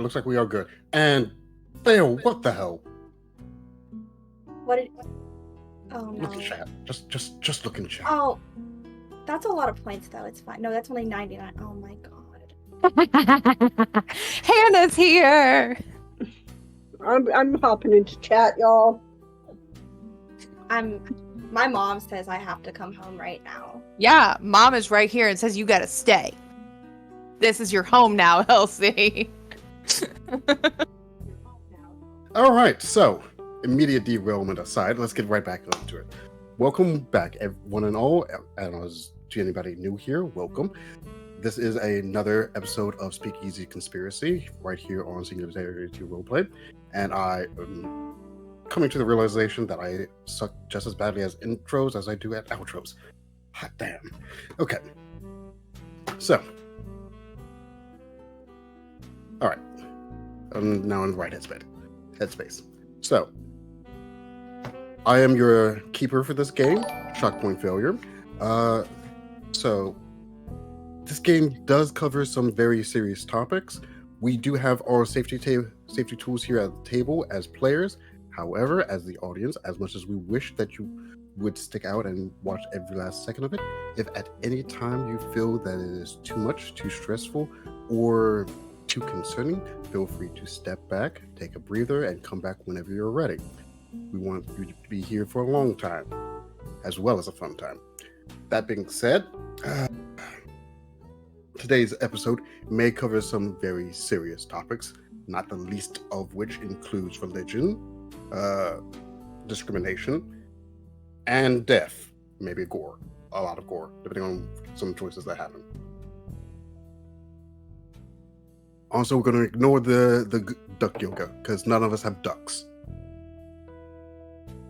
looks like we are good. And Theo, what the hell? What did... Oh, no. Look in chat. Just look in chat. Oh, that's a lot of points, though. It's fine. No, that's only 99. Oh, my God. Hannah's here. I'm hopping into chat, y'all. My mom says I have to come home right now. Yeah, Mom is right here and says you gotta stay. This is your home now, Elsie. All right, so immediate derailment aside, let's get right back into it. Welcome back, one and all. And as to anybody new here, welcome. This is another episode of Speakeasy Conspiracy right here on Singularity Roleplay, and I am coming to the realization that I suck just as badly as intros as I do at outros. Hot damn. Okay. So. All right. I'm now in the right headspace. So. I am your keeper for this game, Shock Point Failure. So. This game does cover some very serious topics. We do have our safety tools here at the table as players. However, as the audience, as much as we wish that you would stick out and watch every last second of it, if at any time you feel that it is too much, too stressful, or too concerning, feel free to step back, take a breather, and come back whenever you're ready. We want you to be here for a long time, as well as a fun time. That being said, today's episode may cover some very serious topics, not the least of which includes religion, discrimination, and death. Maybe gore. A lot of gore, depending on some choices that happen. Also, we're going to ignore the duck yoga, because none of us have ducks.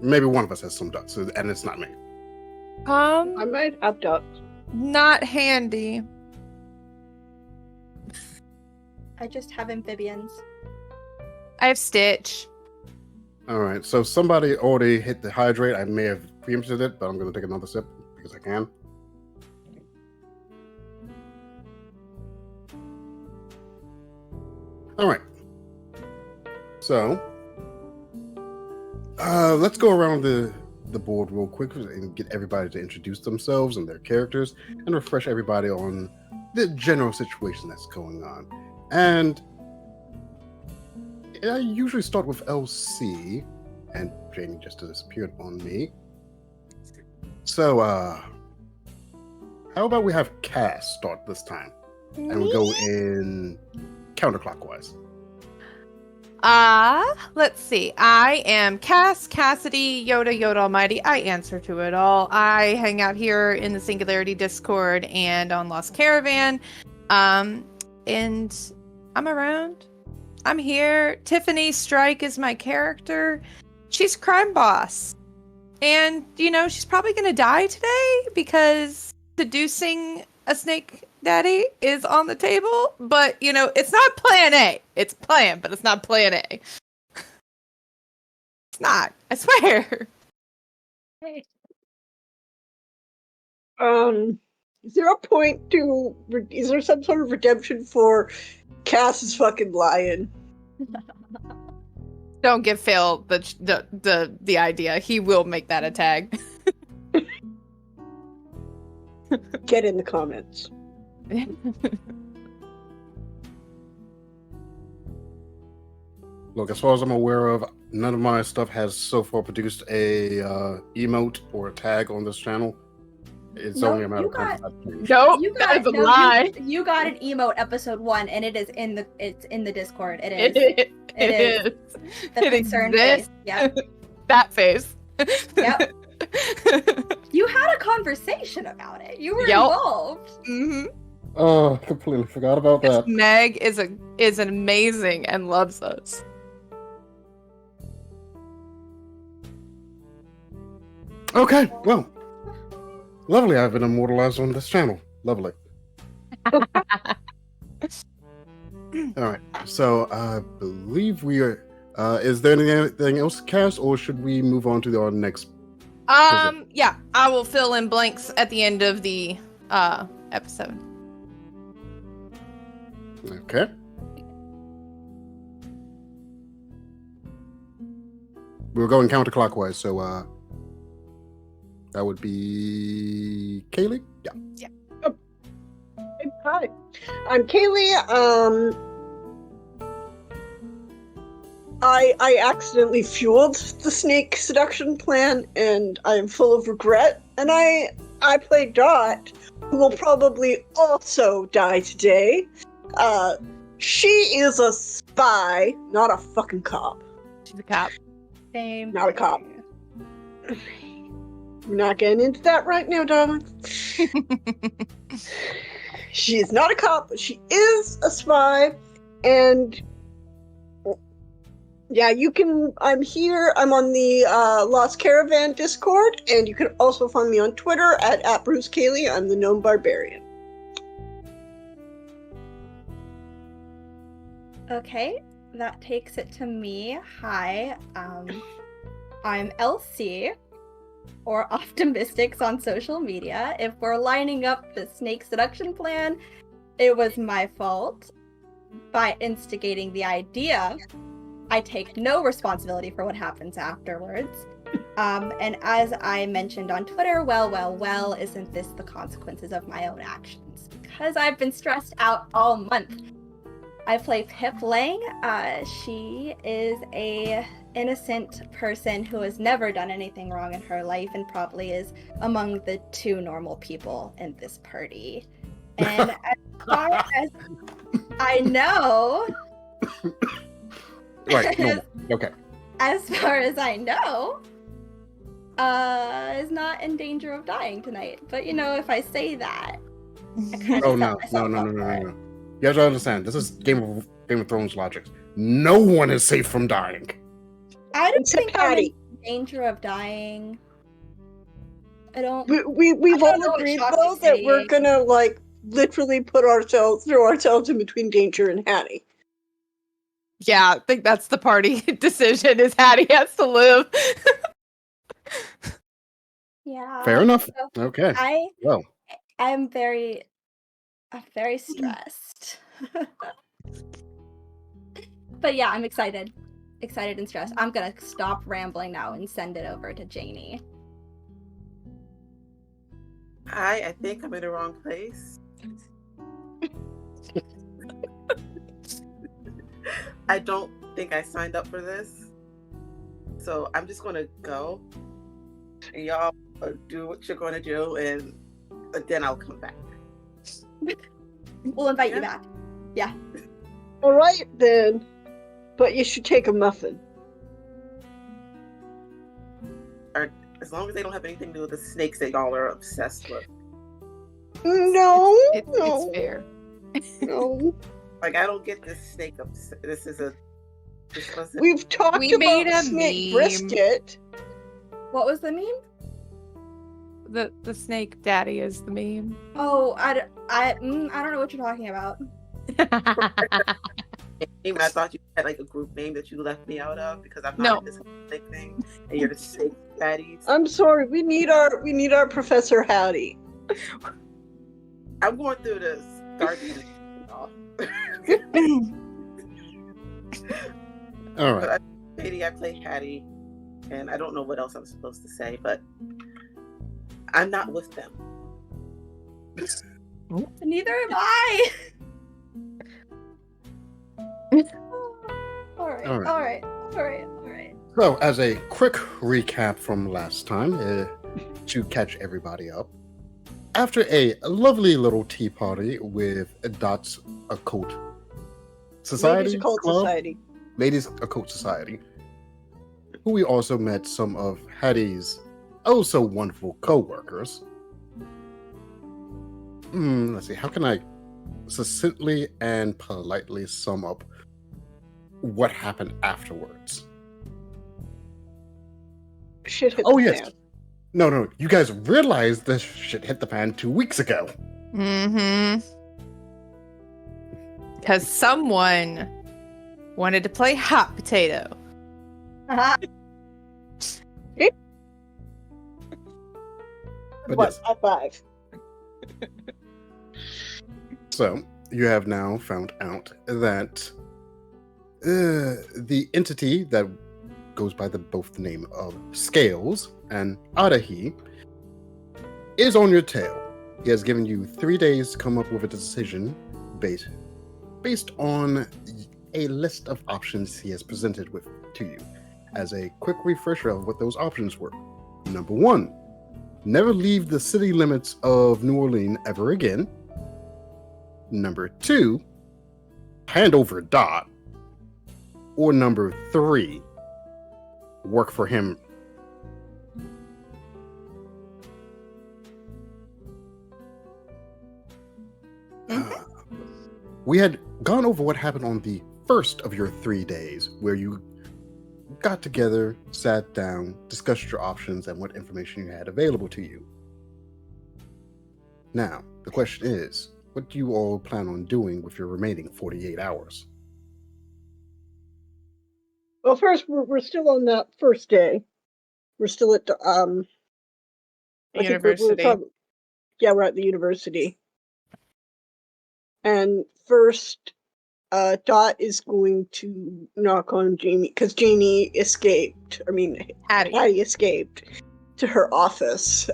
Maybe one of us has some ducks, and it's not me. I might have ducks. Not handy. I just have amphibians. I have Stitch. All right, so somebody already hit the hydrate. I may have preempted it, but I'm going to take another sip because I can. All right. So, let's go around the board real quick and get everybody to introduce themselves and their characters and refresh everybody on the general situation that's going on. And I usually start with LC, and Jamie just disappeared on me. So, how about we have Cass start this time? And we go in counterclockwise. Let's see. I am Cass, Cassidy, Yoda Almighty. I answer to it all. I hang out here in the Singularity Discord and on Lost Caravan. And I'm around. I'm here. Tiffany Streich is my character. She's crime boss. And, she's probably going to die today because seducing a snake daddy is on the table. But, it's not plan A. It's plan, but it's not plan A. It's not. I swear. Hey. Is there a point to... Is there some sort of redemption for Cass is fucking lying? Don't give Phil the idea. He will make that a tag. Get in the comments. Look, as far as I'm aware of, none of my stuff has so far produced a emote or a tag on this channel. It's only a matter of time. Nope, that is a lie. You got an emote episode 1, and it is in the Discord. It is. It is. The It concerned exists. face. Yep. That face. Yep. You had a conversation about it. You were Yep. involved. Mm-hmm. Oh, completely forgot about that. Meg is amazing and loves us. Okay, well, lovely. I've been immortalized on this channel. Lovely. All right, so I believe we are. Is there anything else to cast, or should we move on to our next? Yeah, I will fill in blanks at the end of the episode. Okay. we're going counterclockwise, so that would be Kaylee. Yeah. Hi, I'm Kaylee. I accidentally fueled the snake seduction plan, and I am full of regret. And I play Dot, who will probably also die today. She is a spy, not a fucking cop. She's a cop. Same. Not a cop. We're not getting into that right now, darling. She is not a cop, but she is a spy, and yeah, you can. I'm here. I'm on the Lost Caravan Discord, and you can also find me on Twitter at Bruce Cayley. I'm the Gnome Barbarian. Okay, that takes it to me. Hi, I'm LC, or Optimistics on social media. If we're lining up the snake seduction plan, it was my fault. By instigating the idea, I take no responsibility for what happens afterwards. And as I mentioned on Twitter, well, isn't this the consequences of my own actions? Because I've been stressed out all month. I play Pip Lang. She is a innocent person who has never done anything wrong in her life and probably is among the 2 normal people in this party. And as far as I know, Right. No. Okay. as far as I know, is not in danger of dying tonight. But if I say that, I kind Oh of no. You have to understand. This is Game of Thrones logic. No one is safe from dying. I don't Except think I'm in Patty. danger of dying. I don't. We've I all don't know what agreed Shock though is that we're saying. gonna literally throw ourselves in between Danger and Hattie. Yeah, I think that's the party decision. Is Hattie has to live. Yeah. Fair enough. So Okay. Well. I'm very stressed. But yeah, I'm excited and stressed. I'm gonna stop rambling now and send it over to Janie. Hi, I think I'm in the wrong place. I don't think I signed up for this. So I'm just going to go. And y'all do what you're going to do, and then I'll come back. We'll invite you back. Yeah. All right then, but you should take a muffin. As long as they don't have anything to do with the snakes that y'all are obsessed with. No, It's fair. no. Like, I don't get this snake This wasn't... We've talked We made about a snake meme. brisket. What was the meme? The snake daddy is the meme. Oh, I don't know what you're talking about. I thought you had like a group name that you left me out of because I'm No. not in this snake thing, and you're the snake fatties. I'm sorry. We need our Professor Howdy. I'm going through this starting. All right. Maybe I play Hattie, and I don't know what else I'm supposed to say, but I'm not with them. Neither am I. All right. So, as a quick recap from last time, to catch everybody up, after a lovely little tea party with Dot's Occult Society, Ladies Occult Club, Society. Ladies Occult Society, who we also met some of Hattie's oh so wonderful co-workers. Let's see, how can I succinctly and politely sum up what happened afterwards? Shit hit Oh, the yes. fan. No, you guys realized this shit hit the fan 2 weeks ago. Mm-hmm. Because someone wanted to play hot potato. But What? yes. High five. So, you have now found out that the entity that goes by both the name of Scales and Adehy, is on your tail. He has given you 3 days to come up with a decision based on a list of options he has presented to you. As a quick refresher of what those options were. Number 1, never leave the city limits of New Orleans ever again. Number 2, hand over Dot. Or number 3, work for him. We had gone over what happened on the first of your 3 days, where you got together, sat down, discussed your options and what information you had available to you. Now, the question is, what do you all plan on doing with your remaining 48 hours? Well, first, we're still on that first day. We're still at I think University. we're at the university. And first, Dot is going to knock on Jamie, because Jamie escaped. I mean, Hattie escaped to her office.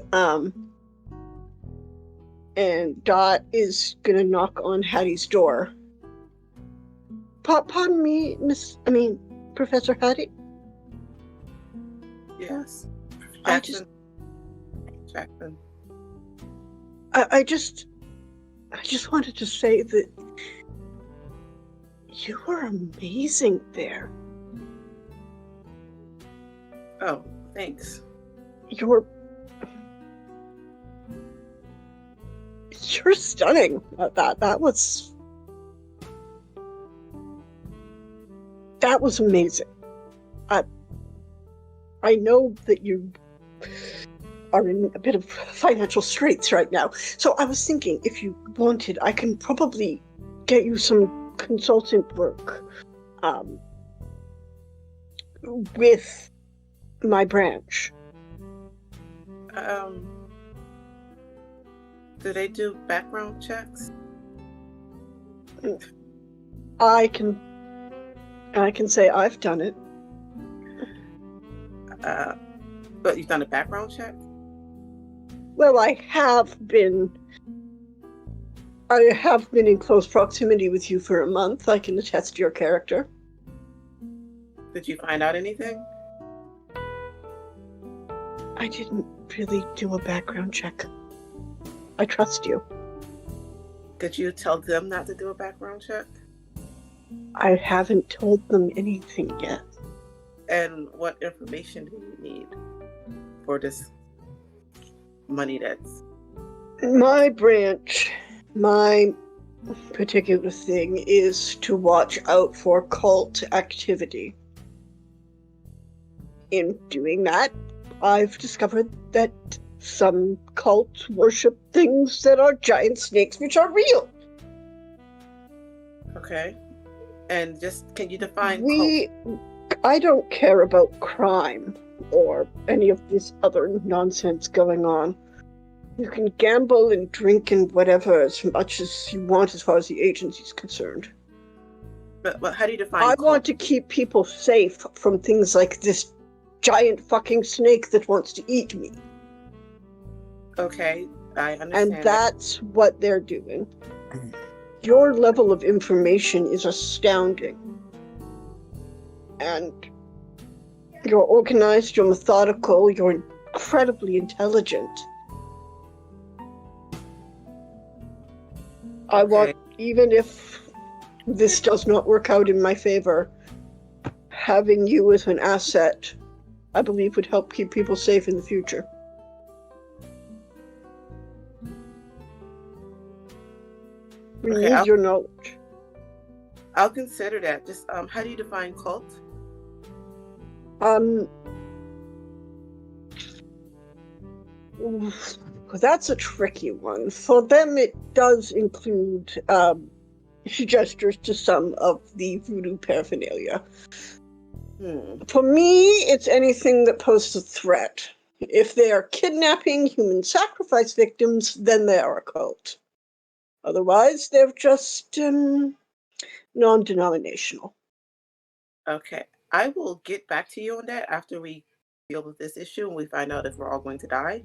And Dot is going to knock on Hattie's door. Pardon me, Professor Hattie? Yes. Jackson. Jackson. I just wanted to say that you were amazing there. Oh, thanks. You're stunning. That was amazing. I know that you are in a bit of financial straits right now, so I was thinking, if you wanted, I can probably get you some consultant work with my branch. Do they do background checks? I can say I've done it. But you've done a background check? Well, I have been in close proximity with you for a month. I can attest to your character. Did you find out anything? I didn't really do a background check. I trust you. Did you tell them not to do a background check? I haven't told them anything yet. And what information do you need for this money that's... My branch, my particular thing is to watch out for cult activity. In doing that, I've discovered that some cults worship things that are giant snakes, which are real. Okay. And just, can you define cult? I don't care about crime or any of this other nonsense going on. You can gamble and drink and whatever as much as you want as far as the agency's concerned. But how do you define I cult? want to keep people safe from things like this giant fucking snake that wants to eat me. Okay, I understand. And that's what they're doing. Your level of information is astounding. And you're organized, you're methodical, you're incredibly intelligent. I want, even if this does not work out in my favor, having you as an asset, I believe, would help keep people safe in the future. We need your knowledge. I'll consider that. Just how do you define cult? That's a tricky one. For them, it does include gestures to some of the voodoo paraphernalia. For me, it's anything that poses a threat. If they are kidnapping human sacrifice victims, then they are a cult. Otherwise, they're just non-denominational. Okay. I will get back to you on that after we deal with this issue and we find out if we're all going to die.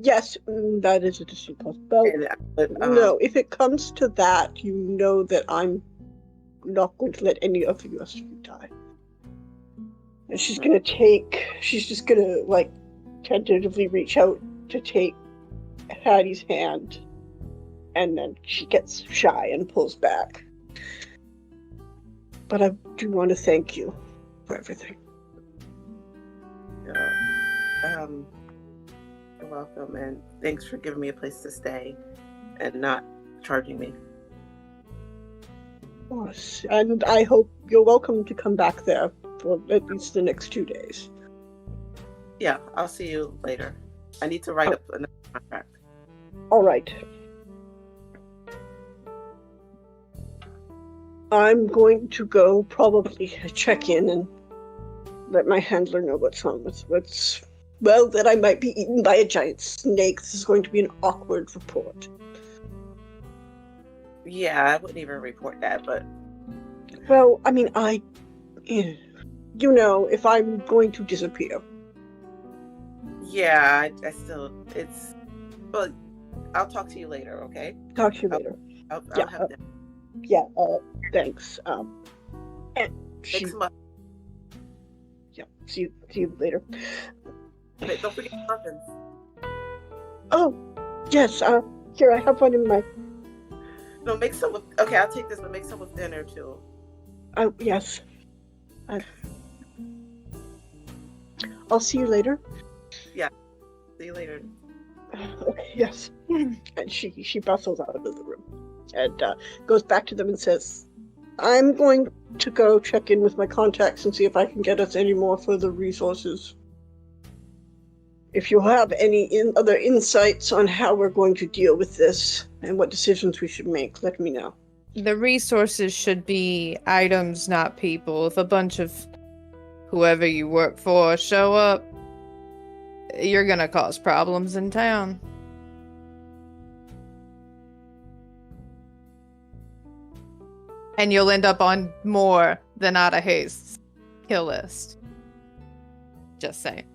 Yes, that is a distinct possibility. But, No, if it comes to that, you know that I'm not going to let any of the rest of you die. And she's just gonna, like, tentatively reach out to take Hattie's hand, and then she gets shy and pulls back. But I do want to thank you for everything. You're welcome, and thanks for giving me a place to stay and not charging me. Of course, and I hope you're welcome to come back there for at least the next 2 days. Yeah, I'll see you later. I need to write up another contract. All right. I'm going to go probably check in and let my handler know what's wrong with well, that I might be eaten by a giant snake. This is going to be an awkward report. Yeah, I wouldn't even report that, but... Well, I mean, if I'm going to disappear. Yeah, I still, but I'll talk to you later, okay? Talk to you later. I'll Yeah, have that. Yeah, thanks. And she, Thanks much. yeah, see you later. But don't forget muffins. Oh, yes, here, I have one in my... No, make some with, okay, I'll take this, but make some with dinner too. Yes. I'll see you later. Yeah, see you later. Okay, yes. And she bustles out of the room and goes back to them and says, I'm going to go check in with my contacts and see if I can get us any more further resources. If you have any other insights on how we're going to deal with this and what decisions we should make, let me know. The resources should be items, not people. If a bunch of whoever you work for show up, you're gonna cause problems in town. And you'll end up on more than Adehy's kill list. Just saying.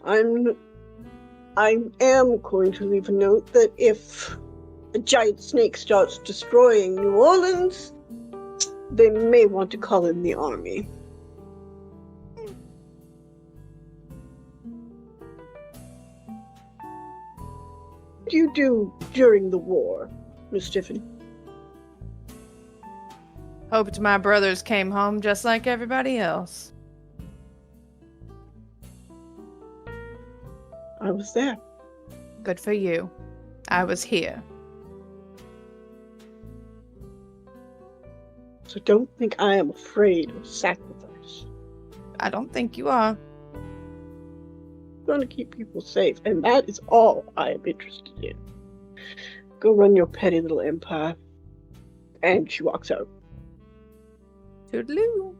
I am going to leave a note that if a giant snake starts destroying New Orleans, they may want to call in the army. What do you do during the war, Miss Tiffany? Hoped my brothers came home just like everybody else. I was there. Good for you. I was here. So don't think I am afraid of sacrifice. I don't think you are. I'm going to keep people safe, and that is all I am interested in. Go run your petty little empire. And she walks out. Toodaloo.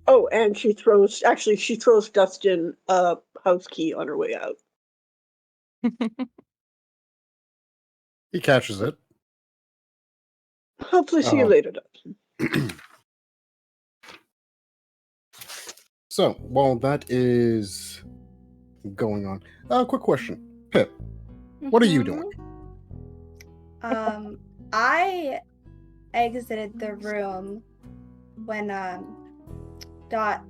Oh, and she throws Dustin a house key on her way out. He catches it. Hopefully see you later, Dustin. So, while that is going on, quick question. Pip, what are you doing? I exited the room when Dot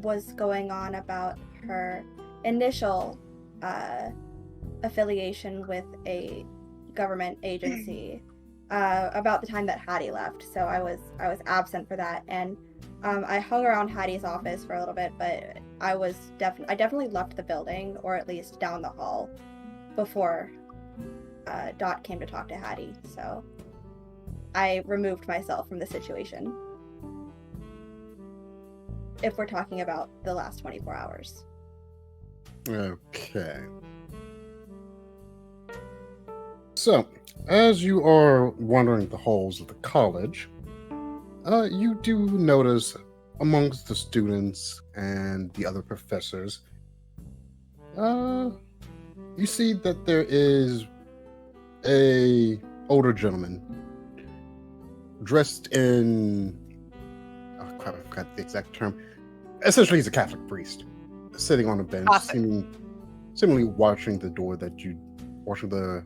was going on about her initial affiliation with a government agency about the time that Hattie left. So I was absent for that, and I hung around Hattie's office for a little bit, but I definitely left the building, or at least down the hall, before Dot came to talk to Hattie. So I removed myself from the situation, if we're talking about the last 24 hours. Okay. So, as you are wandering the halls of the college, you do notice amongst the students and the other professors, you see that there is a older gentleman, dressed in, oh crap, I forgot the exact term. Essentially, he's a Catholic priest, sitting on a bench, Awesome. seemingly watching the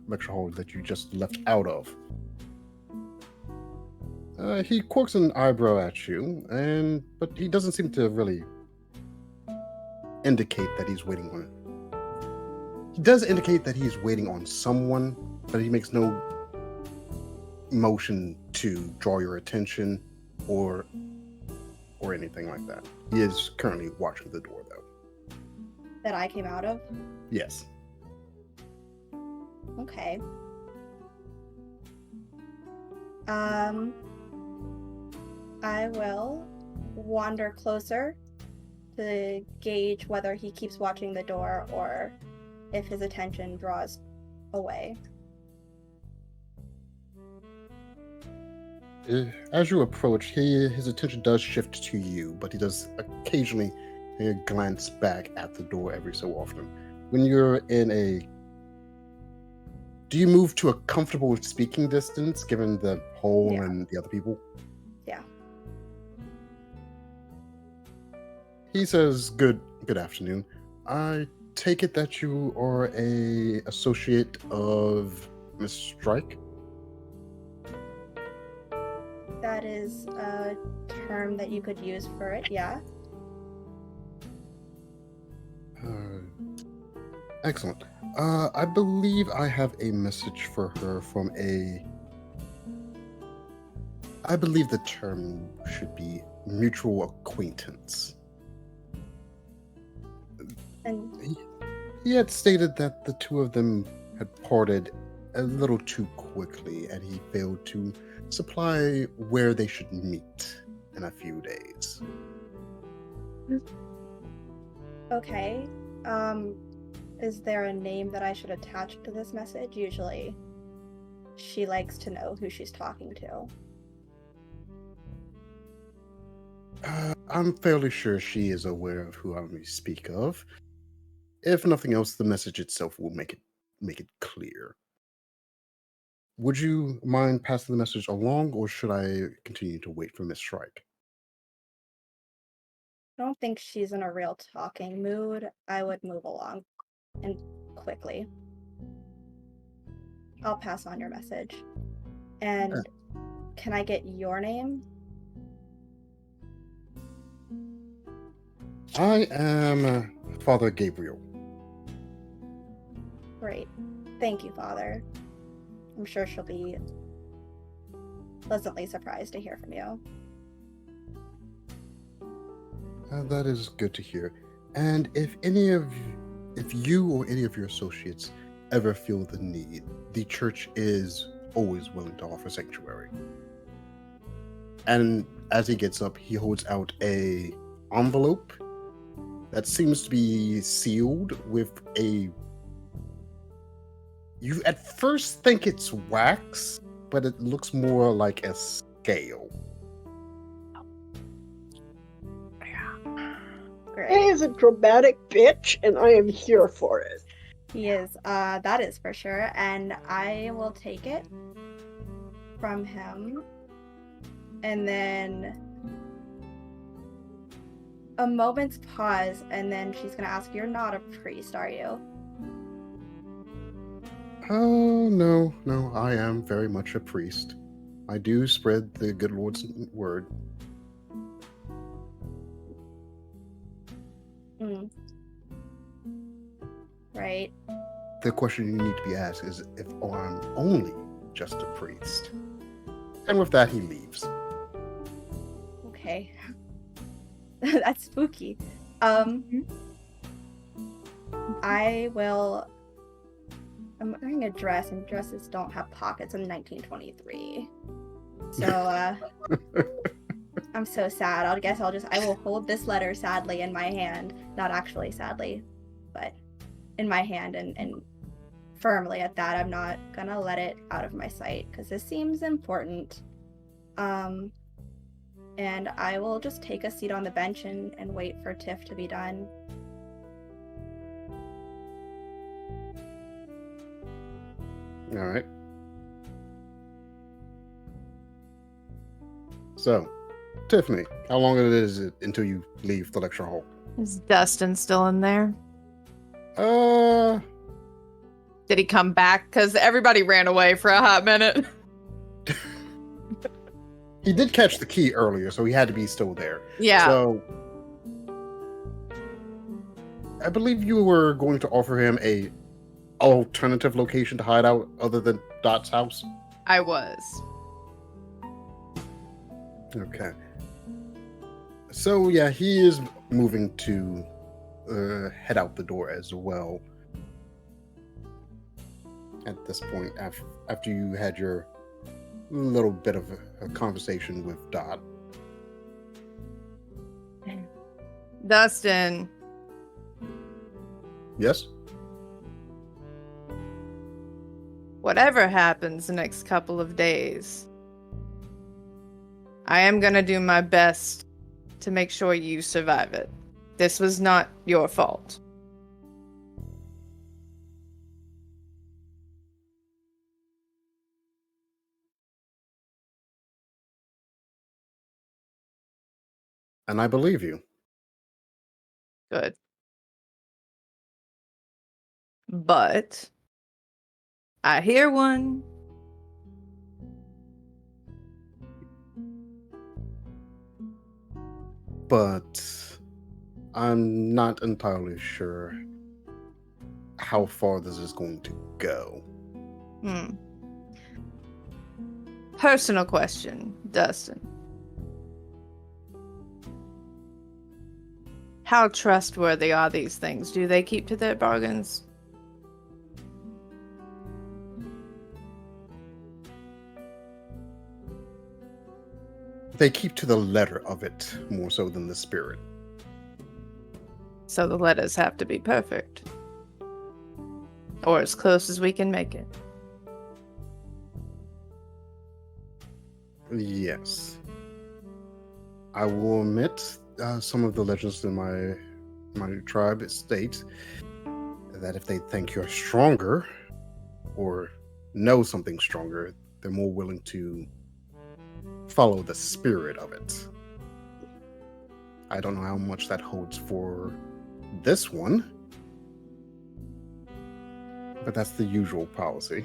lecture hall that you just left out of. He quirks an eyebrow at you, but he doesn't seem to really indicate that he's waiting on it. He does indicate that he's waiting on someone, but he makes no motion to draw your attention or anything like that. He is currently watching the door, though. That I came out of? Yes. Okay. I will wander closer to gauge whether he keeps watching the door or if his attention draws away. As you approach, his attention does shift to you, but he does occasionally glance back at the door every so often. When you're do you move to a comfortable speaking distance, given the hole and the other people? Yeah. He says, Good afternoon. I take it that you are a associate of Miss Streich? That is a term that you could use for it, yeah. Excellent. I believe I have a message for her from I believe the term should be mutual acquaintance. And He had stated that the two of them had parted a little too quickly, and he failed to supply where they should meet in a few days. okay. Is there a name that I should attach to this message? Usually she likes to know who she's talking to. I'm fairly sure she is aware of who I may speak of. If nothing else, the message itself will make it clear. Would you mind passing the message along, or should I continue to wait for Miss Streich? I don't think she's in a real talking mood. I would move along and quickly. I'll pass on your message. And can I get your name? I am Father Gabriel. Great. Thank you, Father. I'm sure she'll be pleasantly surprised to hear from you. That is good to hear. And if you or any of your associates ever feel the need, the church is always willing to offer sanctuary. And as he gets up, he holds out a envelope that seems to be sealed with you at first think it's wax, but it looks more like a scale. Great. He is a dramatic bitch, and I am here for it. He is, that is for sure. And I will take it from him. And then a moment's pause, and then she's gonna ask, "You're not a priest, are you?" Oh, no, I am very much a priest. I do spread the good Lord's word. Right. The question you need to be asked is if I'm only just a priest. And with that, he leaves. Okay. That's spooky. I'm wearing a dress, and dresses don't have pockets in 1923. So, I'm so sad. I will hold this letter sadly in my hand. Not actually sadly, but in my hand, and firmly at that. I'm not gonna let it out of my sight, because this seems important. And I will just take a seat on the bench and wait for Tiff to be done. All right. So, Tiffany, how long is it until you leave the lecture hall? Is Dustin still in there? Uh, Did he come back? Because everybody ran away for a hot minute. he did catch the key earlier, so he had to be still there. Yeah. So, I believe you were going to offer him a alternative location to hide out other than Dot's house. I was. Okay. So yeah, he is moving to head out the door as well. At this point, after you had your little bit of a conversation with Dot. Dustin. Yes? Whatever happens the next couple of days, I am going to do my best to make sure you survive it. This was not your fault. And I believe you. Good. But I hear one. But I'm not entirely sure how far this is going to go. Personal question, Dustin. How trustworthy are these things? Do they keep to their bargains? They keep to the letter of it more so than the spirit. So the letters have to be perfect. Or as close as we can make it. Yes. I will admit some of the legends in my tribe state that if they think you're stronger or know something stronger, they're more willing to follow the spirit of it. I don't know how much that holds for this one, but that's the usual policy.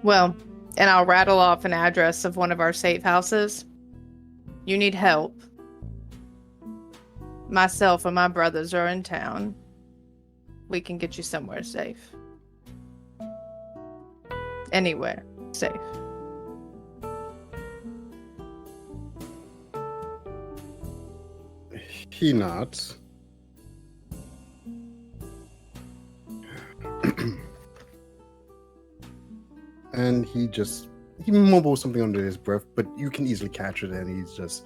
Well, and I'll rattle off an address of one of our safe houses. You need help. Myself and my brothers are in town. We can get you somewhere safe. Anywhere safe. He nods. And he mumbles something under his breath, but you can easily catch it, and he's just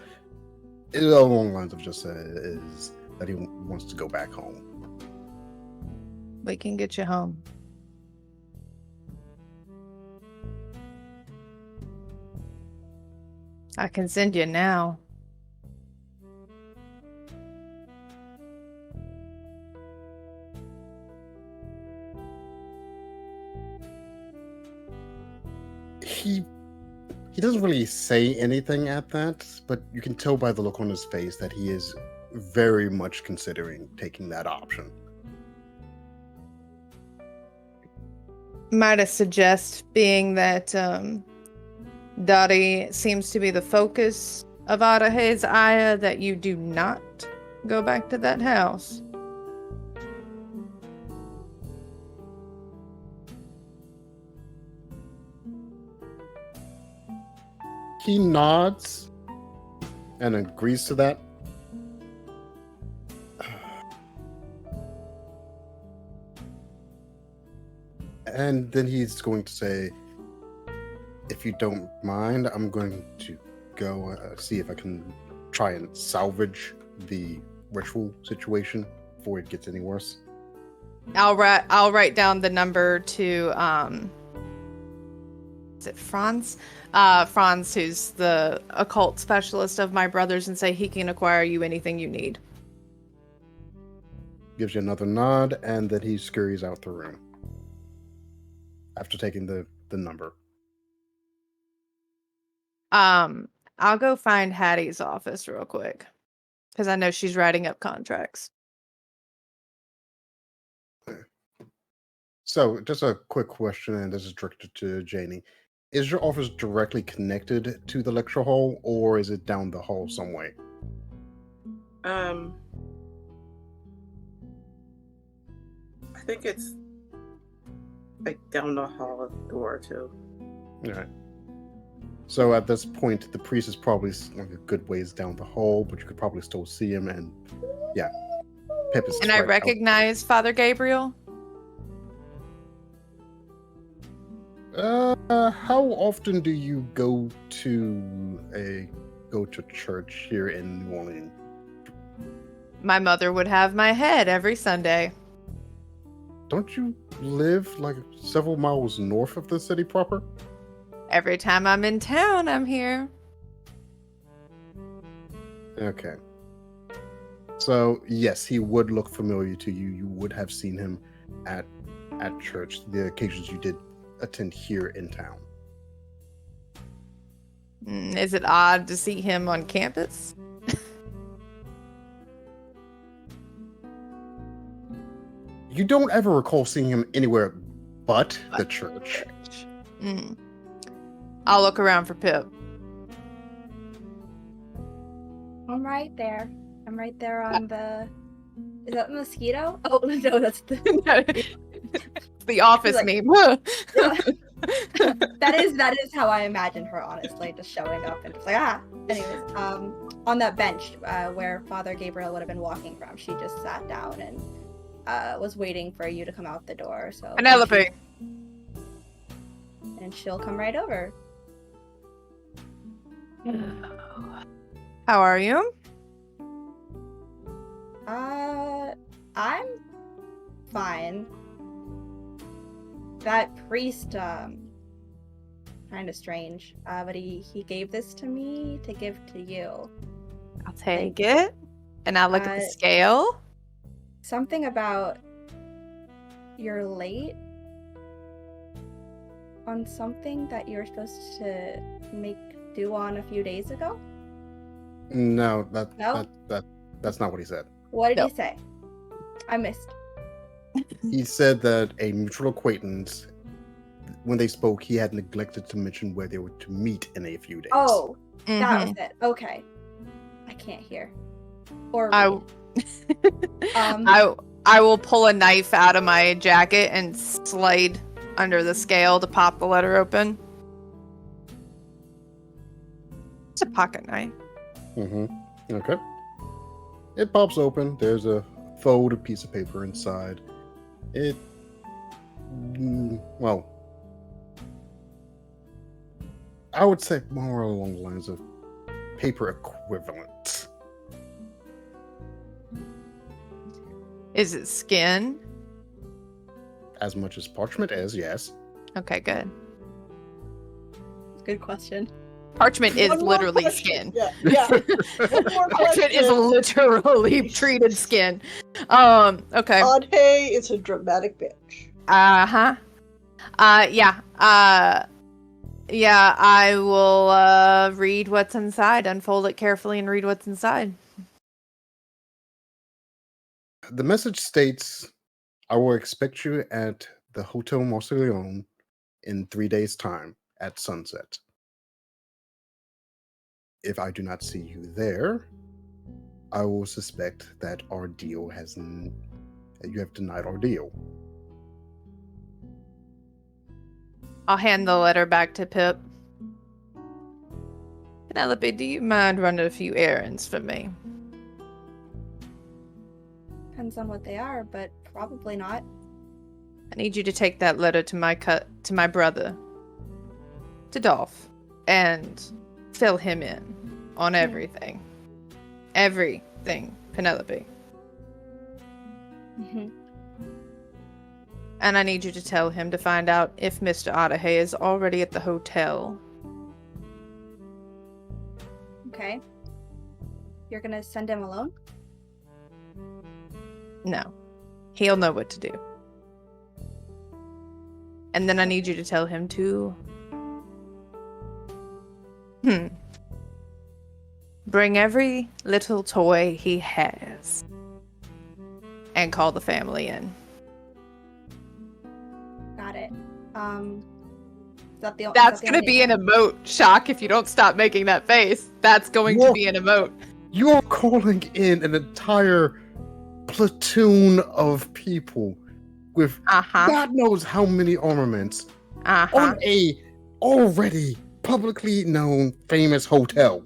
along the lines of just is that he wants to go back home. We can get you home. I can send you now. He doesn't really say anything at that, but you can tell by the look on his face that he is very much considering taking that option. Might I suggest, being that Dottie seems to be the focus of Adehy's ire, that you do not go back to that house. He nods and agrees to that. And then he's going to say, if you don't mind, I'm going to go see if I can try and salvage the ritual situation before it gets any worse. I'll write down the number to is it Franz? Franz, who's the occult specialist of my brothers, and say he can acquire you anything you need. Gives you another nod, and then he scurries out the room after taking the number. I'll go find Hattie's office real quick because I know she's writing up contracts. So, just a quick question, and this is directed to Janie. Is your office directly connected to the lecture hall, or is it down the hall some way? I think it's like down the hall door too. All right. So at this point, the priest is probably like a good ways down the hall, but you could probably still see him. And yeah, Pip is. And I recognize Father Gabriel. How often do you go to church here in New Orleans? My mother would have my head every Sunday. Don't you live like several miles north of the city proper? Every time I'm in town, I'm here. Okay. So yes, he would look familiar to you. You would have seen him at church, the occasions you did attend here in town. Is it odd to see him on campus? You don't ever recall seeing him anywhere but the church. I'll look around for Pip. I'm right there. I'm right there on the... Is that the mosquito? Oh, no, that's the... The office Like- name. that is how I imagine her, honestly, just showing up and just like, ah. Anyways, on that bench where Father Gabriel would have been walking from, she just sat down and was waiting for you to come out the door. So Penelope. and she'll come right over. How are you? I'm fine. That priest, kind of strange. But he gave this to me to give to you. I'll take it. And I'll look at the scale. Something about you're late on something that you were supposed to make due on a few days ago? No, No? that's not what he said. What did No. he say? I missed. He said that a mutual acquaintance, when they spoke, he had neglected to mention where they were to meet in a few days. Oh, that was Mhm. it. Okay. I can't hear. Or I- read. I will pull a knife out of my jacket and slide under the scale to pop the letter open. It's a pocket knife. Okay. It pops open. There's a folded piece of paper inside. Well, I would say more along the lines of paper equivalent. Is it skin? As much as parchment as, yes. Okay, good. Good question. Parchment is One more literally question. skin. Yeah. One more Parchment is question. literally treated skin. Okay. Adehy is a dramatic bitch. Yeah. Yeah, I will read what's inside, unfold it carefully and read what's inside. The message states, I will expect you at the Hotel Marseillon in 3 days' time at sunset. If I do not see you there, I will suspect that our deal you have denied our deal. I'll hand the letter back to Pip. Penelope, do you mind running a few errands for me? Depends on what they are, but probably not. I need you to take that letter to my brother, to Dolph, and fill him in on everything. Everything, Penelope. Mhm. And I need you to tell him to find out if Mr. Adehy is already at the hotel. Okay. You're gonna send him alone? No. He'll know what to do. And then I need you to tell him to Bring every little toy he has. And call the family in. Got it. Is That's going to be an emote, Shock, if you don't stop making that face. That's going to be an emote. You're calling in an entire platoon of people with God knows how many armaments on a already publicly known famous hotel.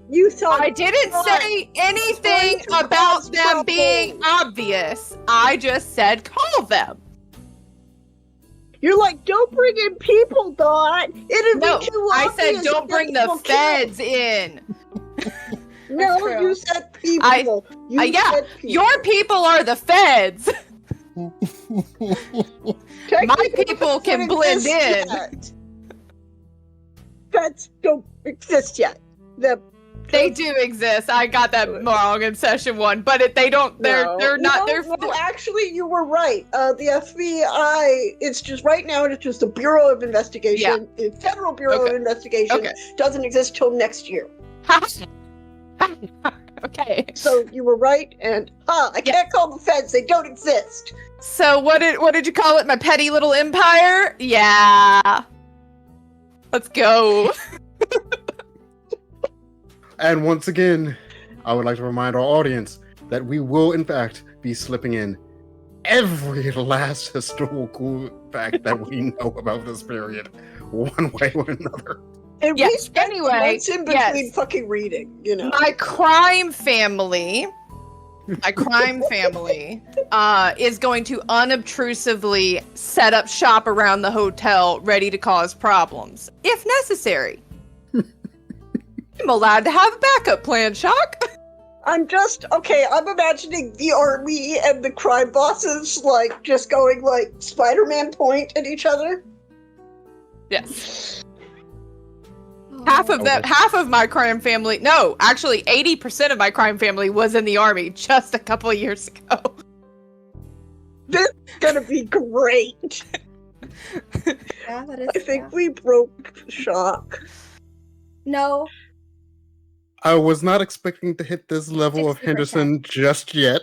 You thought I didn't say anything about them being obvious. I just said call them. You're like, don't bring in people, Dot. It'd be too I obvious. said don't bring the feds in. No, true. you said people. You said people. Your people are the feds. My people can blend in. Feds don't exist yet. They do exist. I got that wrong in session 1, but they don't. They're not. No, actually, you were right. The FBI. It's just right now. It's just the Bureau of Investigation. The Federal Bureau of Investigation doesn't exist till next year. Okay. So you were right, and I can't call the feds. They don't exist. So what did you call it? My petty little empire? Yeah. Let's go. And once again, I would like to remind our audience that we will, in fact, be slipping in every last historical fact that we know about this period, one way or another. And we spent months in between fucking reading, you know. My crime family is going to unobtrusively set up shop around the hotel, ready to cause problems, if necessary. I'm allowed to have a backup plan, Shock. I'm imagining the army and the crime bosses, like, just going, like, Spider-Man point at each other. Yes. Half of my crime family, no, actually 80% of my crime family was in the army just a couple of years ago. This is gonna be great. Yeah, that is. I think we broke Shock. No. I was not expecting to hit this level of 60%. Henderson just yet.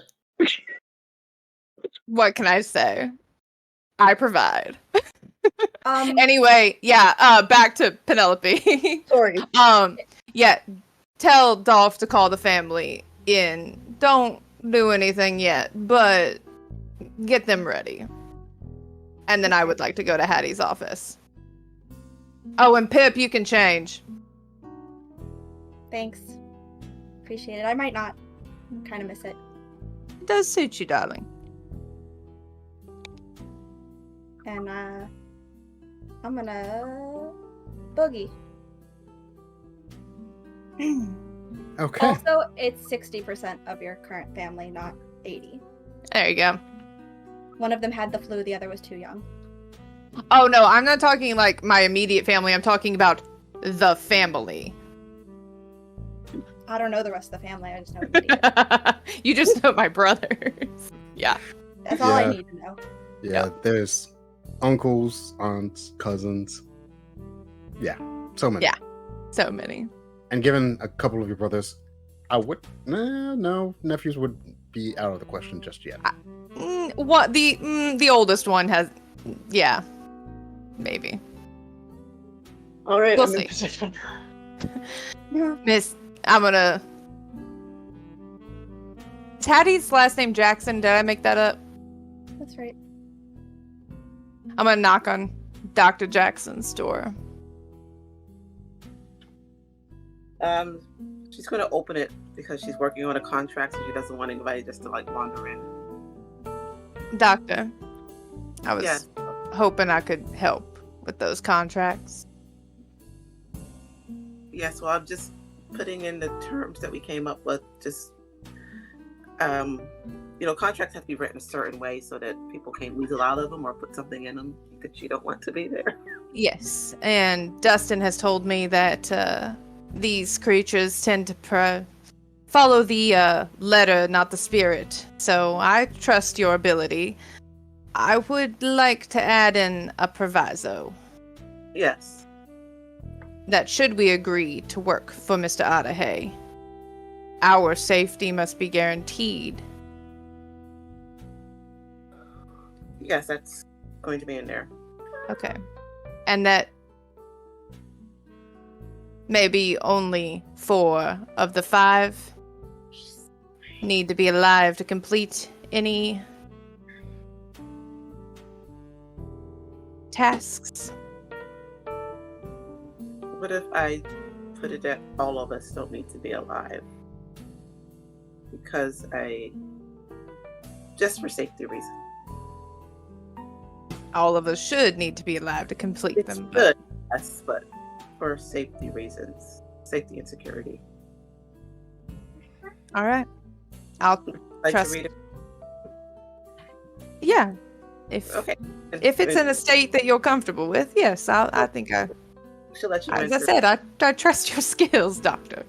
What can I say? I provide. Anyway, back to Penelope. Sorry. Tell Dolph to call the family in. Don't do anything yet, but get them ready. And then I would like to go to Hattie's office. Oh, and Pip, you can change. Thanks. Appreciate it. I might not. Kind of miss it. It does suit you, darling. And I'm gonna boogie. Okay. Also, it's 60% of your current family, not 80. There you go. One of them had the flu, the other was too young. Oh, no, I'm not talking like my immediate family. I'm talking about the family. I don't know the rest of the family. I just know immediate. You just know my brothers. Yeah. That's all I need to know. Yeah, there's uncles, aunts, cousins. Yeah, so many. Yeah, so many. And given a couple of your brothers, I would... No, nephews would be out of the question just yet. What the oldest one has... Yeah, maybe. All right, We'll I'm see. in position. Miss, I'm gonna... Tattie's last name Jackson. Did I make that up? That's right. I'm gonna knock on Dr. Jackson's door. She's gonna open it because she's working on a contract, so she doesn't want anybody just to like wander in. Doctor, I was hoping I could help with those contracts. Yes, well, I'm just putting in the terms that we came up with. Just, contracts have to be written a certain way so that people can't weasel out of them or put something in them that you don't want to be there. Yes, and Dustin has told me that these creatures tend to follow the letter, not the spirit. So I trust your ability. I would like to add in a proviso. Yes. That should we agree to work for Mr. Adehy, our safety must be guaranteed. Yes, that's going to be in there. Okay. And that maybe only 4 of the 5 need to be alive to complete any tasks. What if I put it that all of us don't need to be alive? Because just for safety reasons. All of us should need to be alive to complete It's them. good, yes, but for safety reasons, safety and security. All right. I'll Like trust. to read it? Yeah. If Okay. if it's in a state that you're comfortable with, yes, I think I. She'll let you As I answer. said, I trust your skills, Doctor.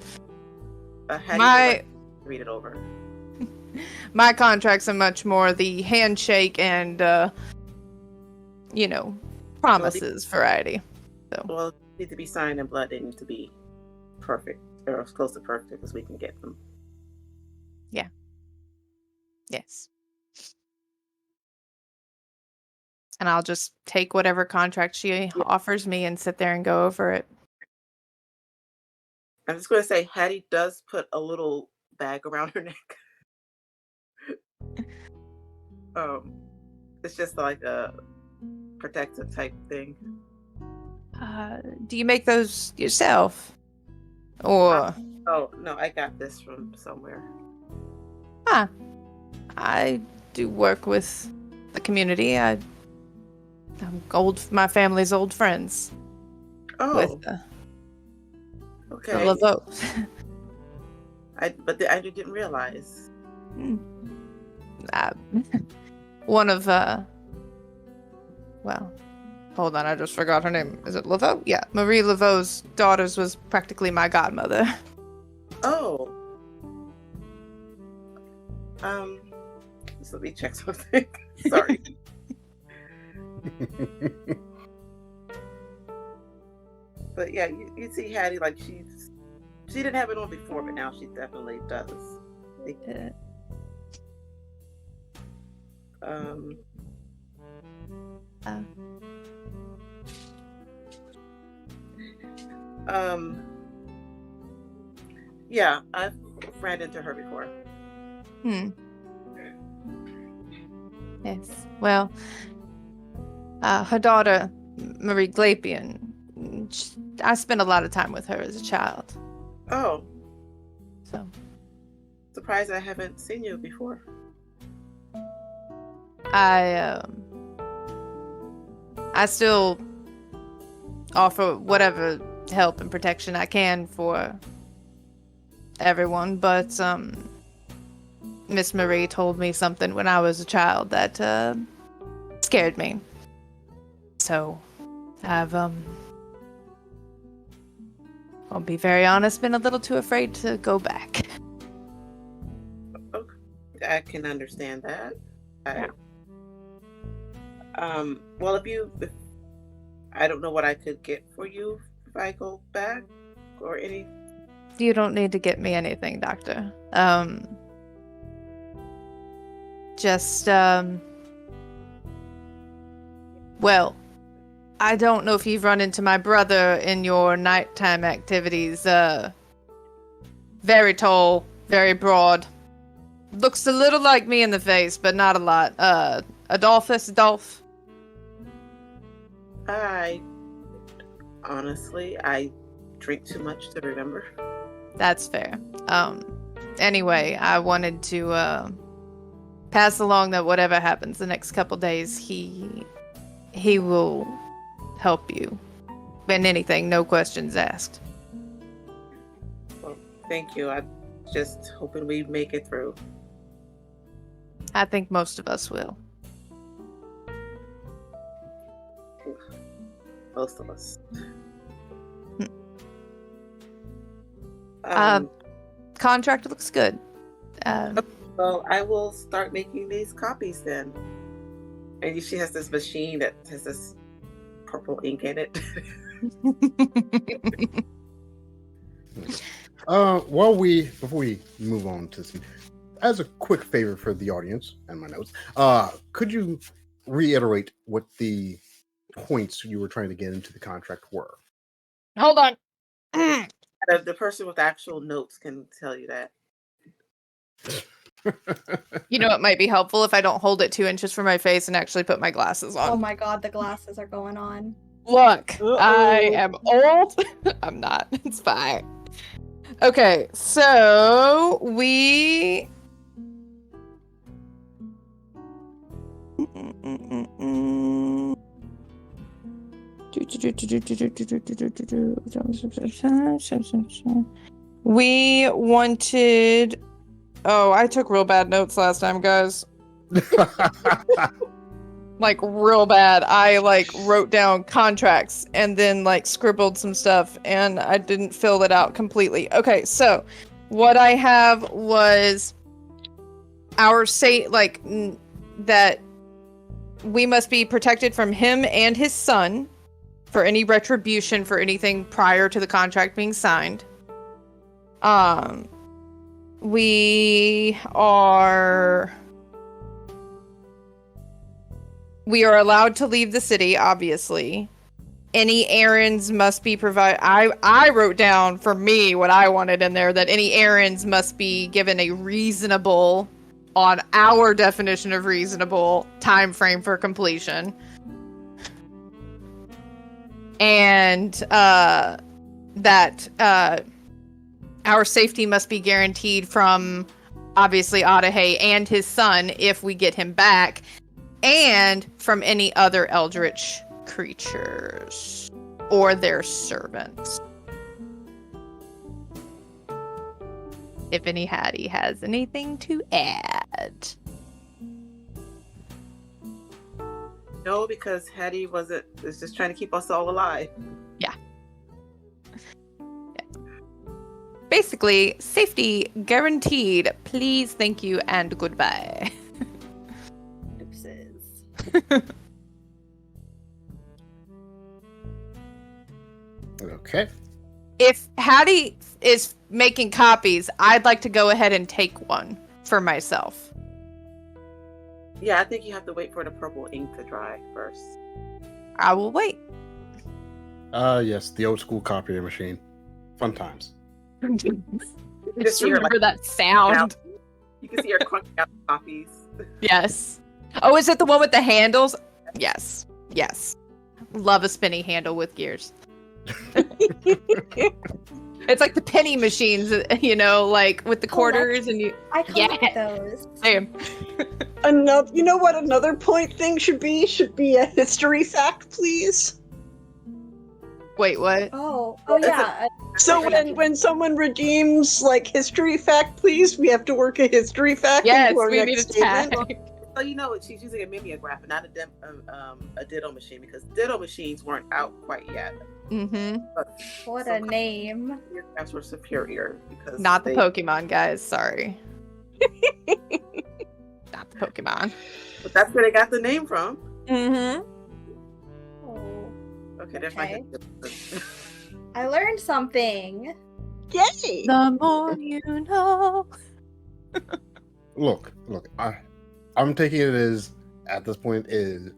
How do you My like to read it over? my contracts are much more the handshake and promises variety. So Well, they need to be signed in blood. They need to be perfect, or as close to perfect as we can get them. yes. And I'll just take whatever contract she offers me and sit there and go over it. I'm just going to say, Hattie does put a little bag around her neck. It's just like a protective type thing. Do you make those yourself? Or Oh no, I got this from somewhere. I do work with the community. I'm my family's old friends Oh, with the okay. Laveaux. I didn't realize. One of well, hold on, I just forgot her name. Is it Laveaux? Yeah, Marie Laveau's daughters was practically my godmother. Oh. Just let me check something. Sorry. But yeah, you see Hattie, like she didn't have it on before, but now she definitely does. Yeah, I've ran into her before. Yes. Well, her daughter, Marie Glapian, I spent a lot of time with her as a child. Oh, So surprised I haven't seen you before. I still offer whatever help and protection I can for everyone, but Miss Marie told me something when I was a child that scared me. So I've I'll be very honest, been a little too afraid to go back. Okay. I can understand that. Well, if I don't know what I could get for you if I go back or any. You don't need to get me anything, Doctor. Just well, I don't know if you've run into my brother in your nighttime activities. Very tall, very broad. Looks a little like me in the face, but not a lot. Adolf. I drink too much to remember. That's fair. Anyway, I wanted to pass along that whatever happens the next couple days, he will help you. And anything, no questions asked. Well, thank you. I'm just hoping we make it through. I think most of us will. Most of us. Contract looks good. Well, I will start making these copies then. And she has this machine that has this purple ink in it. Before we move on to this, as a quick favor for the audience and my notes, could you reiterate what the points you were trying to get into the contract were? Hold on. The person with actual notes can tell you that. You know, it might be helpful if I don't hold it 2 inches from my face and actually put my glasses on. Oh my god, the glasses are going on. Look, Uh-oh. I am old. I'm not. It's fine. Okay, so we. We wanted. Oh, I took real bad notes last time, guys. Like real bad. I wrote down contracts and then scribbled some stuff and I didn't fill it out completely. Okay, so what I have was our that we must be protected from him and his son for any retribution for anything prior to the contract being signed. We are allowed to leave the city, obviously. Any errands must be provided. I wrote down for me what I wanted in there, that any errands must be given a reasonable, on our definition of reasonable, time frame for completion. And that our safety must be guaranteed from, obviously, Adehy and his son if we get him back, and from any other eldritch creatures or their servants. If any Hattie has anything to add. No, because Hattie was just trying to keep us all alive. Yeah. Basically, safety guaranteed. Please, thank you, and goodbye. Oopses. Okay. If Hattie is making copies, I'd like to go ahead and take one for myself. Yeah, I think you have to wait for the purple ink to dry first. I will wait. Yes, the old school copying machine. Fun times. Just remember that sound. You can see her crunching out copies. Yes. Oh, is it the one with the handles? Yes. Yes. Love a spinny handle with gears. It's like the penny machines, you know, with the quarters and you. I collect those. Same. You know what another point thing should be? Should be a history fact, please. Wait, what? Oh yeah. So when someone redeems history fact, please, we have to work a history fact. Yes, into our we next need a statement. tag. So you know she's using a mimeograph and not a ditto machine, because ditto machines weren't out quite yet. Mm-hmm. What a name. Mimeographs were superior because Not the Pokemon, guys. Sorry. Not the Pokemon. But that's where they got the name from. Mm-hmm. Oh, Okay, there's Okay. my. I learned something. Yay! The more you know. Look, I'm taking it as, at this point, did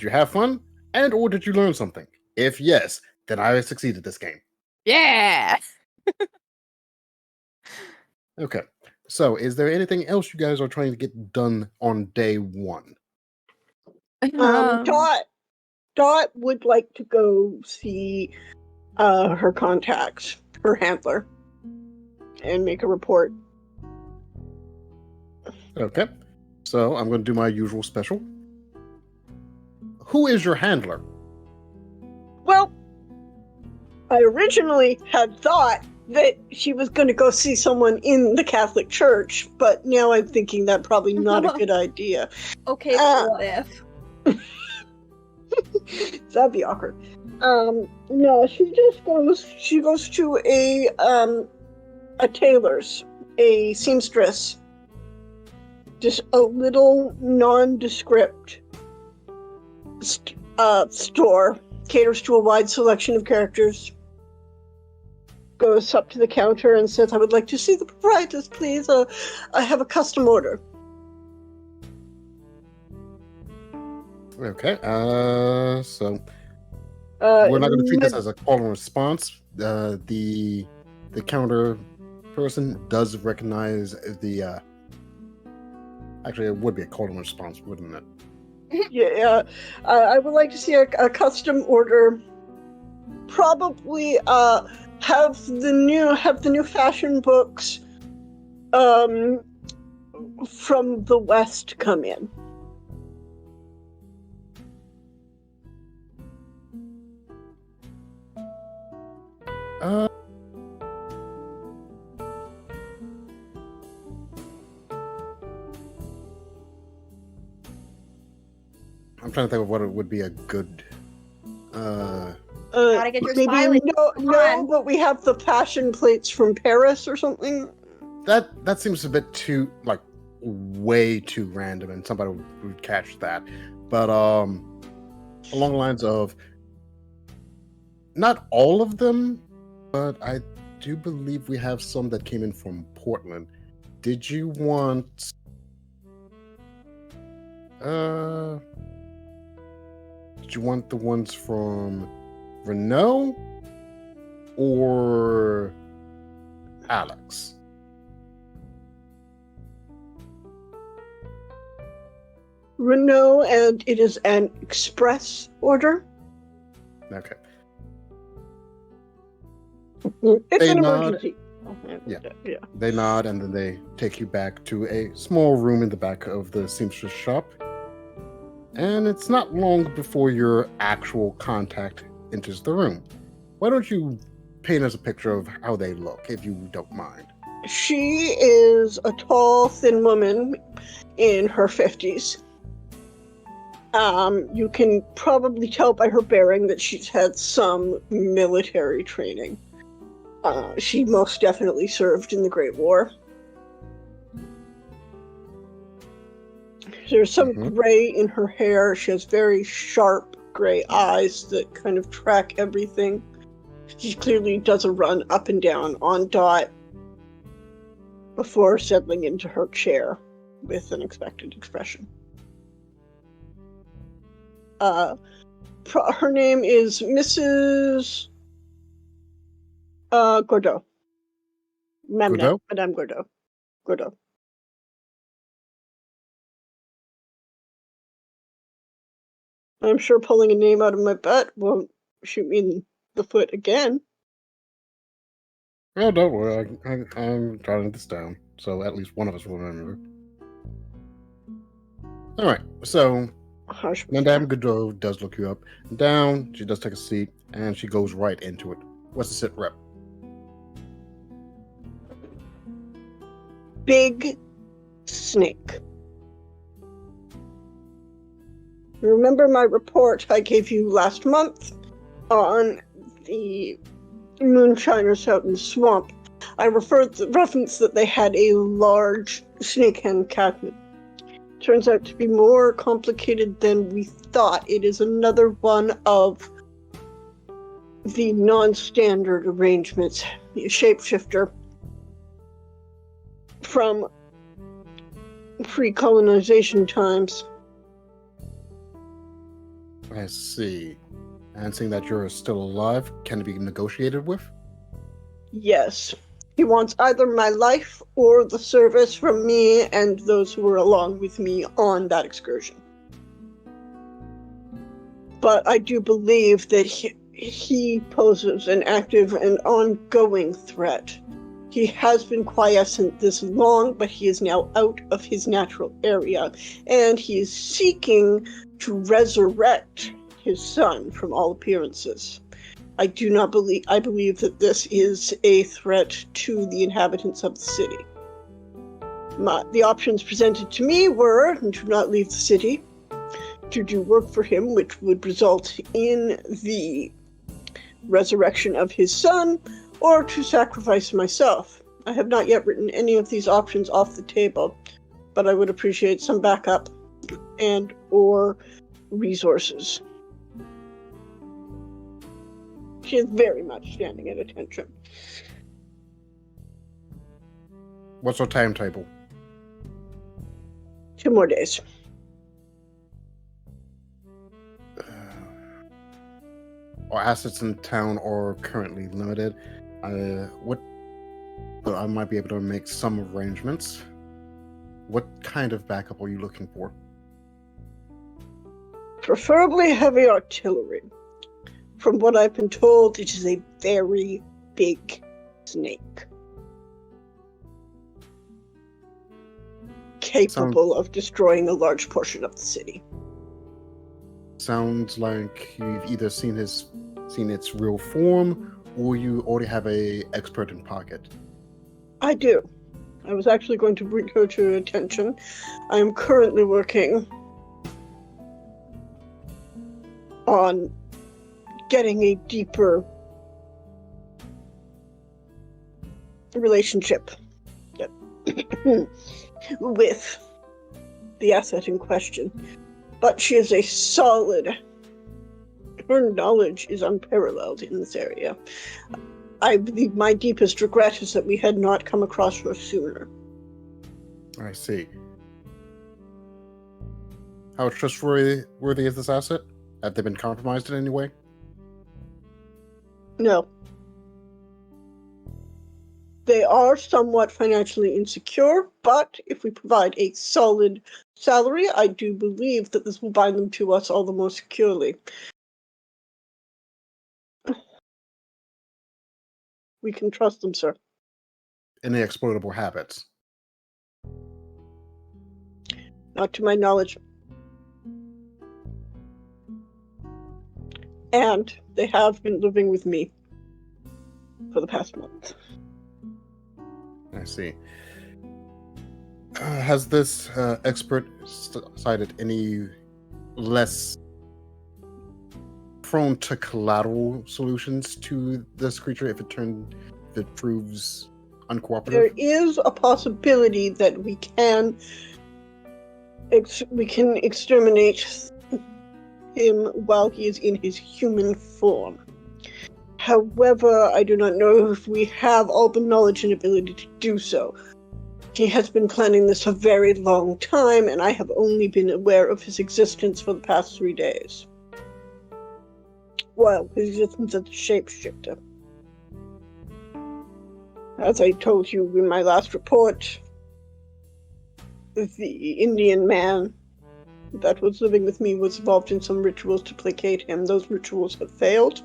you have fun? And or did you learn something? If yes, then I succeeded this game. Yeah. Okay. So is there anything else you guys are trying to get done on day one? Dot would like to go see her contact, her handler, and make a report. Okay. So I'm going to do my usual special. Who is your handler? Well, I originally had thought that she was going to go see someone in the Catholic Church, but now I'm thinking that probably not a good idea. Okay, what if? That'd be awkward. No, she goes to a tailor's, a seamstress. Just a little nondescript store, caters to a wide selection of characters. Goes up to the counter and says, I would like to see the proprietors, please. I have a custom order. Okay, so we're not going to treat this as a call and response. The counter person does recognize the. Actually, it would be a call and response, wouldn't it? Yeah, I would like to see a custom order. Probably have the new fashion books from the West come in. I'm trying to think of what it would be a good. Gotta get your Maybe smiley. no, but we have the fashion plates from Paris or something. That seems a bit too way too random, and somebody would catch that. But along the lines of not all of them, but I do believe we have some that came in from Portland. Did you want? Did you want the ones from Renault or Alex? Renault, and it is an express order. Okay. It's They an nod. emergency. Yeah. Yeah. They nod, and then they take you back to a small room in the back of the seamstress shop. And it's not long before your actual contact enters the room. Why don't you paint us a picture of how they look, if you don't mind? She is a tall, thin woman in her 50s. You can probably tell by her bearing that she's had some military training. She most definitely served in the Great War. There's some gray in her hair. She has very sharp gray eyes that kind of track everything. She clearly does a run up and down on Dot before settling into her chair with an expectant expression. Her name is Mrs. Gordeau. Gordeau? Madame Gordeau. Gordeau. I'm sure pulling a name out of my butt won't shoot me in the foot again. Oh, don't worry. I'm jotting this down, so at least one of us will remember. All right, so Hush. Madame Godot does look you up and down. She does take a seat, and she goes right into it. What's the sit rep? Big snake. Remember my report I gave you last month on the moonshiners out in the swamp? I referenced that they had a large snakehead catman. Turns out to be more complicated than we thought. It is another one of the non-standard arrangements. A shapeshifter from pre-colonization times. I see. And seeing that you're still alive, can it be negotiated with? Yes. He wants either my life or the service from me and those who were along with me on that excursion. But I do believe that he poses an active and ongoing threat. He has been quiescent this long, but he is now out of his natural area, and he is seeking to resurrect his son from all appearances. I believe that this is a threat to the inhabitants of the city. The options presented to me were to not leave the city, to do work for him, which would result in the resurrection of his son, or to sacrifice myself. I have not yet written any of these options off the table, but I would appreciate some backup and or resources. she is very much standing at attention. What's our timetable? 2 more days. Our assets in town are currently limited. But I might be able to make some arrangements. What kind of backup are you looking for? Preferably heavy artillery. From what I've been told, it is a very big snake. Capable of destroying a large portion of the city. Sounds like you've either seen its real form, or you already have a expert in pocket. I do. I was actually going to bring her to your attention. I am currently working on getting a deeper relationship with the asset in question. But she is a solid. Her knowledge is unparalleled in this area. I believe my deepest regret is that we had not come across her sooner. I see. How trustworthy is this asset? Have they been compromised in any way? No. They are somewhat financially insecure, but if we provide a solid salary, I do believe that this will bind them to us all the more securely. We can trust them, sir. Any exploitable habits? Not to my knowledge. And they have been living with me for the past month. I see. Has this expert cited any less prone to collateral solutions to this creature if it proves uncooperative? There is a possibility that we can exterminate him while he is in his human form. However, I do not know if we have all the knowledge and ability to do so. He has been planning this a very long time, and I have only been aware of his existence for the past 3 days. Well, his existence as a shapeshifter. As I told you in my last report, the Indian man that was living with me was involved in some rituals to placate him. Those rituals have failed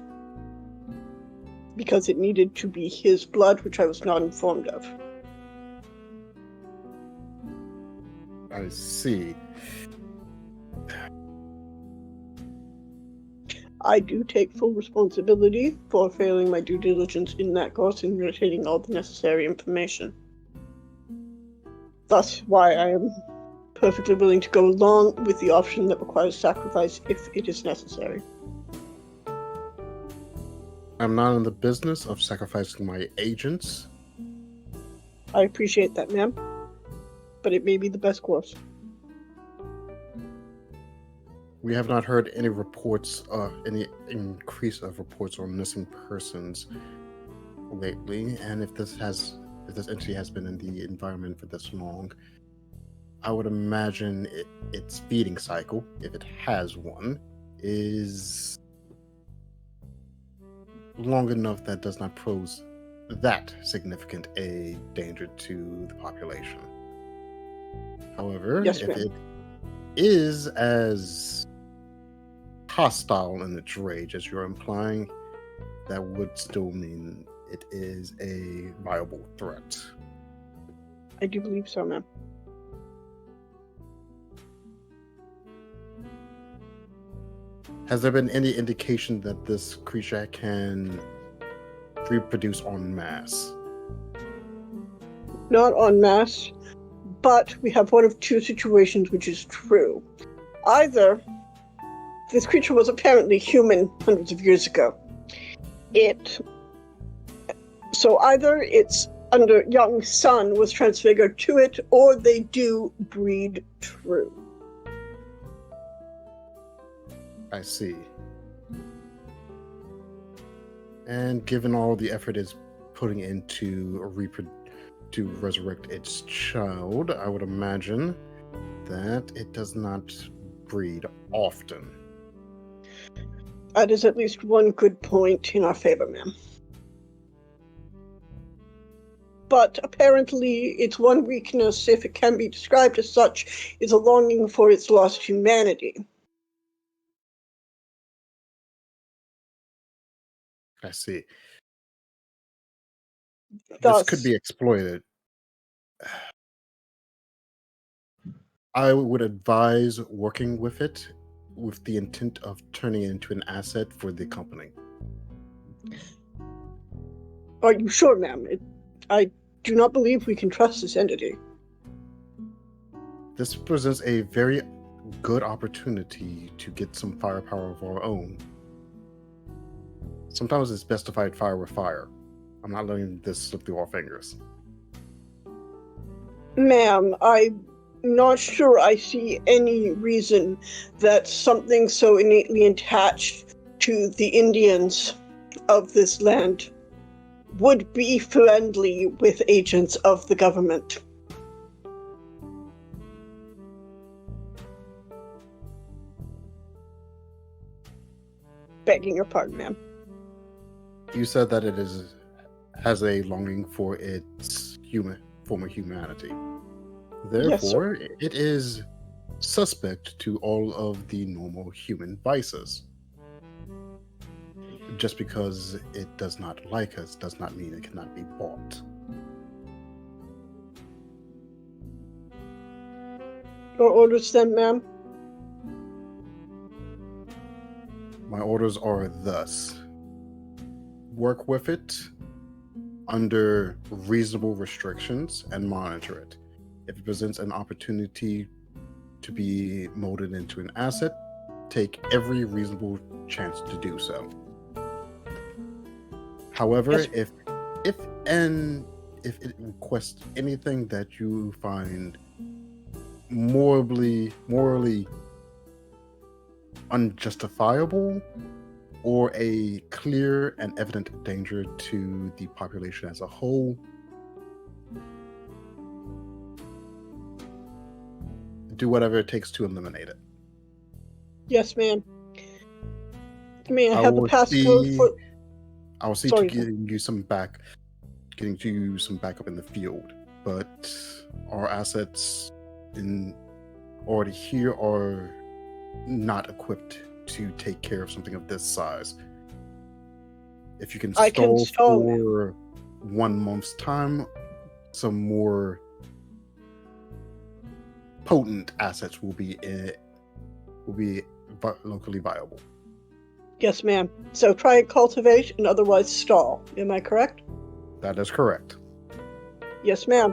because it needed to be his blood, which I was not informed of. I see. I do take full responsibility for failing my due diligence in that course and retaining all the necessary information. Thus why I am perfectly willing to go along with the option that requires sacrifice if it is necessary. I'm not in the business of sacrificing my agents. I appreciate that, ma'am, but it may be the best course. We have not heard any reports, any increase of reports on missing persons lately, and if this entity has been in the environment for this long, I would imagine its feeding cycle, if it has one, is long enough that does not pose that significant a danger to the population. However, yes, if ma'am. it is as hostile in its rage as you're implying, that would still mean it is a viable threat. I do believe so, ma'am. Has there been any indication that this creature can reproduce en masse? Not en masse, but we have one of two situations which is true. Either this creature was apparently human hundreds of years ago. So either its young son was transfigured to it, or they do breed true. I see. And given all the effort it's putting into to resurrect its child, I would imagine that it does not breed often. That is at least one good point in our favor, ma'am. But apparently its one weakness, if it can be described as such, is a longing for its lost humanity. I see. Thus, This could be exploited. I would advise working with it with the intent of turning it into an asset for the company. are you sure, ma'am? I do not believe we can trust this entity. This presents a very good opportunity to get some firepower of our own. Sometimes it's best to fight fire with fire. I'm not letting this slip through our fingers. Ma'am, I'm not sure I see any reason that something so innately attached to the Indians of this land would be friendly with agents of the government. Begging your pardon, ma'am. You said that it has a longing for its form of humanity. Therefore, it is suspect to all of the normal human vices. Just because it does not like us does not mean it cannot be bought. Your orders then, ma'am? My orders are thus. Work with it under reasonable restrictions and monitor it. If it presents an opportunity to be molded into an asset, take every reasonable chance to do so. However, Yes. if it requests anything that you find morally unjustifiable or a clear and evident danger to the population as a whole, do whatever it takes to eliminate it. Yes, ma'am. May I have the passcode for... I will see to getting you some backup in the field, but our assets already here are not equipped to take care of something of this size. If you can stall for 1 month's time, some more potent assets will be locally viable. Yes, ma'am. So try and cultivate and otherwise stall. Am I correct? That is correct. Yes, ma'am.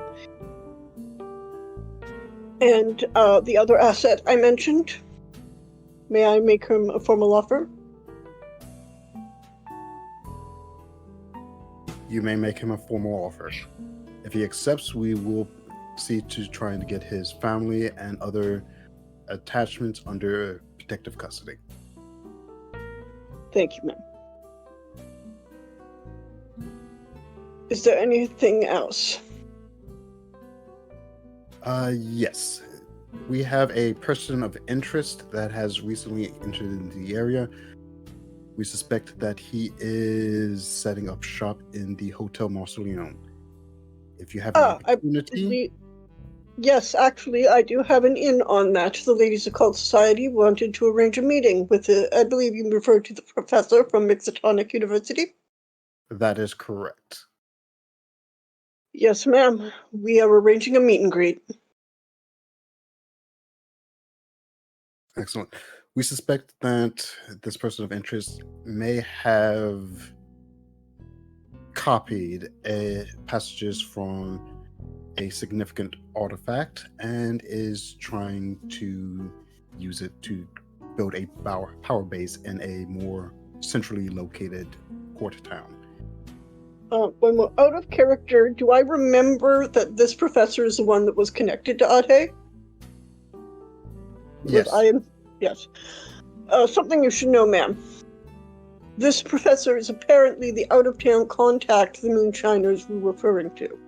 And the other asset I mentioned, may I make him a formal offer? You may make him a formal offer. If he accepts, we will see to trying to get his family and other attachments under protective custody. Thank you, ma'am. Is there anything else? Yes. We have a person of interest that has recently entered into the area. We suspect that he is setting up shop in the Hotel Mausoleum. If you have an opportunity... Yes, actually, I do have an in on that. The Ladies of Cult Society wanted to arrange a meeting with, I believe you referred to the professor from Mixatonic University? That is correct. Yes, ma'am. We are arranging a meet and greet. Excellent. We suspect that this person of interest may have copied passages from a significant artifact and is trying to use it to build a power base in a more centrally located port town. When we're out of character, do I remember that this professor is the one that was connected to Adehy? Yes. Yes. Something you should know, ma'am. This professor is apparently the out-of-town contact the Moonshiners were referring to.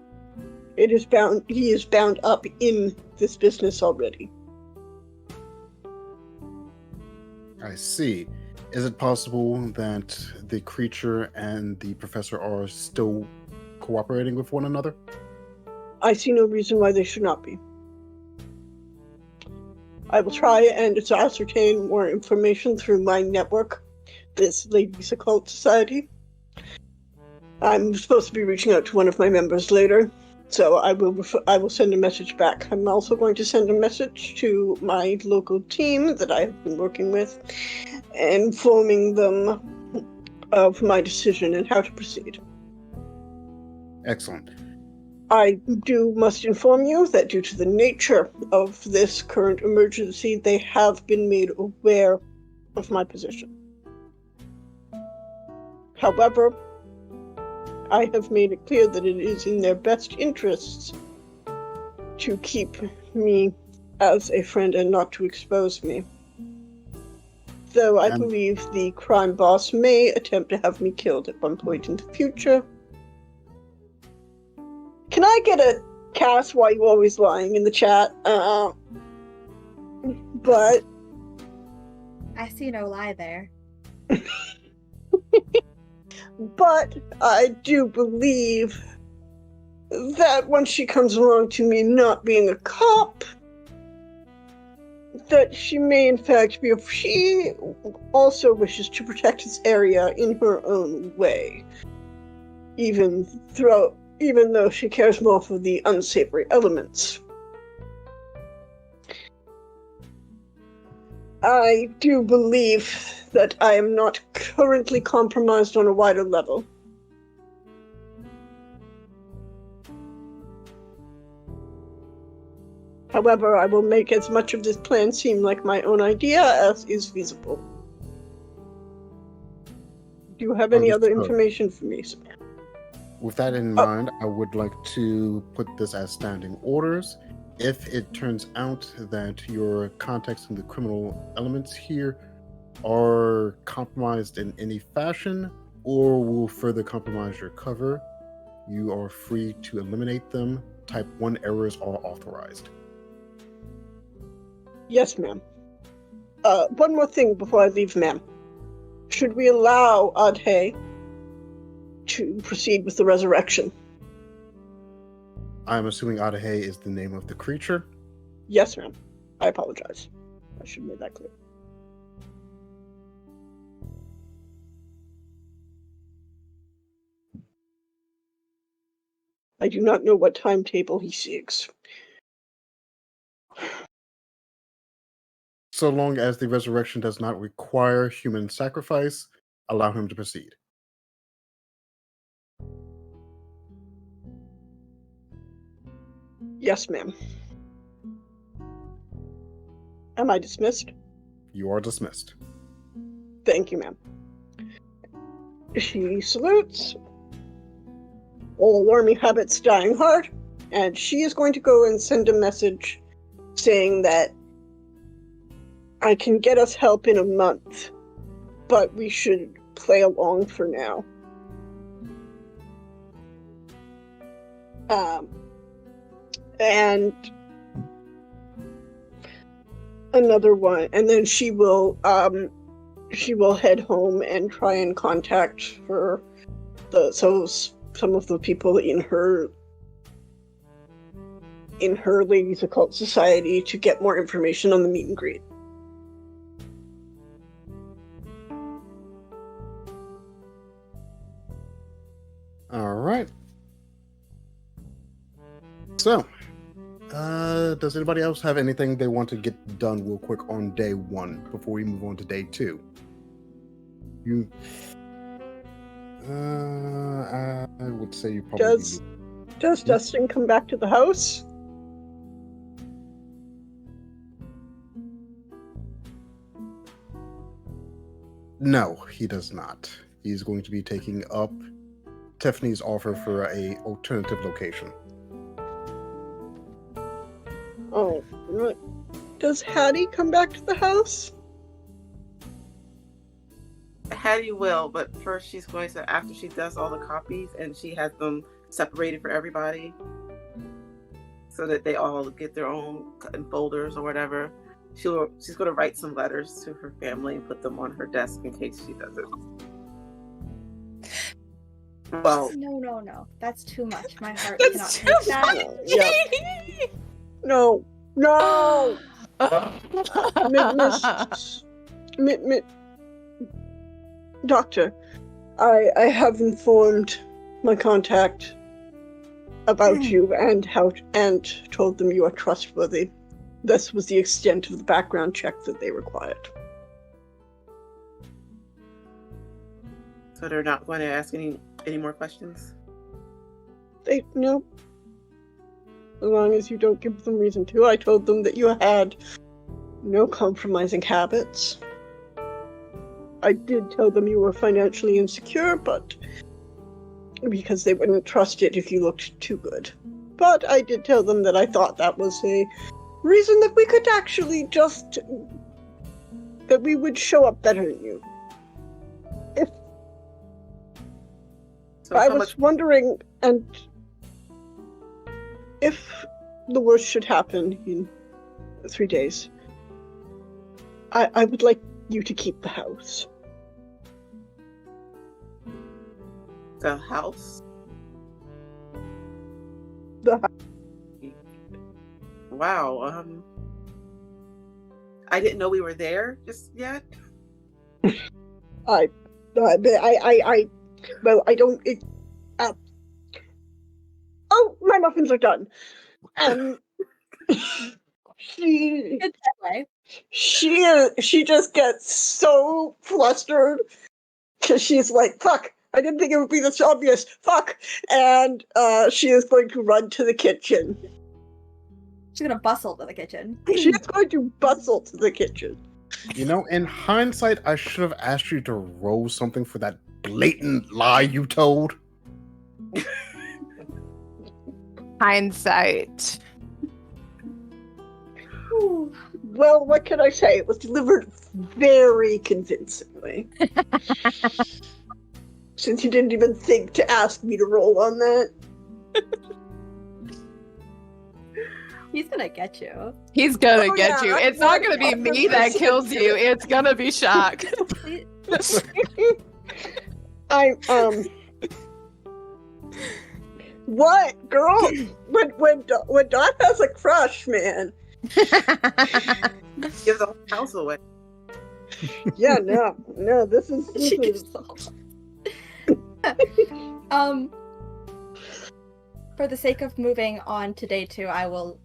He is bound up in this business already. I see. Is it possible that the creature and the professor are still cooperating with one another? I see no reason why they should not be. I will try and ascertain more information through my network, this Ladies Occult Society. I'm supposed to be reaching out to one of my members later, so I will send a message back. I'm also going to send a message to my local team that I've been working with, informing them of my decision and how to proceed. Excellent. I must inform you that due to the nature of this current emergency, they have been made aware of my position. However, I have made it clear that it is in their best interests to keep me as a friend and not to expose me. Though I believe the crime boss may attempt to have me killed at one point in the future. Can I get a Cass, why you always lying in the chat? But I see no lie there. But I do believe that when she comes along to me not being a cop, that she may in fact be she also wishes to protect this area in her own way. Even though she cares more for the unsavory elements. I do believe that I am not currently compromised on a wider level. However, I will make as much of this plan seem like my own idea as is feasible. Do you have any other information for me, Samantha? With that in mind, I would like to put this as standing orders. If it turns out that your contacts in the criminal elements here are compromised in any fashion or will further compromise your cover, you are free to eliminate them. Type 1 errors are authorized. Yes, ma'am. One more thing before I leave, ma'am. Should we allow Adehy to proceed with the resurrection? I'm assuming Adehy is the name of the creature? Yes, ma'am. I apologize. I should have made that clear. I do not know what timetable he seeks. So long as the resurrection does not require human sacrifice, allow him to proceed. Yes, ma'am. Am I dismissed? You are dismissed. Thank you, ma'am. She salutes. All alarming habits dying hard. And she is going to go and send a message saying that I can get us help in a month, but we should play along for now. And another one, and then she will head home and try and contact some of the people in her Ladies Occult Society to get more information on the meet and greet. All right. So, does anybody else have anything they want to get done real quick on day 1 before we move on to day 2? I would say you probably Does Dustin come back to the house? No, he does not. He's going to be taking up Tiffany's offer for a alternative location. Oh, right. Does Hattie come back to the house? Hattie will, but first she's going to, after she does all the copies and she has them separated for everybody so that they all get their own in folders or whatever, she's going to write some letters to her family and put them on her desk in case she does it. Well, No. That's too much. My heart That's cannot too take that. Yeah. No. Doctor, I have informed my contact about you and told them you are trustworthy. This was the extent of the background check that they required. so they're not going to ask any more questions? No. As long as you don't give them reason to. I told them that you had no compromising habits. I did tell them you were financially insecure, but because they wouldn't trust it if you looked too good. But I did tell them that I thought that was a reason that we could actually that we would show up better than you. So I was wondering, and if the worst should happen in 3 days, I would like you to keep the house. The house? The house. Wow. I didn't know we were there just yet. Well, I don't. Oh, my muffins are done. She It's that way. she just gets so flustered because she's like, "Fuck! I didn't think it would be this obvious. Fuck!" And she is going to run to the kitchen. She's gonna bustle to the kitchen. She is going to bustle to the kitchen. In hindsight, I should have asked you to roll something for that blatant lie you told. Hindsight. Well, what can I say? It was delivered very convincingly. Since you didn't even think to ask me to roll on that. He's gonna get you. He's gonna Oh, get yeah, you. I'm It's not gonna sorry. be me that kills you. It's gonna be Shock. What, girl? When Dot has a crush, man. Give the whole house away. Yeah, no. This is. For the sake of moving on to day 2, I will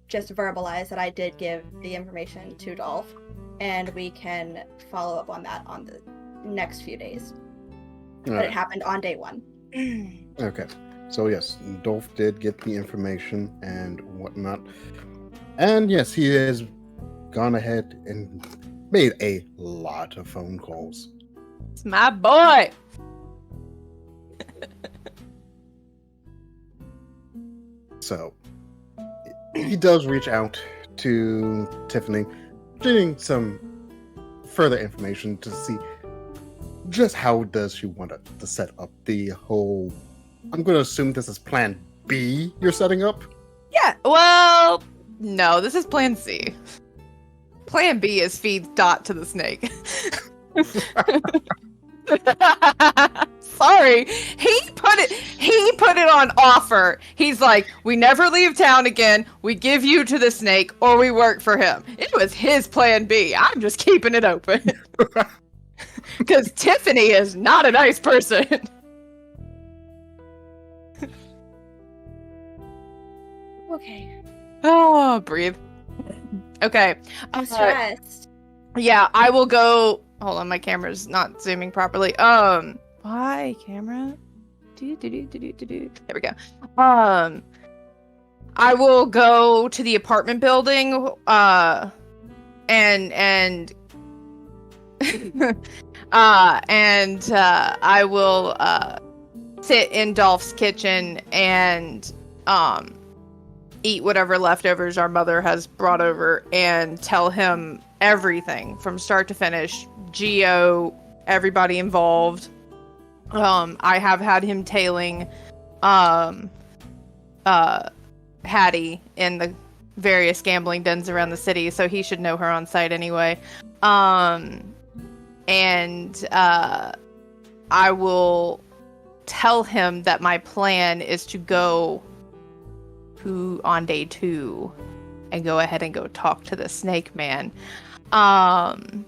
just verbalize that I did give the information to Dolph, and we can follow up on that on the next few days. But it happened on day 1. Okay. So yes, Dolph did get the information and whatnot. And yes, he has gone ahead and made a lot of phone calls. It's my boy. So he does reach out to Tiffany, getting some further information to see just how does she want to set up the whole. I'm going to assume this is Plan B you're setting up. Yeah. Well, no. This is Plan C. Plan B is feed Dot to the snake. Sorry, he put it on offer. He's like, we never leave town again. We give you to the snake, or we work for him. It was his Plan B. I'm just keeping it open because Tiffany is not a nice person. Okay. Oh, breathe. Okay. I'm stressed. Yeah, I will go. Hold on, my camera's not zooming properly. Why camera? There we go. I will go to the apartment building. And I will sit in Dolph's kitchen and eat whatever leftovers our mother has brought over and tell him everything from start to finish. Geo, everybody involved. I have had him tailing Hattie in the various gambling dens around the city, so he should know her on sight anyway. And I will tell him that my plan is to go on day 2 and go ahead and go talk to the snake man. And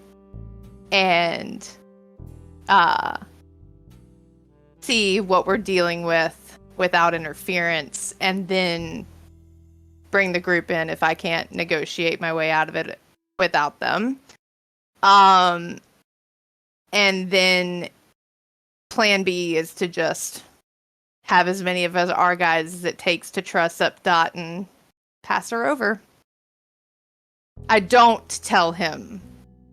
see what we're dealing with without interference, and then bring the group in if I can't negotiate my way out of it without them. And then plan B is to just have as many of us our guys as it takes to truss up Dot and pass her over. I don't tell him.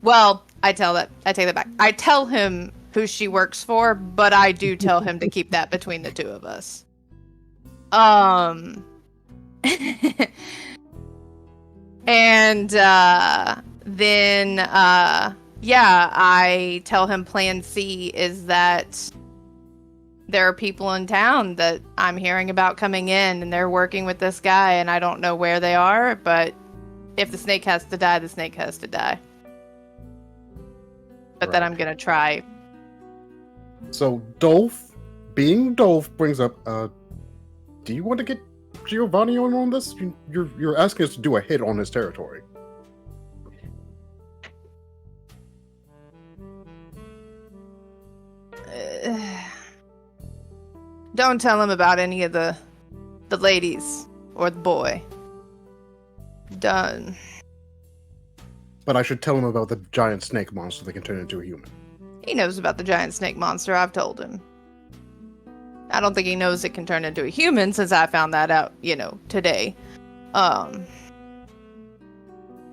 Well, I take that back. I tell him who she works for, but I do tell him to keep that between the two of us. And then I tell him plan C is that there are people in town that I'm hearing about coming in, and they're working with this guy, and I don't know where they are, but if the snake has to die, the snake has to die. But then I'm gonna try. So Dolph, being Dolph, brings up, do you want to get Giovanni on this? You're asking us to do a hit on his territory. Don't tell him about any of the ladies or the boy. Done. But I should tell him about the giant snake monster that can turn into a human. He knows about the giant snake monster. I've told him. I don't think he knows it can turn into a human since I found that out, today.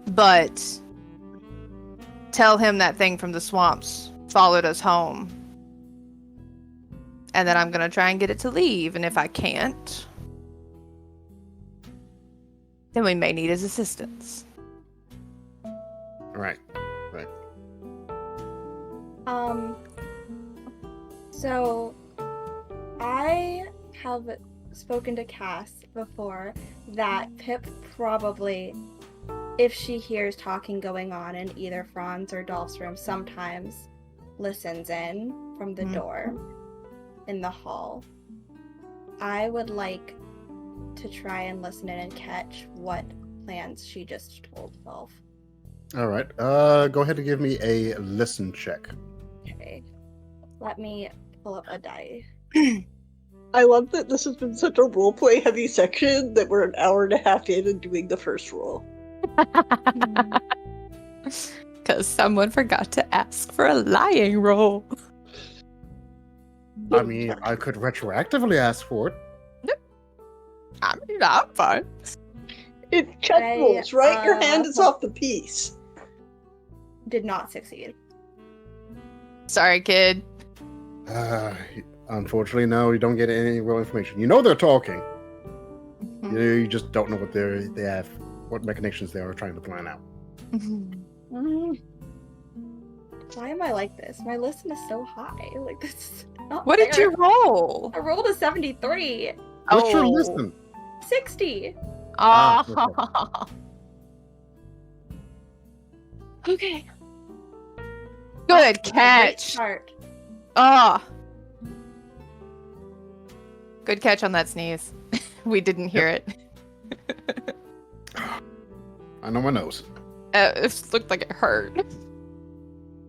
But tell him that thing from the swamps followed us home. And then I'm going to try and get it to leave. And if I can't, then we may need his assistance. Right. So I have spoken to Cass before that Pip probably, if she hears talking going on in either Franz or Dolph's room, sometimes listens in from the door in the hall. I would like to try and listen in and catch what plans she just told Dolph. All right. Go ahead and give me a listen check. Okay. Let me pull up a die. I love that this has been such a roleplay heavy section that we're an hour and a half in and doing the first roll. Because someone forgot to ask for a lying roll. I mean, I could retroactively ask for it. I mean, I'm fine. It's check rules, right? Your hand is off the piece. Did not succeed. Sorry, kid. Unfortunately, no, you don't get any real information. You know they're talking. You just don't know what they have, what machinations they are trying to plan out. Why am I like this? My listen is so high. Like, this is not What fair. did you roll? I rolled a 73. What's your listen? 60. Oh. Okay. Good catch. Start. Ah. Good catch on that sneeze. We didn't hear it. I know my nose. It looked like it hurt.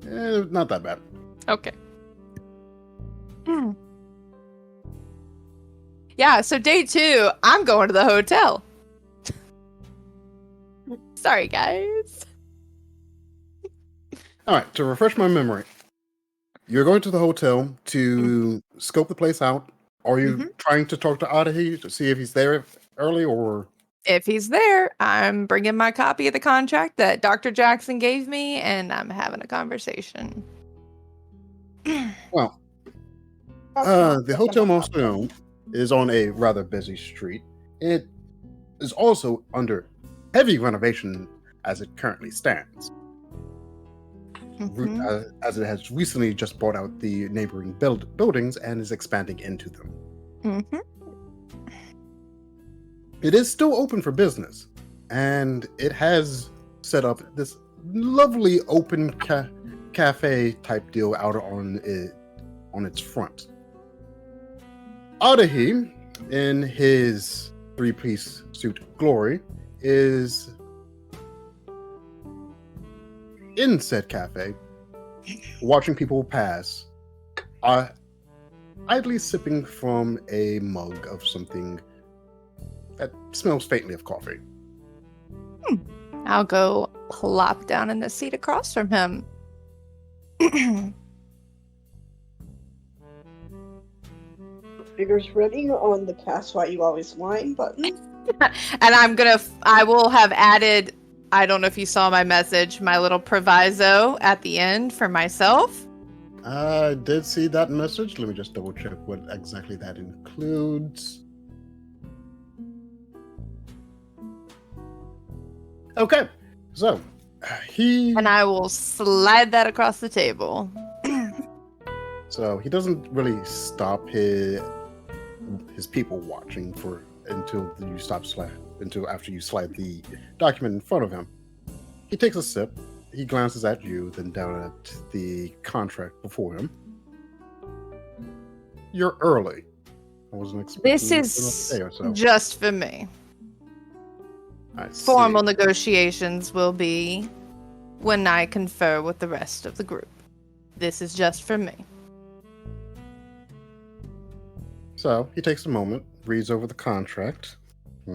Not that bad. Okay. Yeah, so day 2, I'm going to the hotel. Sorry, guys. All right, to refresh my memory, you're going to the hotel to scope the place out. Are you trying to talk to Adehy to see if he's there early, or? If he's there, I'm bringing my copy of the contract that Dr. Jackson gave me, and I'm having a conversation. Well, the Hotel Moscow is on a rather busy street. It is also under heavy renovation as it currently stands. as it has recently just bought out the neighboring buildings and is expanding into them. Mm-hmm. It is still open for business, and it has set up this lovely open cafe type deal out on its front. Adehy, in his three-piece suit glory, is in said cafe, watching people pass, idly sipping from a mug of something that smells faintly of coffee. I'll go plop down in the seat across from him. Fingers ready on the cast why you always whine button. And I will have added, I don't know if you saw my message, my little proviso at the end for myself. I did see that message. Let me just double check what exactly that includes. Okay, so And I will slide that across the table. So he doesn't really stop his people watching until after you slide the document in front of him. He takes a sip. He glances at you, then down at the contract before him. You're early. I wasn't expecting This you is in a day or so. just for me. I see. Formal negotiations will be when I confer with the rest of the group. This is just for me. So he takes a moment, reads over the contract. I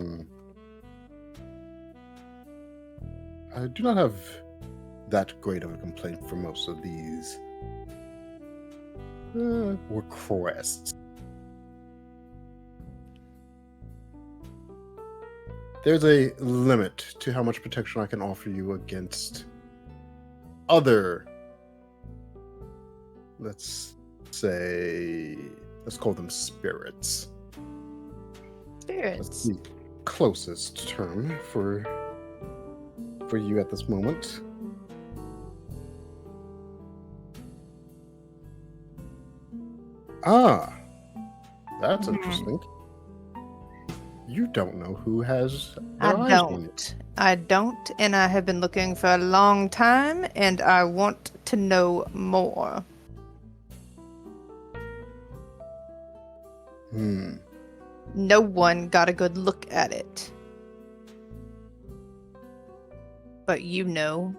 do not have that great of a complaint for most of these requests. There's a limit to how much protection I can offer you against other, let's call them spirits. Spirits. That's the closest term for you at this moment. Ah, that's interesting. You don't know who has their eyes on you. I don't, and I have been looking for a long time, and I want to know more. No one got a good look at it. But you know.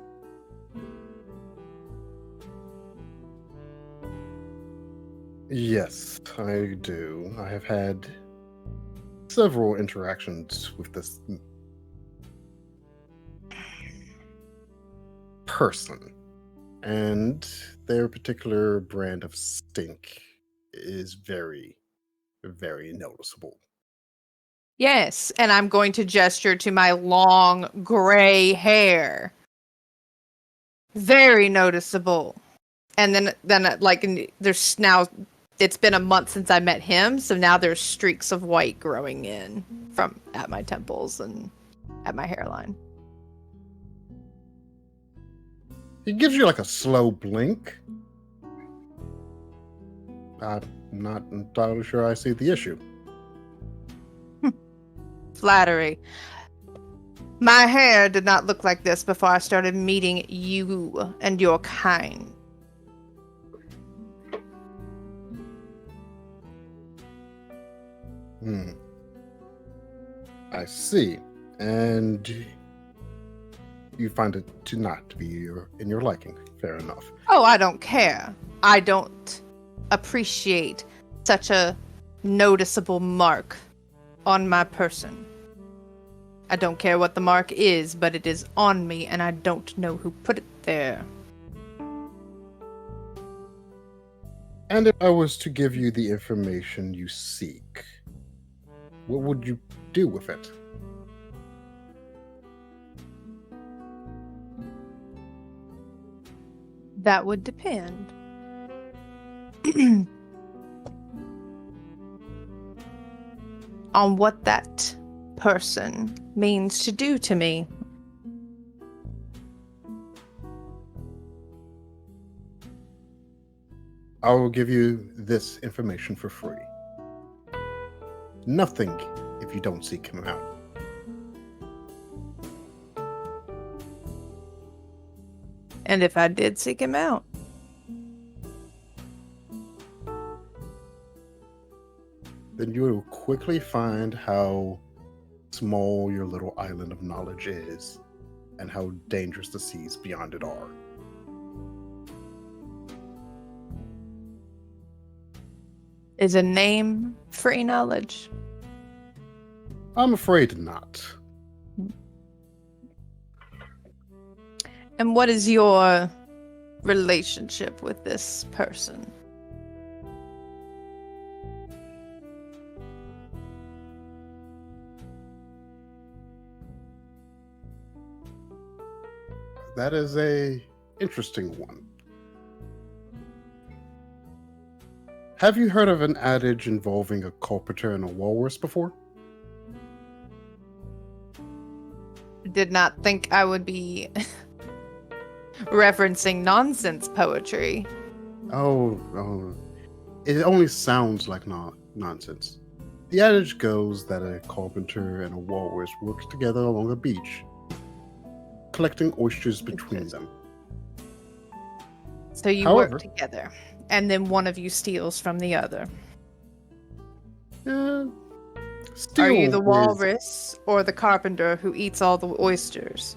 Yes, I do. I have had several interactions with this person, and their particular brand of stink is very, very noticeable. Yes, and I'm going to gesture to my long gray hair. Very noticeable. And then like there's now, it's been a month since I met him, so now there's streaks of white growing in from at my temples and at my hairline. He gives you like a slow blink. I'm not entirely sure I see the issue. Flattery. My hair did not look like this before I started meeting you and your kind. I see. And you find it to not be in your liking. Fair enough. Oh, I don't care. I don't appreciate such a noticeable mark on my person. I don't care what the mark is, but it is on me, and I don't know who put it there. And if I was to give you the information you seek, what would you do with it? That would depend. On what that person means to do to me. I will give you this information for free. Nothing if you don't seek him out. And if I did seek him out? Then you will quickly find how small your little island of knowledge is and how dangerous the seas beyond it are. Is a name free knowledge? I'm afraid not. And what is your relationship with this person? That is a interesting one. Have you heard of an adage involving a carpenter and a walrus before? Did not think I would be referencing nonsense poetry. Oh, it only sounds like nonsense. The adage goes that a carpenter and a walrus work together along a beach, collecting oysters between them. So you However, work together, and then one of you steals from the other. Still Are you the is- walrus or the carpenter who eats all the oysters?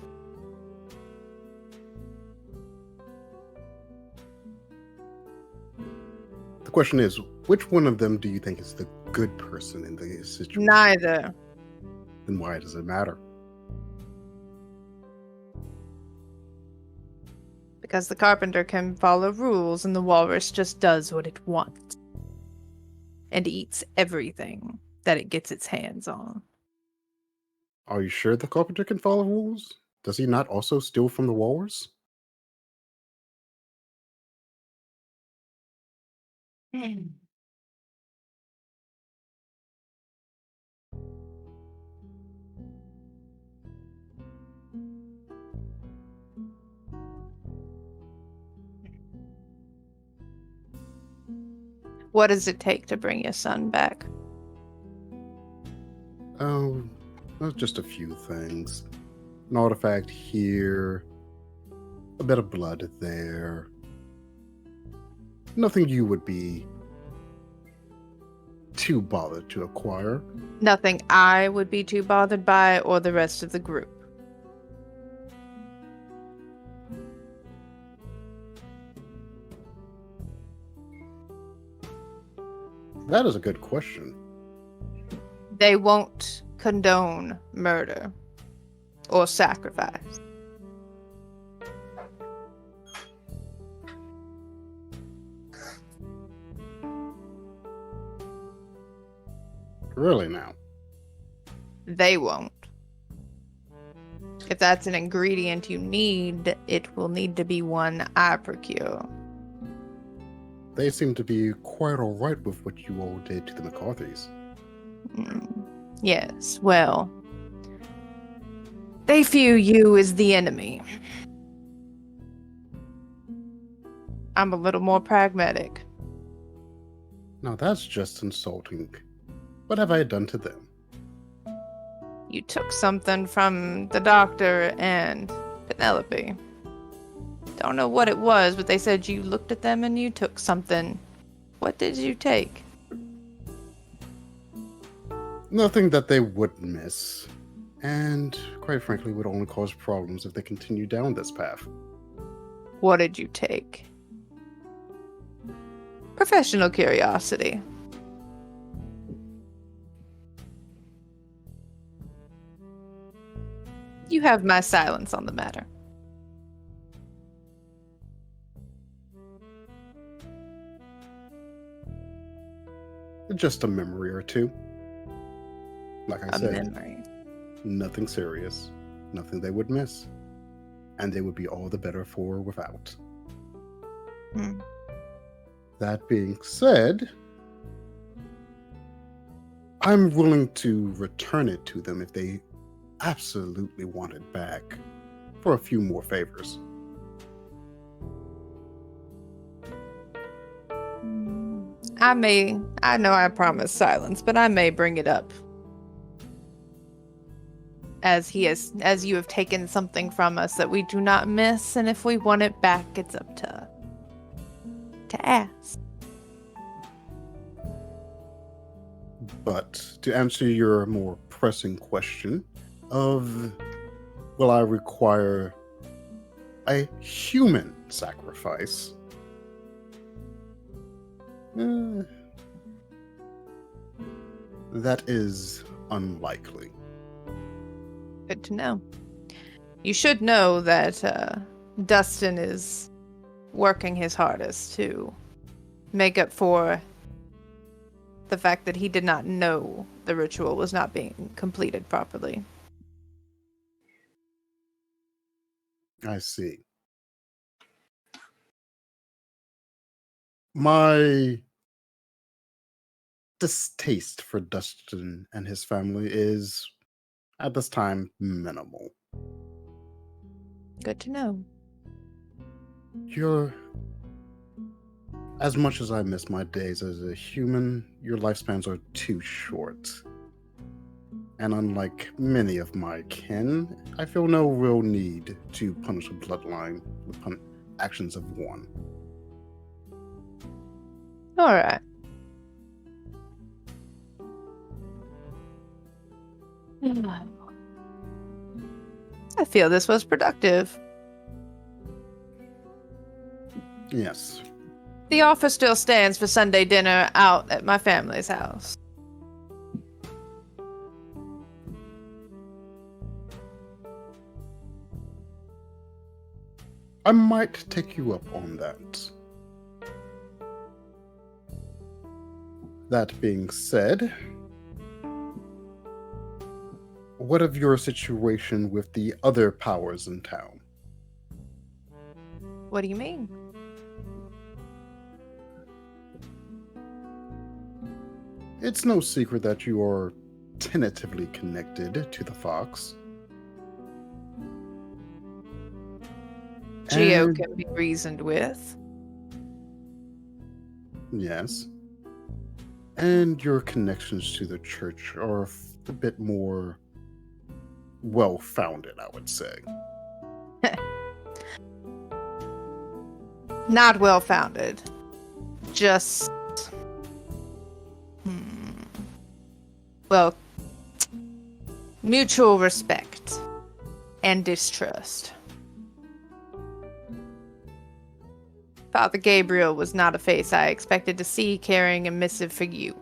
The question is, which one of them do you think is the good person in the situation? Neither. Then why does it matter? Because the carpenter can follow rules and the walrus just does what it wants. And eats everything that it gets its hands on. Are you sure the carpenter can follow rules? Does he not also steal from the walrus? What does it take to bring your son back? Oh, well, just a few things. An artifact here, a bit of blood there. Nothing you would be too bothered to acquire. Nothing I would be too bothered by or the rest of the group. That is a good question. They won't condone murder or sacrifice. Really now. They won't. If that's an ingredient you need, it will need to be one I procure. They seem to be quite alright with what you all did to the McCarthys. Yes, well, they view you as the enemy. I'm a little more pragmatic. Now that's just insulting. What have I done to them? You took something from the doctor and Penelope. Don't know what it was, but they said you looked at them and you took something. What did you take? Nothing that they wouldn't miss. And, quite frankly, would only cause problems if they continue down this path. What did you take? Professional curiosity. You have my silence on the matter. Just a memory or two. Like I A said, memory. nothing serious. Nothing they would miss. And they would be all the better for without. Hmm. That being said, I'm willing to return it to them if they absolutely want it back for a few more favors. I know I promised silence, but I may bring it up. As you have taken something from us that we do not miss, and if we want it back, it's up to ask. But to answer your more pressing question of will I require a human sacrifice? That is unlikely. Good to know. You should know that Dustin is working his hardest to make up for the fact that he did not know the ritual was not being completed properly. I see. My distaste for Dustin and his family is, at this time, minimal. Good to know. As much as I miss my days as a human, your lifespans are too short. And unlike many of my kin, I feel no real need to punish a bloodline with actions of one. All right. I feel this was productive. Yes. The offer still stands for Sunday dinner out at my family's house. I might take you up on that. That being said, what of your situation with the other powers in town? What do you mean? It's no secret that you are tentatively connected to the Fox. Geo And- can be reasoned with. Yes. And your connections to the church are a bit more well-founded, I would say. Not well founded. Just. Well, mutual respect and distrust. Father Gabriel was not a face I expected to see carrying a missive for you.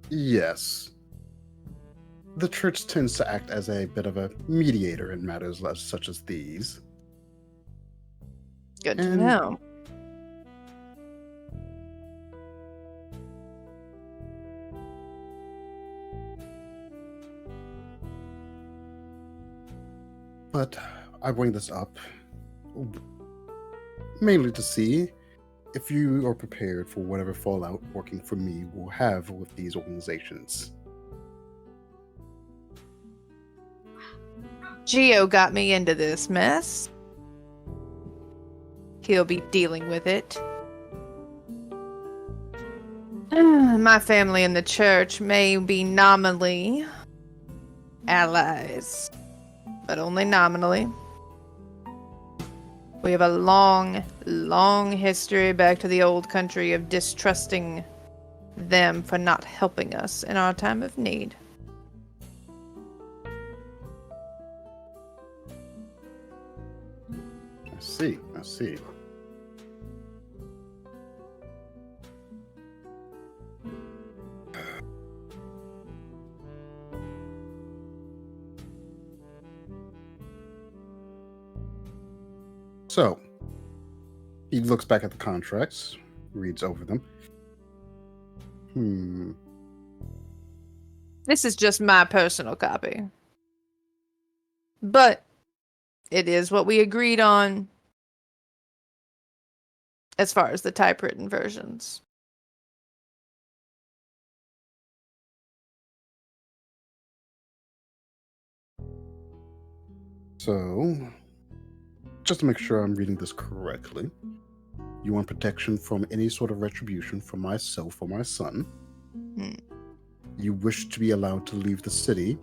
Yes. The church tends to act as a bit of a mediator in matters such as these. Good to And- know. But I bring this up mainly to see if you are prepared for whatever fallout working for me will have with these organizations. Geo got me into this mess. He'll be dealing with it. My family and the church may be nominally allies, but only nominally. We have a long, long history back to the old country of distrusting them for not helping us in our time of need. I see. So, he looks back at the contracts, reads over them. This is just my personal copy. But it is what we agreed on as far as the typewritten versions. So, just to make sure I'm reading this correctly, you want protection from any sort of retribution from myself or my son. Hmm. You wish to be allowed to leave the city.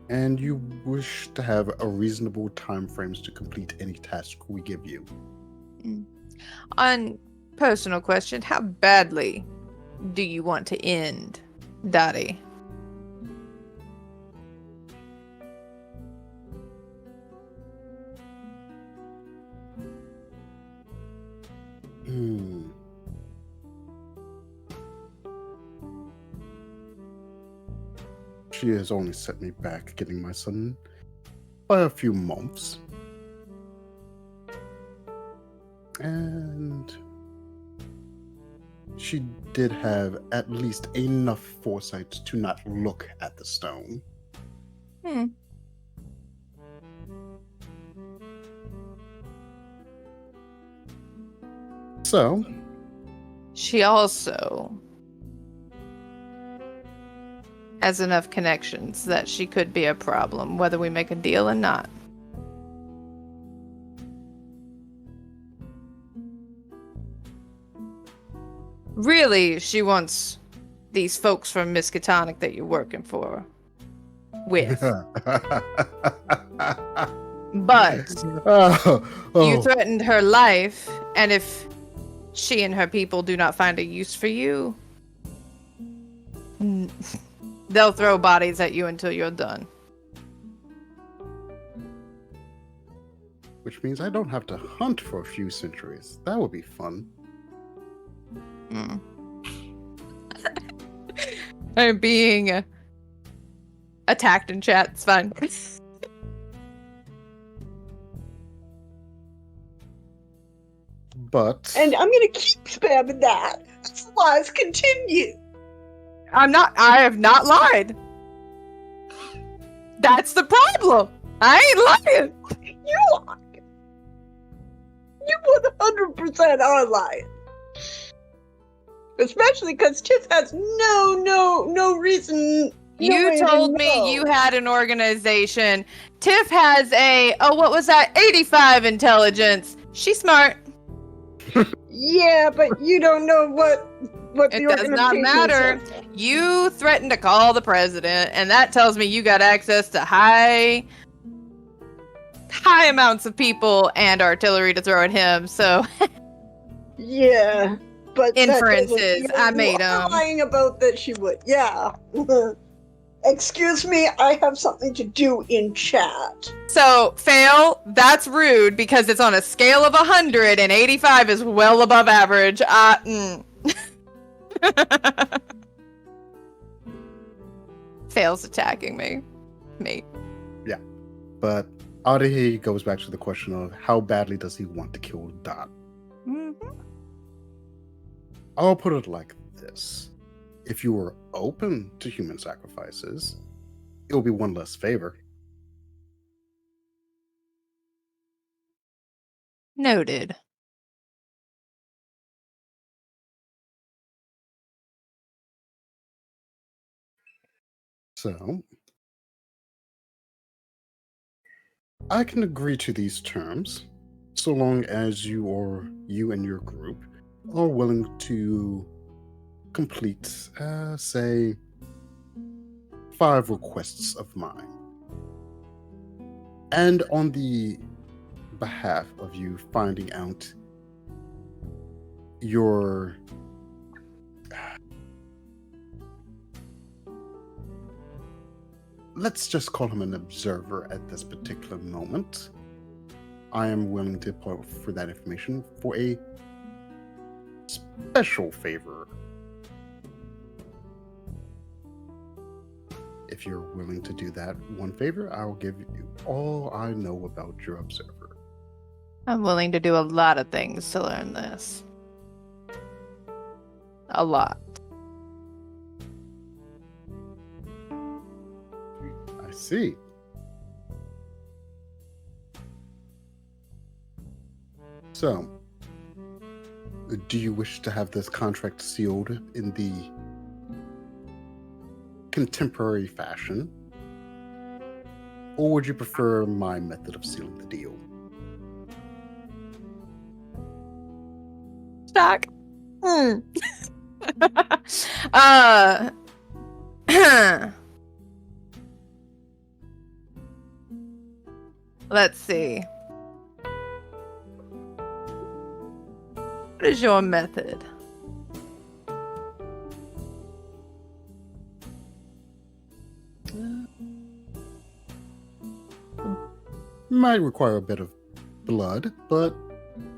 And you wish to have a reasonable time frames to complete any task we give you. On personal question, how badly do you want to end Dottie? She has only set me back getting my son by a few months. And she did have at least enough foresight to not look at the stone. So, She also has enough connections that she could be a problem, whether we make a deal or not. Really, she wants these folks from Miskatonic that you're working for with. But you threatened her life, and if she and her people do not find a use for you, they'll throw bodies at you until you're done. Which means I don't have to hunt for a few centuries. That would be fun. I'm being attacked in chat. It's fine. But And I'm gonna keep spamming that. As the lies continue. I have not lied. That's the problem. I ain't lying. You lie. You 100% are lying. Especially because Tiff has no reason. You told me you had an organization. Tiff has what was that? 85 intelligence. She's smart. Yeah, but you don't know what the It does not organization matter. says. You threatened to call the president, and that tells me you got access to high amounts of people and artillery to throw at him. So Yeah, but that Inferences, doesn't- I you made are 'em. lying about that she would. Yeah. Excuse me, I have something to do in chat. So, fail, that's rude because it's on a scale of 100 and 85 is well above average. Fail's attacking me. But Adehy goes back to the question of how badly does he want to kill Dot? I'll put it like this. If you were open to human sacrifices, it will be one less favor. Noted. So, I can agree to these terms, so long as you and your group are willing to complete, say, 5 requests of mine. And on the behalf of you finding out your let's just call him an observer at this particular moment. I am willing to put for that information for a special favor. If you're willing to do that one favor, I'll give you all I know about your observer. I'm willing to do a lot of things to learn this. A lot. I see. So, do you wish to have this contract sealed in the contemporary fashion? or would you prefer my method of sealing the deal? Shock. Let's see. What is your method? Might require a bit of blood, but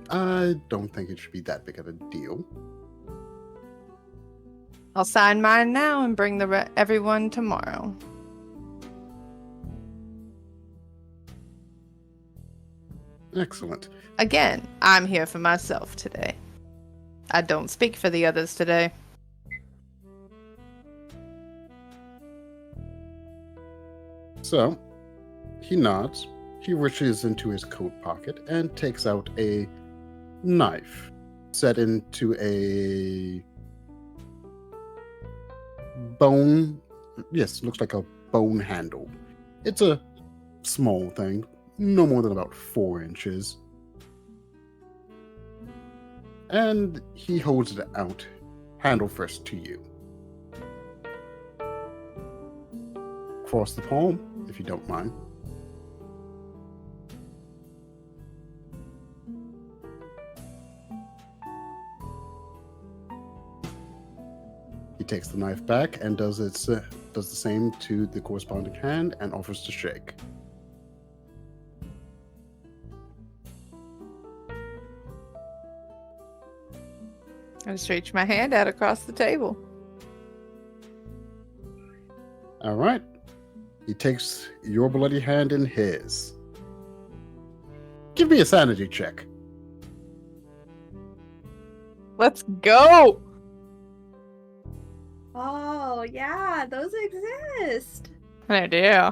I don't think it should be that big of a deal. I'll sign mine now and bring everyone tomorrow. Excellent. Again, I'm here for myself today. I don't speak for the others today. So, he nods. He reaches into his coat pocket and takes out a knife set into a bone. Yes, looks like a bone handle. It's a small thing, no more than about 4 inches. And he holds it out, handle first to you. Cross the palm, if you don't mind. He takes the knife back and does the same to the corresponding hand and offers to shake. I stretch my hand out across the table. All right. He takes your bloody hand in his. Give me a sanity check. Let's go! Oh, yeah, those exist. I do.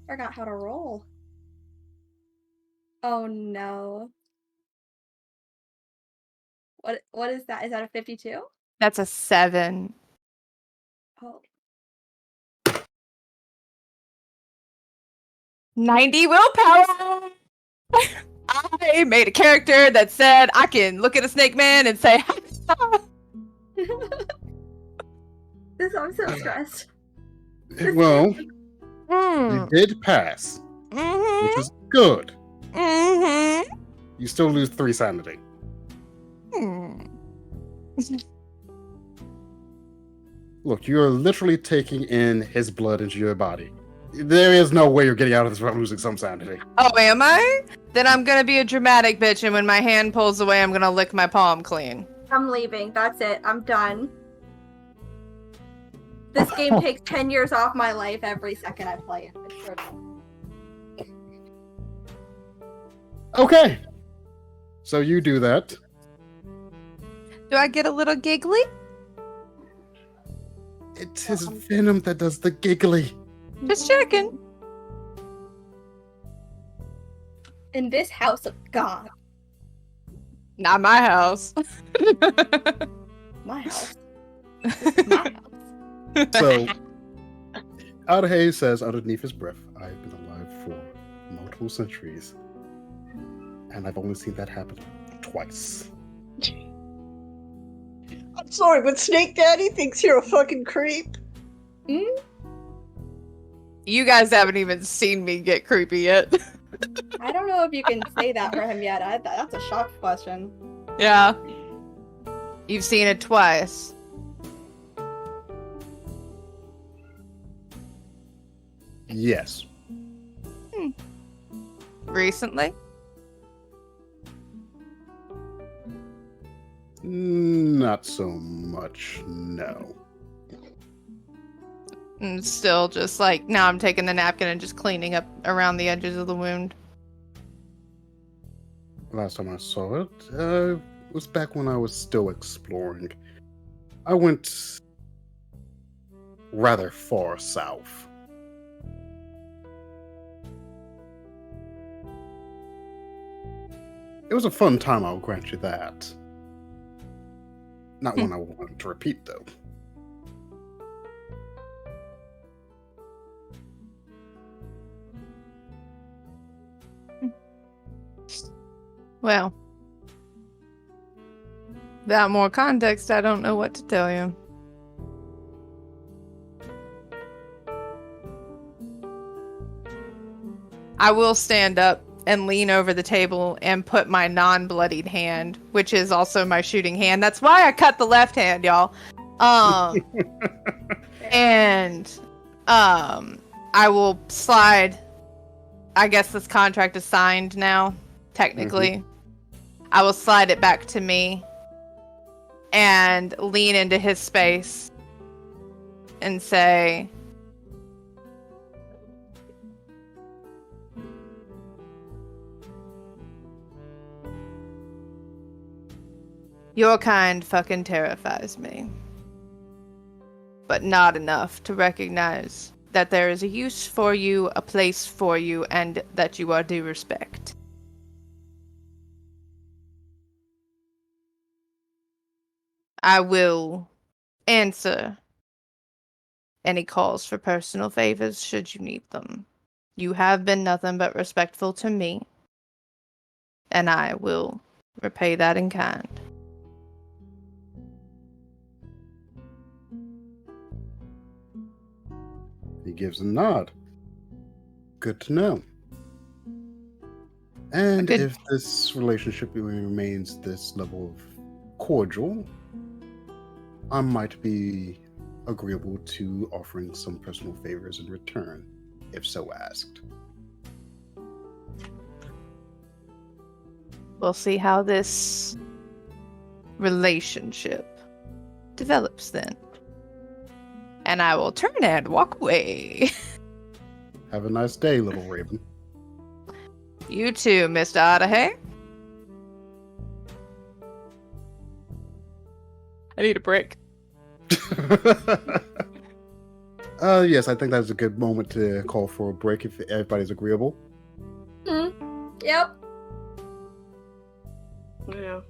Forgot how to roll. Oh no. What is that? Is that a 52? That's a 7. Oh. 90 willpower! I made a character that said I can look at a snake man and say, I'm so stressed. Well, you did pass, which is good. You still lose 3 sanity. Look, you're literally taking in his blood into your body. There is no way you're getting out of this without losing some sanity. Oh, am I? Then I'm gonna be a dramatic bitch, and when my hand pulls away, I'm gonna lick my palm clean. I'm leaving. That's it. I'm done. This game takes 10 years off my life every second I play it. It's brutal. Okay. So you do that. Do I get a little giggly? It's his venom that does the giggly. Just checking. In this house of God. Not my house. My house. This is my house. So, Adehy says underneath his breath, I've been alive for multiple centuries. And I've only seen that happen twice. I'm sorry, but Snake Daddy thinks you're a fucking creep. You guys haven't even seen me get creepy yet. I don't know if you can say that for him yet. That's a shock question. Yeah. You've seen it twice. Yes. Recently? Not so much, no. And still just like, now I'm taking the napkin and just cleaning up around the edges of the wound. Last time I saw it was back when I was still exploring. I went rather far south. It was a fun time, I'll grant you that. Not one I want to repeat, though. Well, without more context, I don't know what to tell you. I will stand up and lean over the table and put my non-bloodied hand, which is also my shooting hand. That's why I cut the left hand, y'all. And I will slide. I guess this contract is signed now, technically. I will slide it back to me and lean into his space and say, your kind fucking terrifies me. But not enough to recognize that there is a use for you, a place for you, and that you are due respect. I will answer any calls for personal favors should you need them. You have been nothing but respectful to me, and I will repay that in kind. He gives a nod. Good to know. And Good. if this relationship remains this level of cordial, I might be agreeable to offering some personal favors in return, if so asked. We'll see how this relationship develops then. And I will turn and walk away. Have a nice day, little raven. You too, Mr. Adehy. I need a break. Yes, I think that's a good moment to call for a break if everybody's agreeable. Yep. Yeah.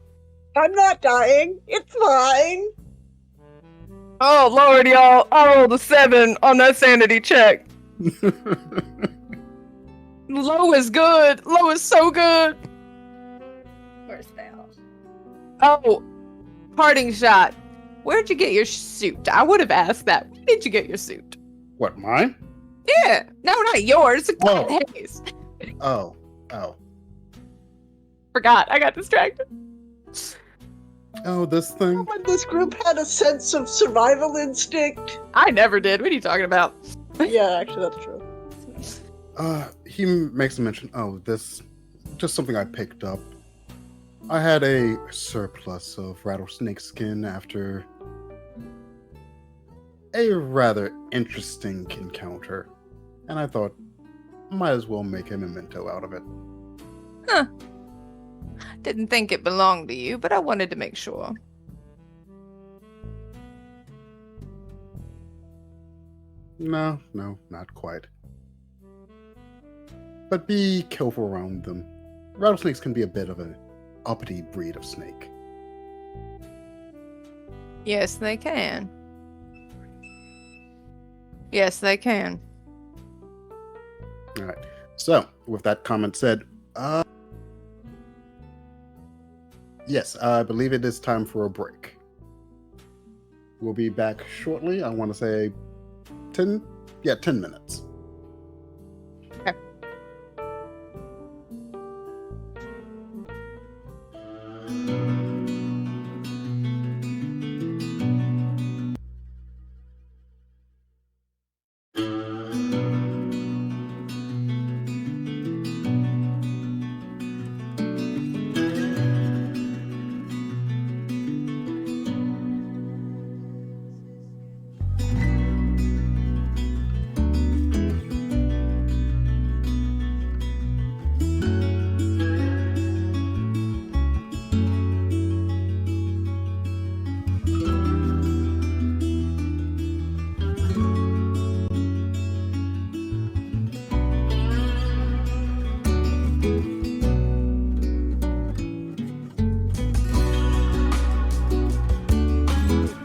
I'm not dying. It's fine. Oh, Lord, y'all. I rolled a 7 on that sanity check. Low is good. Low is so good. Worst failed. Oh, parting shot. Where'd you get your suit? I would have asked that. Where did you get your suit? What, mine? Yeah. No, not yours. Oh. Hayes. Oh. Forgot. I got distracted. Oh, this thing? When this group had a sense of survival instinct. I never did. What are you talking about? Yeah, actually, that's true. He makes a mention. Oh, this just something I picked up. I had a surplus of rattlesnake skin after a rather interesting encounter, and I thought might as well make a memento out of it. Huh. Didn't think it belonged to you, but I wanted to make sure. No, not quite. But be careful around them. Rattlesnakes can be a bit of an uppity breed of snake. Yes, they can. Yes, they can. All right. So, with that comment said, yes, I believe it is time for a break. We'll be back shortly. I want to say 10 minutes. Okay.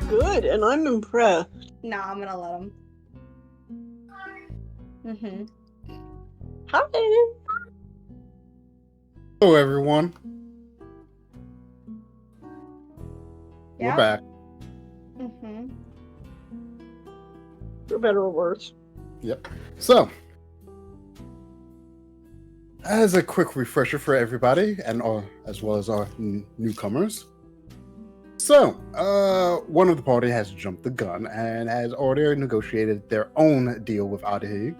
Good, and I'm impressed. Nah, I'm gonna let him. Hi. Hello, everyone. We're back. Mm-hmm. For better or worse. Yep. So, as a quick refresher for everybody, and as well as our newcomers. So, one of the party has jumped the gun and has already negotiated their own deal with Adehy.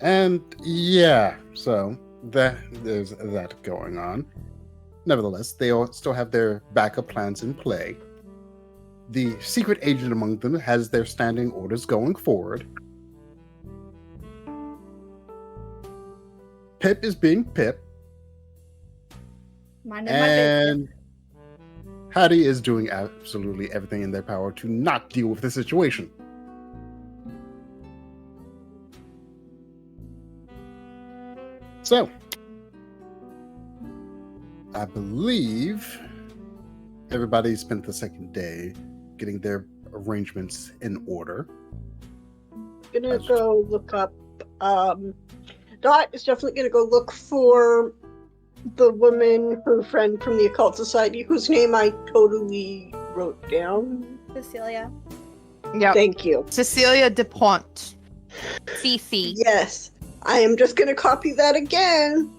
And yeah, so there's that going on. Nevertheless, they all still have their backup plans in play. The secret agent among them has their standing orders going forward. Pip is being Pip. Minding my business. And Hattie is doing absolutely everything in their power to not deal with the situation. So, I believe everybody spent the second day getting their arrangements in order. Gonna go look up. Dot is definitely gonna go look for the woman, her friend from the Occult Society, whose name I totally wrote down. Cecilia. Yeah. Thank you. Cecilia DuPont. Fifi. Yes, I am just gonna copy that again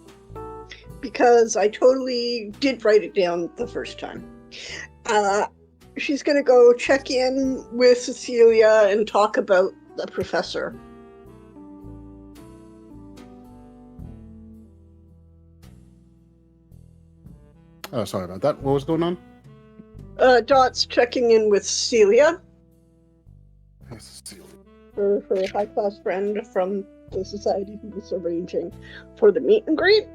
because I totally did write it down the first time. She's gonna go check in with Cecilia and talk about the professor. Oh, sorry about that. What was going on? Dot's checking in with Celia, Cecilia. her high-class friend from the society who was arranging for the meet and greet.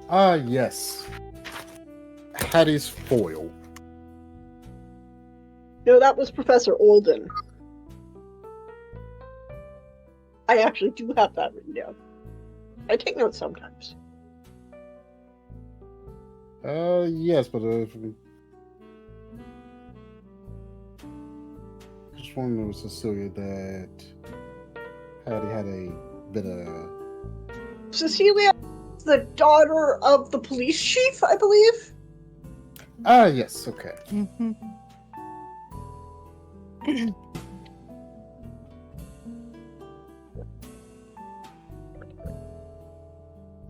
Ah, yes. Hattie's foil. No, that was Professor Olden. I actually do have that written down. I take notes sometimes. Yes, but just want to know, Cecilia, that Hattie had a bit of... Cecilia is the daughter of the police chief, I believe. Ah, yes, okay. Mm-hmm.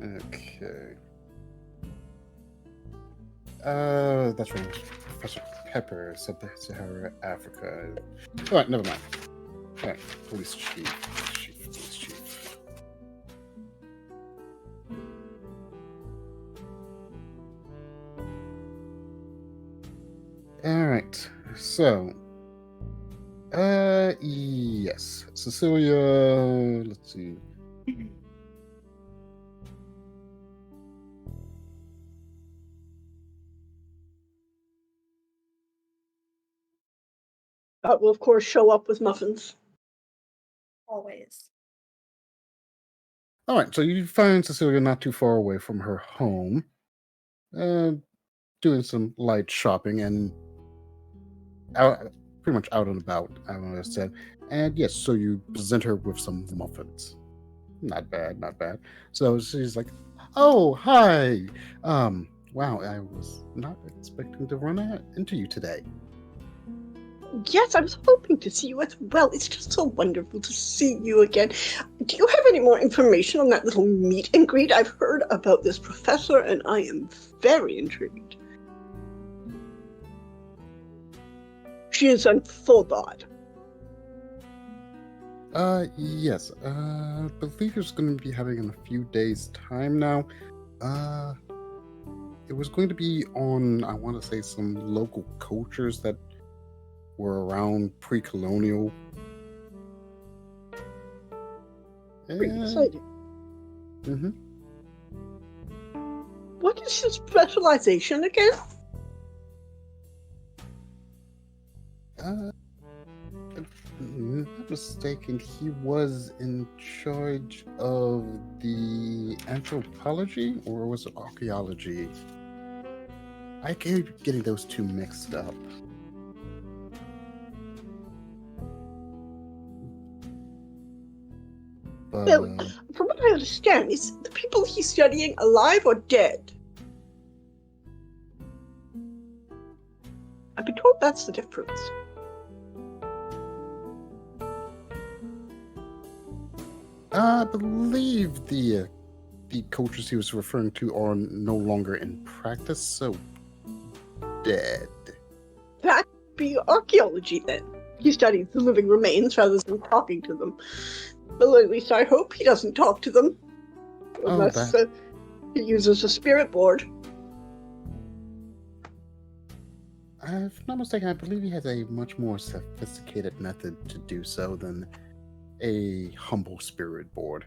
Okay. That's right. Professor Pepper, Sub-Saharan Africa. Alright, never mind. Alright, police chief. Alright, so... yes. Cecilia, let's see. Will of course show up with muffins. Always. Alright, so you find Cecilia not too far away from her home, doing some light shopping and pretty much out and about, I don't know what I said. And yes, so you present her with some muffins. Not bad. So she's like, oh, hi. Wow, I was not expecting to run into you today. Yes, I was hoping to see you as well. It's just so wonderful to see you again. Do you have any more information on that little meet and greet? I've heard about this professor and I am very intrigued. She is on full guard. Yes. I believe it's going to be having in a few days' time now. It was going to be on, I want to say, some local cultures that were around pre-colonial. Pretty exciting. Mm-hmm. What is his specialization again? If I'm not mistaken, he was in charge of the anthropology, or was it archaeology? I keep getting those two mixed up. Well, from what I understand, is the people he's studying alive or dead? I've been told that's the difference. I believe the coaches he was referring to are no longer in practice, so dead. That'd be archaeology then. He studies the living remains rather than talking to them. Well, at least I hope he doesn't talk to them. Unless he uses a spirit board. If I'm not mistaken, I believe he has a much more sophisticated method to do so than a humble spirit board.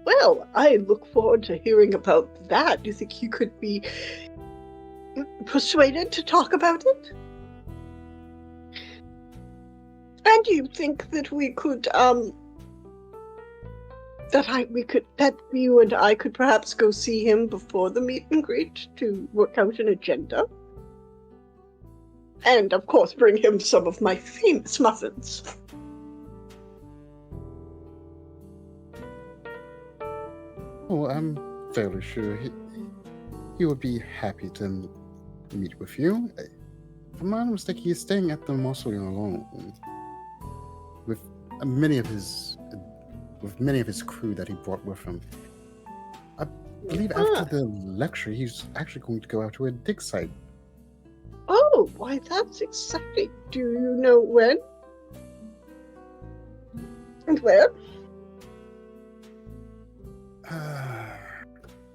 Well, I look forward to hearing about that. Do you think you could be persuaded to talk about it? And do you think that we could, that you and I could perhaps go see him before the meet and greet to work out an agenda? And, of course, bring him some of my famous muffins. Oh, I'm fairly sure he would be happy to meet with you. If I'm not mistaken, he's staying at the mausoleum alone with many of his crew that he brought with him. I believe after the lecture, he's actually going to go out to a dig site. Oh, why that's exciting. Do you know when? And where?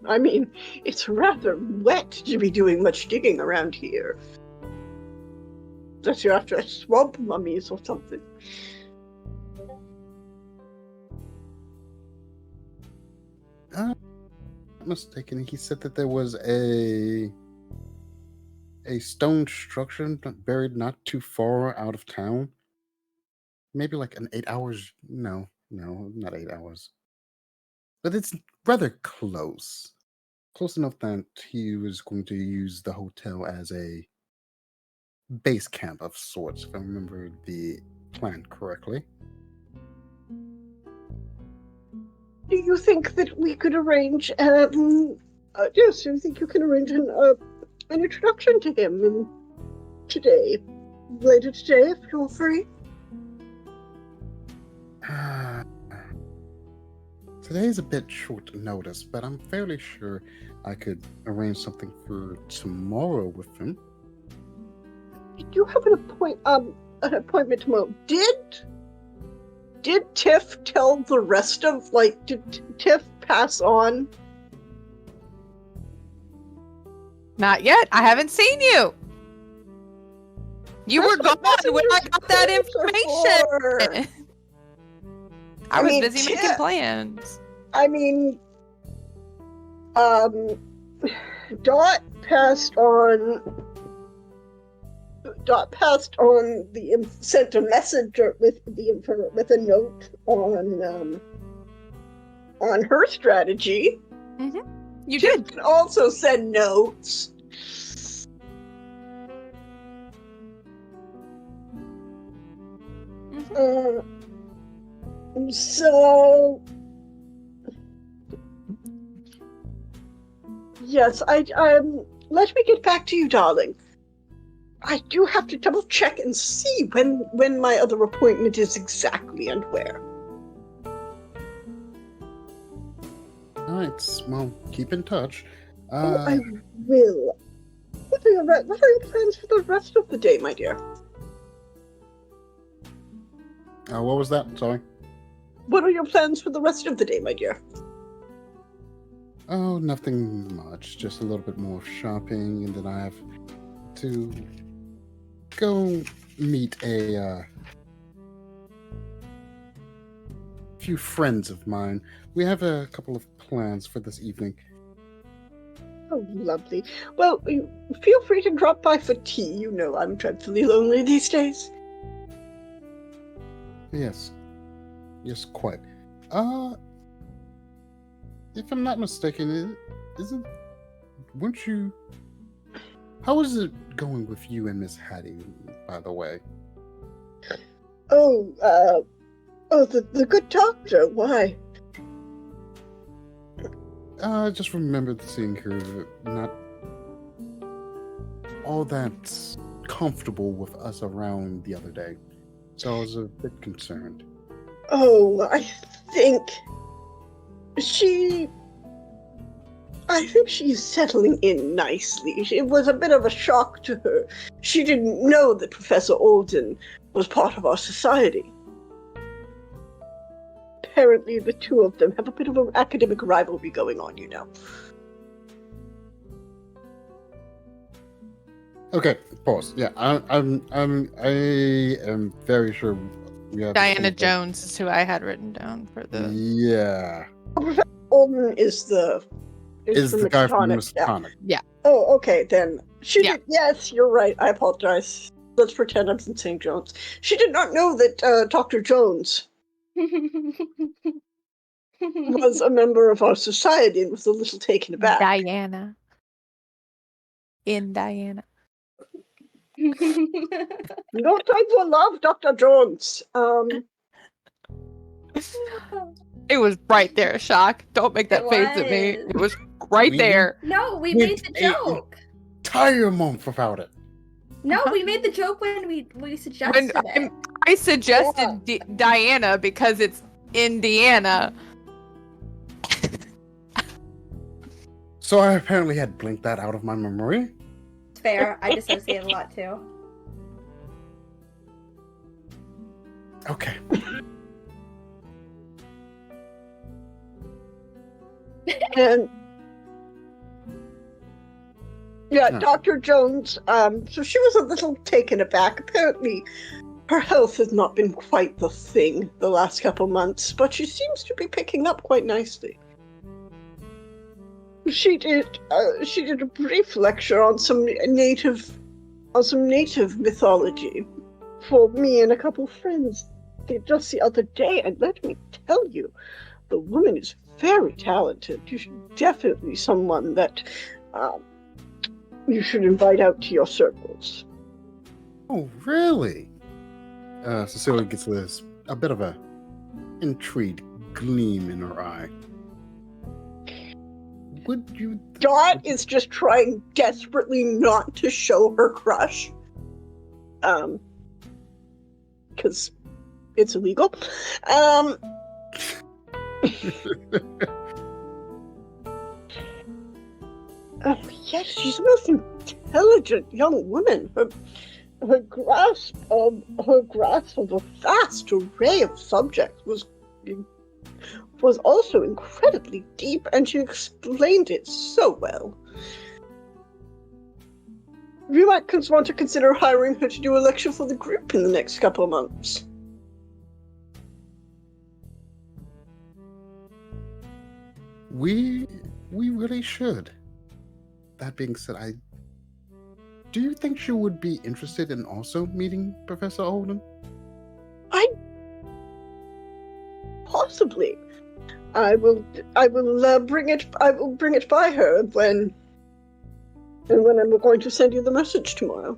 I mean, it's rather wet to be doing much digging around here. Unless you're after swamp mummies or something. Not mistaken, he said that there was a stone structure buried not too far out of town. Maybe like an 8 hours. No, not 8 hours. But it's rather close. Close enough that he was going to use the hotel as a base camp of sorts, if I remember the plan correctly. Do you think that we could arrange, yes, do you think you can arrange an introduction to him later today, if you're free? Today's a bit short notice, but I'm fairly sure I could arrange something for tomorrow with him. Did you have an appointment tomorrow? Did Tiff tell the rest of, did Tiff pass on? Not yet. I haven't seen you. You were gone when I got that information. I was busy making plans. I mean, Dot passed on sent a message with a note on her strategy. Mm-hmm. You Tiff did. can also send notes. Mm-hmm. So yes, let me get back to you, darling. I do have to double check and see when my other appointment is exactly and where. Alright, well, keep in touch. I will. What are your plans for the rest of the day, my dear? What was that? Sorry. What are your plans for the rest of the day, my dear? Oh, nothing much. Just a little bit more shopping, and then I have to go meet a few friends of mine. We have a couple of plans for this evening. Oh, lovely. Well, feel free to drop by for tea. You know I'm dreadfully lonely these days. Yes, quite. If I'm not mistaken, weren't you? How is it going with you and Miss Hattie, by the way? Oh, Oh, the good doctor. Why? I just remembered seeing her not all that comfortable with us around the other day, so I was a bit concerned. Oh, I think she's settling in nicely. It was a bit of a shock to her. She didn't know that Professor Alden was part of our society. Apparently, the two of them have a bit of an academic rivalry going on, you know. Okay, pause. Yeah, I am very sure we have Diana Jones is who I had written down for the. Yeah, Professor Alden is the guy from Miskatonic, Miskatonic. Yeah. Oh, okay, then. She Yeah. did. Yes, you're right. I apologize. Let's pretend I'm St. Jones. She did not know that Dr. Jones was a member of our society and was a little taken aback. Diana. In Diana. No time for love, Dr. Jones. It was right there, Shock. Don't make that It face at me. was. It was right We- there. No, we With made the a- joke. Entire month without it. No, Uh-huh. we made the joke when we suggested it. I suggested Diana because it's Indiana. So I apparently had blinked that out of my memory. It's fair. I dissociate a lot too. Okay. And yeah, Huh. Dr. Jones, so she was a little taken aback. Apparently, her health has not been quite the thing the last couple months, but she seems to be picking up quite nicely. She did a brief lecture on some native mythology for me and a couple friends just the other day, and let me tell you, the woman is very talented. You should definitely someone that you should invite out to your circles. Oh, really? Cecilia gets a bit of a intrigued gleam in her eye. Would you? Dot is just trying desperately not to show her crush. Because it's illegal. Yes, she's the most intelligent young woman. Her grasp of a vast array of subjects was also incredibly deep, and she explained it so well. You might want to consider hiring her to do a lecture for the group in the next couple of months. We really should. That being said, do you think she would be interested in also meeting Professor Alden? Possibly. I will bring it by her when I'm going to send you the message tomorrow.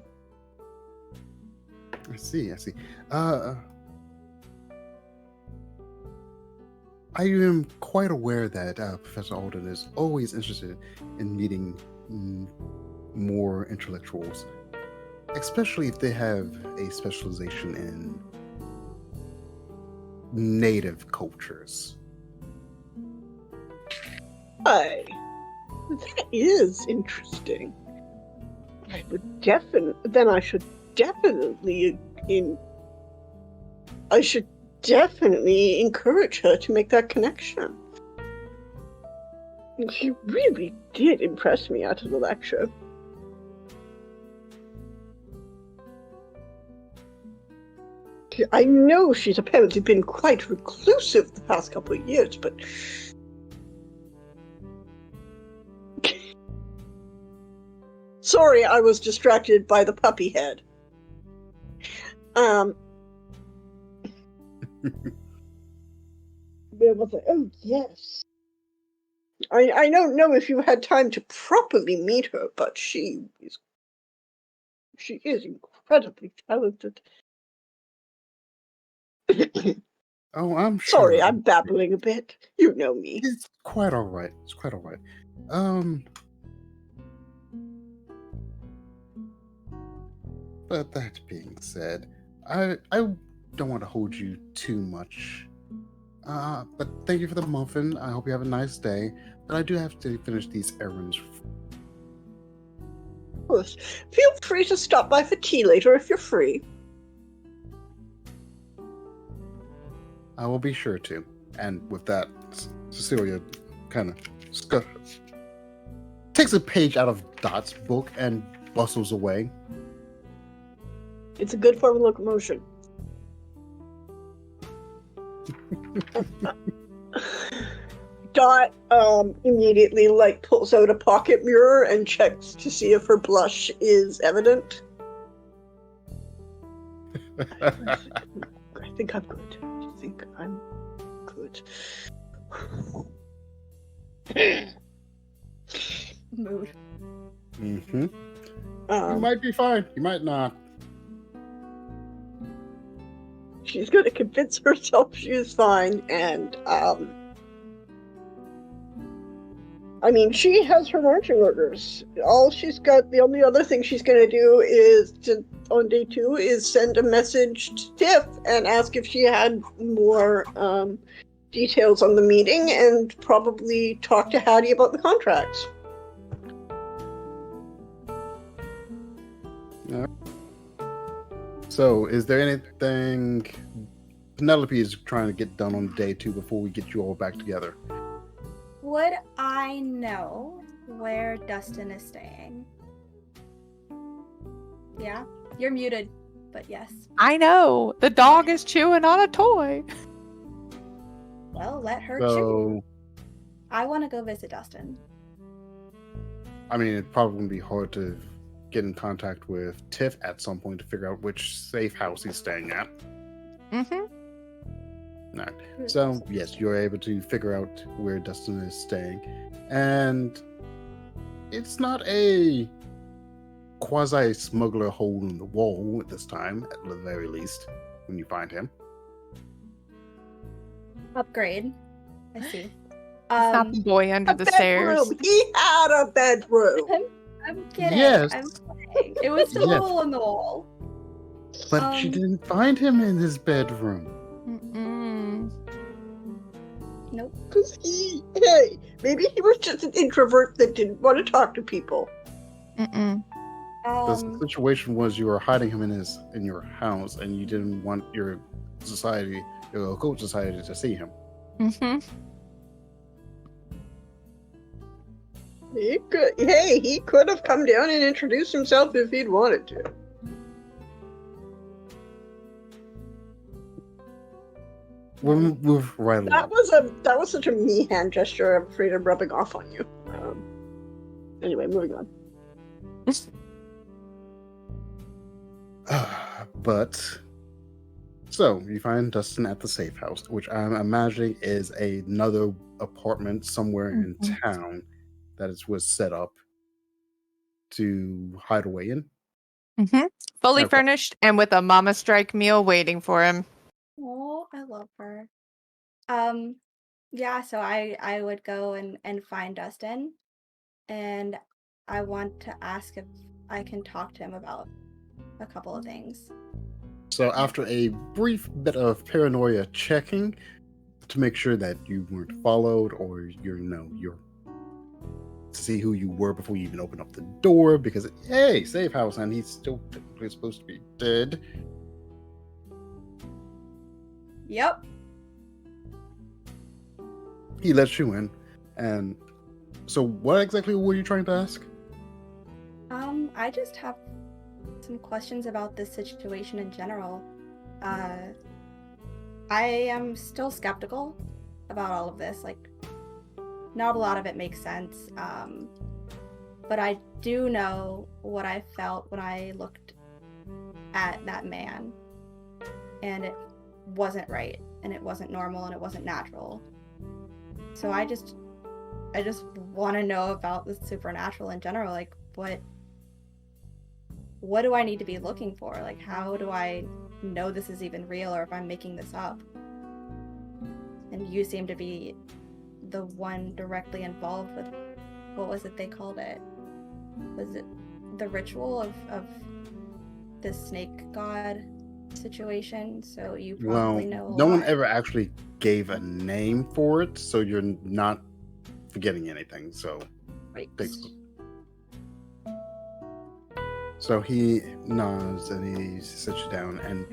I see. I am quite aware that Professor Alden is always interested in meeting more intellectuals, especially if they have a specialization in native cultures. That is interesting. I should definitely encourage her to make that connection. She really did impress me after the lecture. I know she's apparently been quite reclusive the past couple of years, but sorry, I was distracted by the puppy head. Oh, yes. I don't know if you had time to properly meet her, but she is incredibly talented. Oh, I'm sure. Sorry, I'm babbling a bit. You know me. It's quite all right. It's quite all right. But that being said, I don't want to hold you too much. But thank you for the muffin. I hope you have a nice day. But I do have to finish these errands. Of course. Feel free to stop by for tea later if you're free. I will be sure to. And with that, Cecilia kind of takes a page out of Dot's book and bustles away. It's a good form of locomotion. Dot immediately pulls out a pocket mirror and checks to see if her blush is evident. I think I'm good. I think I'm good. Mood. Mm-hmm. You might be fine. You might not. She's going to convince herself she's fine, and I mean, she has her marching orders. The only other thing she's going to do is, on day 2, is send a message to Tiff and ask if she had more details on the meeting, and probably talk to Hattie about the contracts. So, is there anything Penelope is trying to get done on day 2 before we get you all back together? Would I know where Dustin is staying? Yeah? You're muted, but yes. I know. The dog is chewing on a toy. Well, let her So, choose. I want to go visit Dustin. I mean, it probably would be hard to get in contact with Tiff at some point to figure out which safe house he's staying at. Mm-hmm. Right. So, yes, you're able to figure out where Dustin is staying. And it's not a quasi-smuggler hole in the wall at this time, at the very least, when you find him. Upgrade. I see. It's not the boy under the stairs. Bedroom. He had a bedroom. I'm kidding. Yes. I'm kidding. It was still Yes. a hole in the wall. But she didn't find him in his bedroom. Mm-mm. Nope. Because maybe he was just an introvert that didn't want to talk to people. Mm-mm. The situation was you were hiding him in your house, and you didn't want your occult society, to see him. Mm-hmm. He could have come down and introduced himself if he'd wanted to. We'll move right along. That was such a me hand gesture. I'm afraid I'm rubbing off on you. Anyway, moving on. But so you find Dustin at the safe house, which I'm imagining is another apartment somewhere in town that was set up to hide away in. Mm-hmm. Fully Okay. furnished and with a Mama Strike meal waiting for him. Oh, I love her. Yeah, so I would go and find Dustin, and I want to ask if I can talk to him about a couple of things. So after a brief bit of paranoia checking to make sure that you weren't followed, or you're to see who you were before you even open up the door, because hey, safe house, and he's still technically supposed to be dead. Yep. He lets you in, and so what exactly were you trying to ask? I just have some questions about this situation in general. I am still skeptical about all of this. Like, not a lot of it makes sense. But I do know what I felt when I looked at that man, and it wasn't right, and it wasn't normal, and it wasn't natural. So I just want to know about the supernatural in general. Like, what do I need to be looking for? Like, how do I know this is even real, or if I'm making this up? And you seem to be the one directly involved with, what was it they called it? Was it the ritual of the snake god situation? So you probably know a no one lot. ever actually gave a name for it, so you're not forgetting anything. So, Right. so he nods and he sits you down. And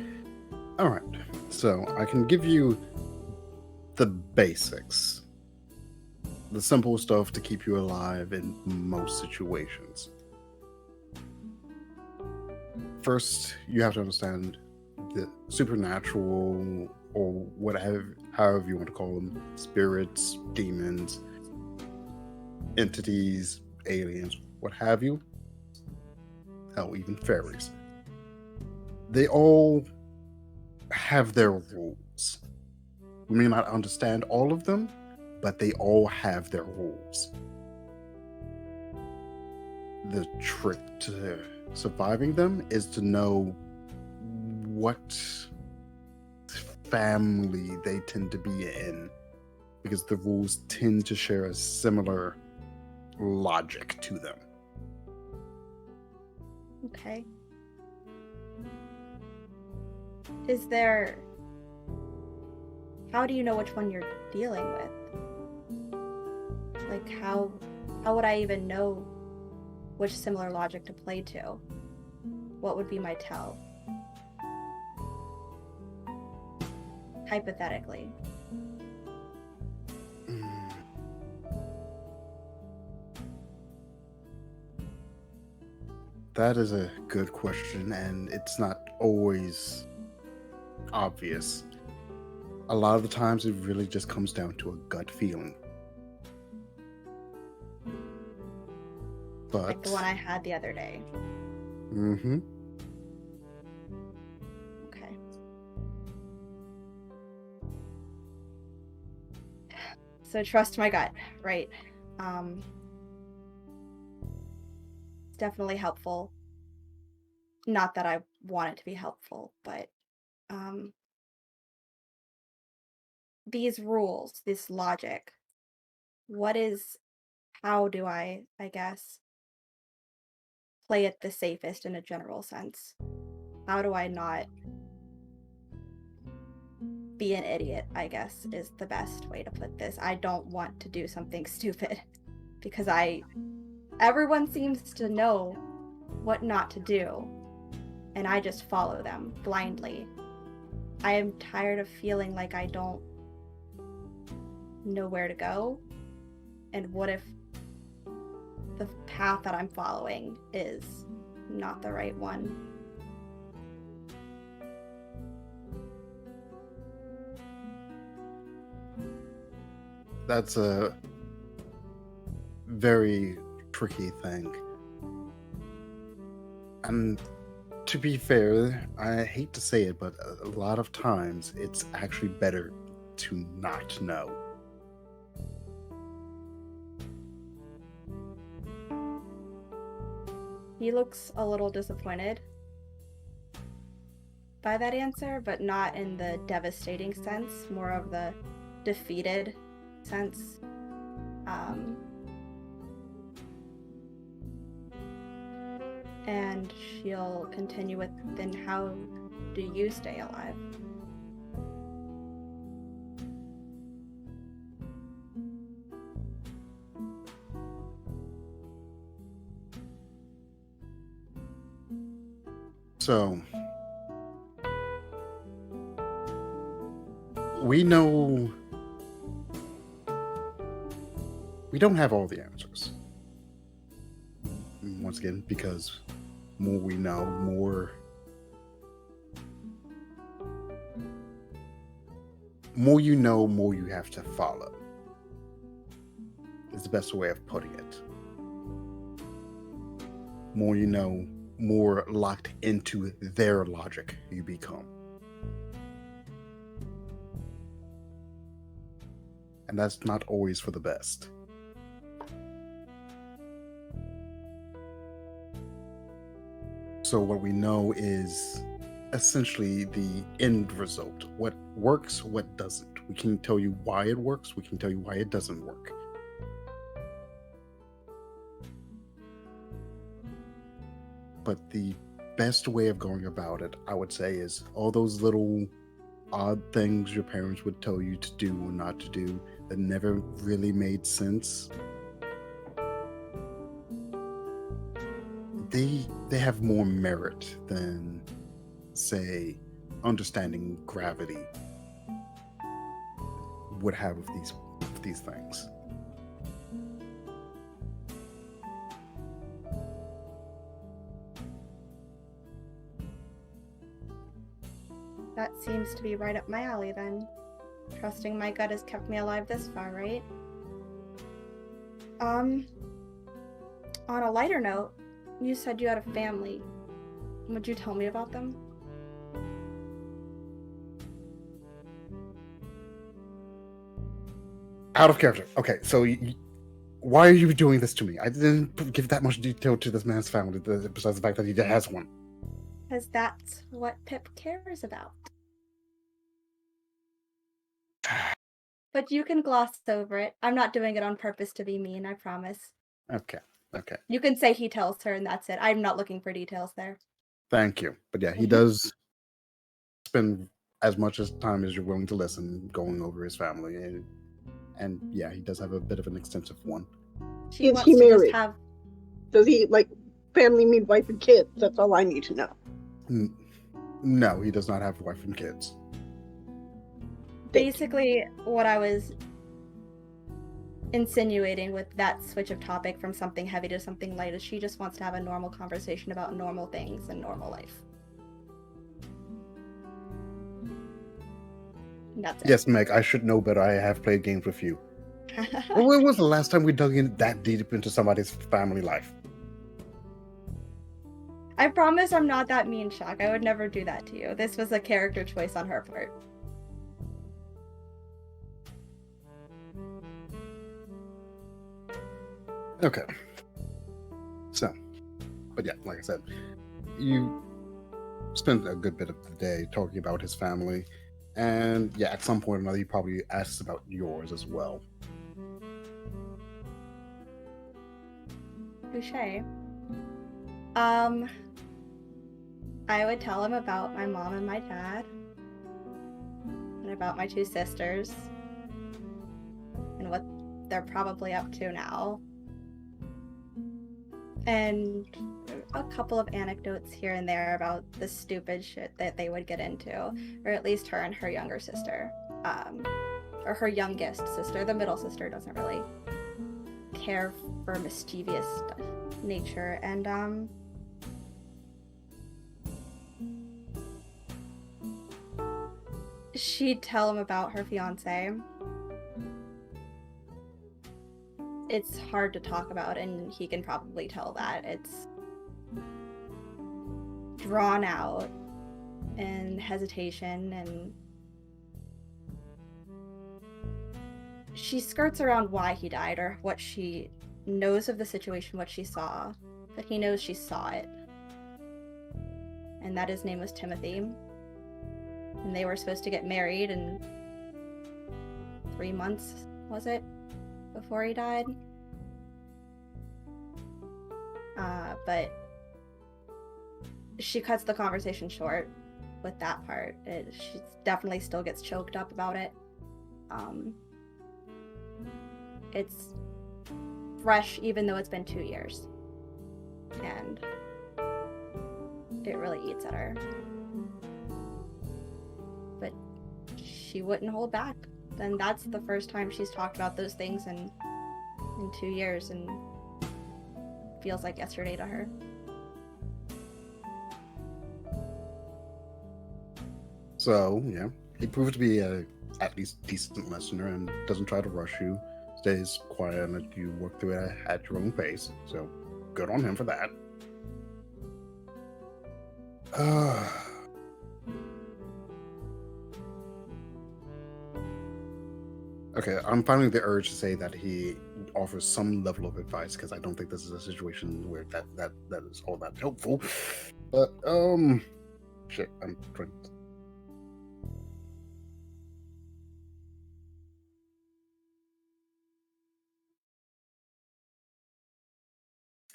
all right, so I can give you the basics, the simple stuff to keep you alive in most situations. First, you have to understand the supernatural, or whatever, however you want to call them, spirits, demons, entities, aliens, what have you. Hell, even fairies. They all have their rules. We may not understand all of them, but they all have their rules. The trick to surviving them is to know what family they tend to be in, because the rules tend to share a similar logic to them. Okay. Is there... How do you know which one you're dealing with? Like, how would I even know which similar logic to play to? What would be my tell? Hypothetically. That is a good question, and it's not always obvious. A lot of the times, it really just comes down to a gut feeling. But Like the one I had the other day. Mm-hmm. Okay. So trust my gut, right? It's definitely helpful. Not that I want it to be helpful, but these rules, this logic, how do I guess, play it the safest in a general sense? How do I not be an idiot, I guess, is the best way to put this. I don't want to do something stupid because everyone seems to know what not to do, and I just follow them blindly. I am tired of feeling like I don't know where to go, and what if the path that I'm following is not the right one? That's a very tricky thing. And to be fair, I hate to say it, but a lot of times it's actually better to not know. He looks a little disappointed by that answer, but not in the devastating sense, more of the defeated sense. And she'll continue with, then how do you stay alive? So, we know we don't have all the answers. Once again, because more we know, more you know, more you have to follow. Is the best way of putting it. More you know, more locked into their logic you become. And that's not always for the best. So what we know is essentially the end result, what works, what doesn't. We can tell you why it works, we can tell you why it doesn't work. But the best way of going about it, I would say, is all those little odd things your parents would tell you to do or not to do that never really made sense. They have more merit than, say, understanding gravity would have with these things. That seems to be right up my alley then. Trusting my gut has kept me alive this far, right? On a lighter note, you said you had a family. Would you tell me about them? Out of character. Okay, so why are you doing this to me? I didn't give that much detail to this man's family, besides the fact that he has one. Because that's what Pip cares about. But you can gloss over it. I'm not doing it on purpose to be mean, I promise. Okay. You can say he tells her and that's it. I'm not looking for details there. Thank you. But yeah, he does spend as much as time as you're willing to listen going over his family. And yeah, he does have a bit of an extensive one. She Is wants he to just married? have... Does he, like, family mean wife and kids? That's all I need to know. No, he does not have a wife and kids. Basically, what I was insinuating with that switch of topic from something heavy to something light is she just wants to have a normal conversation about normal things and normal life. And that's it. Yes, Meg, I should know better. I have played games with you. When was the last time we dug in that deep into somebody's family life? I promise I'm not that mean, Shock. I would never do that to you. This was a character choice on her part. Okay. So, but yeah, like I said, you spent a good bit of the day talking about his family, and yeah, at some point or another, he probably asks about yours as well. Touché. I would tell him about my mom and my dad, and about my two sisters, and what they're probably up to now. And a couple of anecdotes here and there about the stupid shit that they would get into, or at least her and her younger sister, or her youngest sister. The middle sister doesn't really care for mischievous nature, and she'd tell him about her fiance. It's hard to talk about, and he can probably tell that. It's drawn out and hesitation, and she skirts around why he died or what she knows of the situation, what she saw, but he knows she saw it. And that his name was Timothy. And they were supposed to get married in 3 months, was it? Before he died. But she cuts the conversation short with that part. She definitely still gets choked up about it. It's fresh even though it's been 2 years. And it really eats at her. But she wouldn't hold back. And that's the first time she's talked about those things in 2 years, and feels like yesterday to her. So, yeah, he proved to be a at least decent listener and doesn't try to rush you, stays quiet and let you work through it at your own pace. So, good on him for that. Okay, I'm finding the urge to say that he offers some level of advice, because I don't think this is a situation where that is all that helpful. But shit, I'm trying.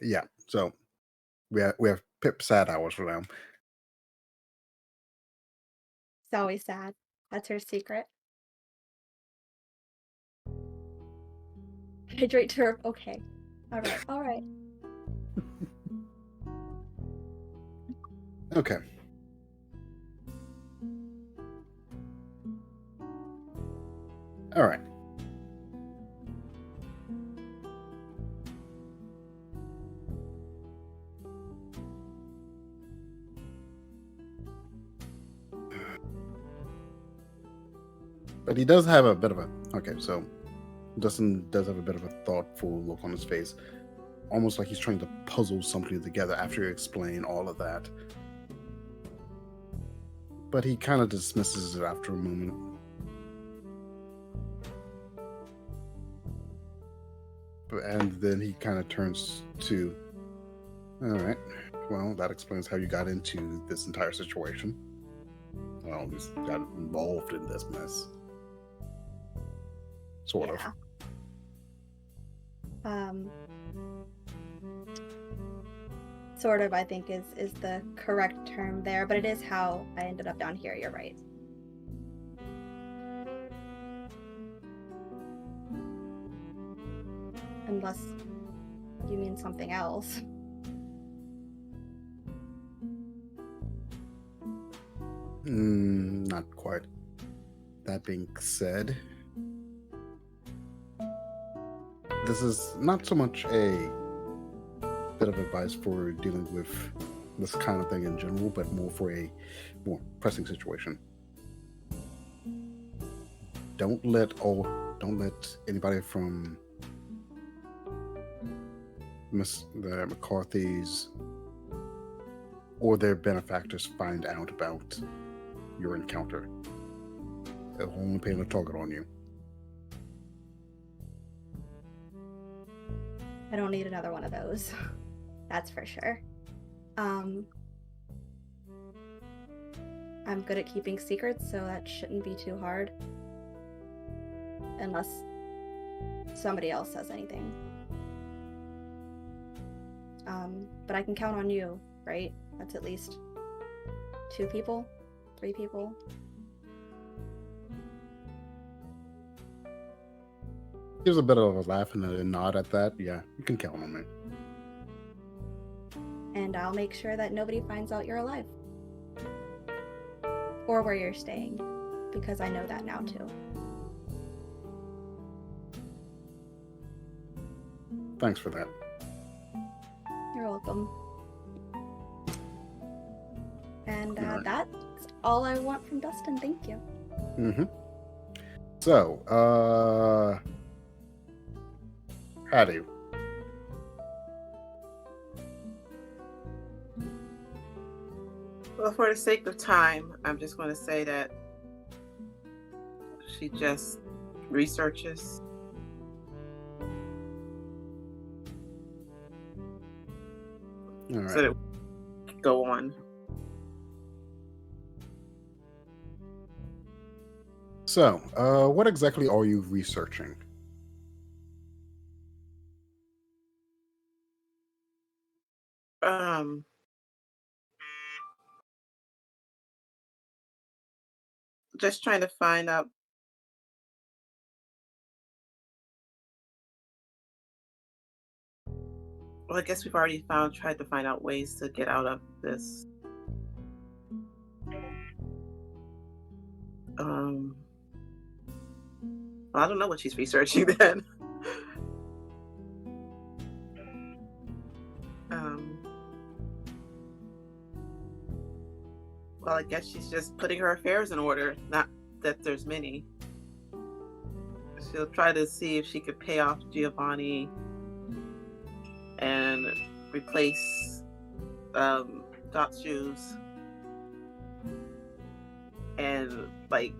Yeah. So we have Pip sad hours for them. It's always sad. That's her secret. Hydrate to her. Okay. All right. All right. Okay. All right. But he does have a bit of a so Dustin does have a bit of a thoughtful look on his face, almost like he's trying to puzzle something together after you explain all of that. But he kind of dismisses it after a moment. And then he kind of turns to, all right, well, that explains how you got into this entire situation. Well, you got involved in this mess. Sort of. Sort of, I think, is the correct term there, but it is how I ended up down here. You're right. Unless you mean something else. Not quite. That being said, this is not so much a bit of advice for dealing with this kind of thing in general, but more for a more pressing situation. Don't let anybody from the McCarthys or their benefactors find out about your encounter. They'll only paint a target on you. I don't need another one of those. That's for sure. I'm good at keeping secrets, so that shouldn't be too hard. Unless somebody else says anything. But I can count on you, right? That's at least 2 people? 3 people? Gives a bit of a laugh and a nod at that. Yeah, you can count on me. And I'll make sure that nobody finds out you're alive. Or where you're staying. Because I know that now too. Thanks for that. You're welcome. And All right. That's all I want from Dustin. Thank you. Mm-hmm. So, Adehy. Well, for the sake of time, I'm just going to say that she just researches. All right. So that we can go on. So, what exactly are you researching? Just trying to find out. Well, I guess we've already tried to find out ways to get out of this. Well, I don't know what she's researching then. Well, I guess she's just putting her affairs in order. Not that there's many. She'll try to see if she could pay off Giovanni and replace Dot's shoes and like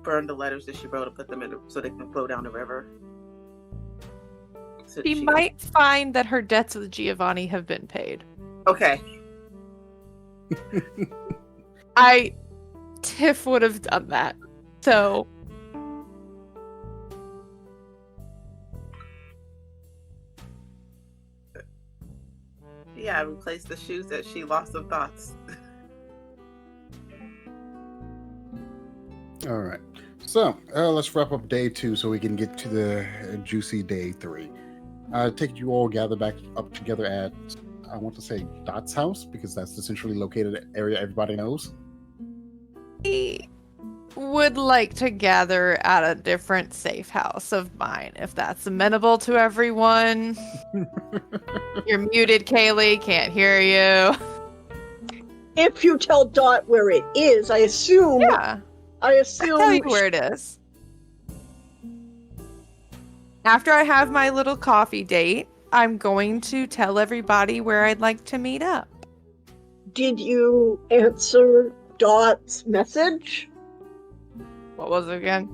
burn the letters that she wrote and put them in so they can flow down the river. So She might find that her debts with Giovanni have been paid. Okay. Tiff would have done that. So yeah, replace the shoes that she lost of thoughts. All right. So let's wrap up day 2 so we can get to the juicy day 3. I take you all gather back up together at, I want to say, Dot's house, because that's the centrally located area everybody knows. I would like to gather at a different safe house of mine, if that's amenable to everyone. You're muted, Kaylee. Can't hear you. If you tell Dot where it is, I assume. Yeah, I I'll assume. tell you where it is. After I have my little coffee date, I'm going to tell everybody where I'd like to meet up. Did you answer Dot's message What was it again?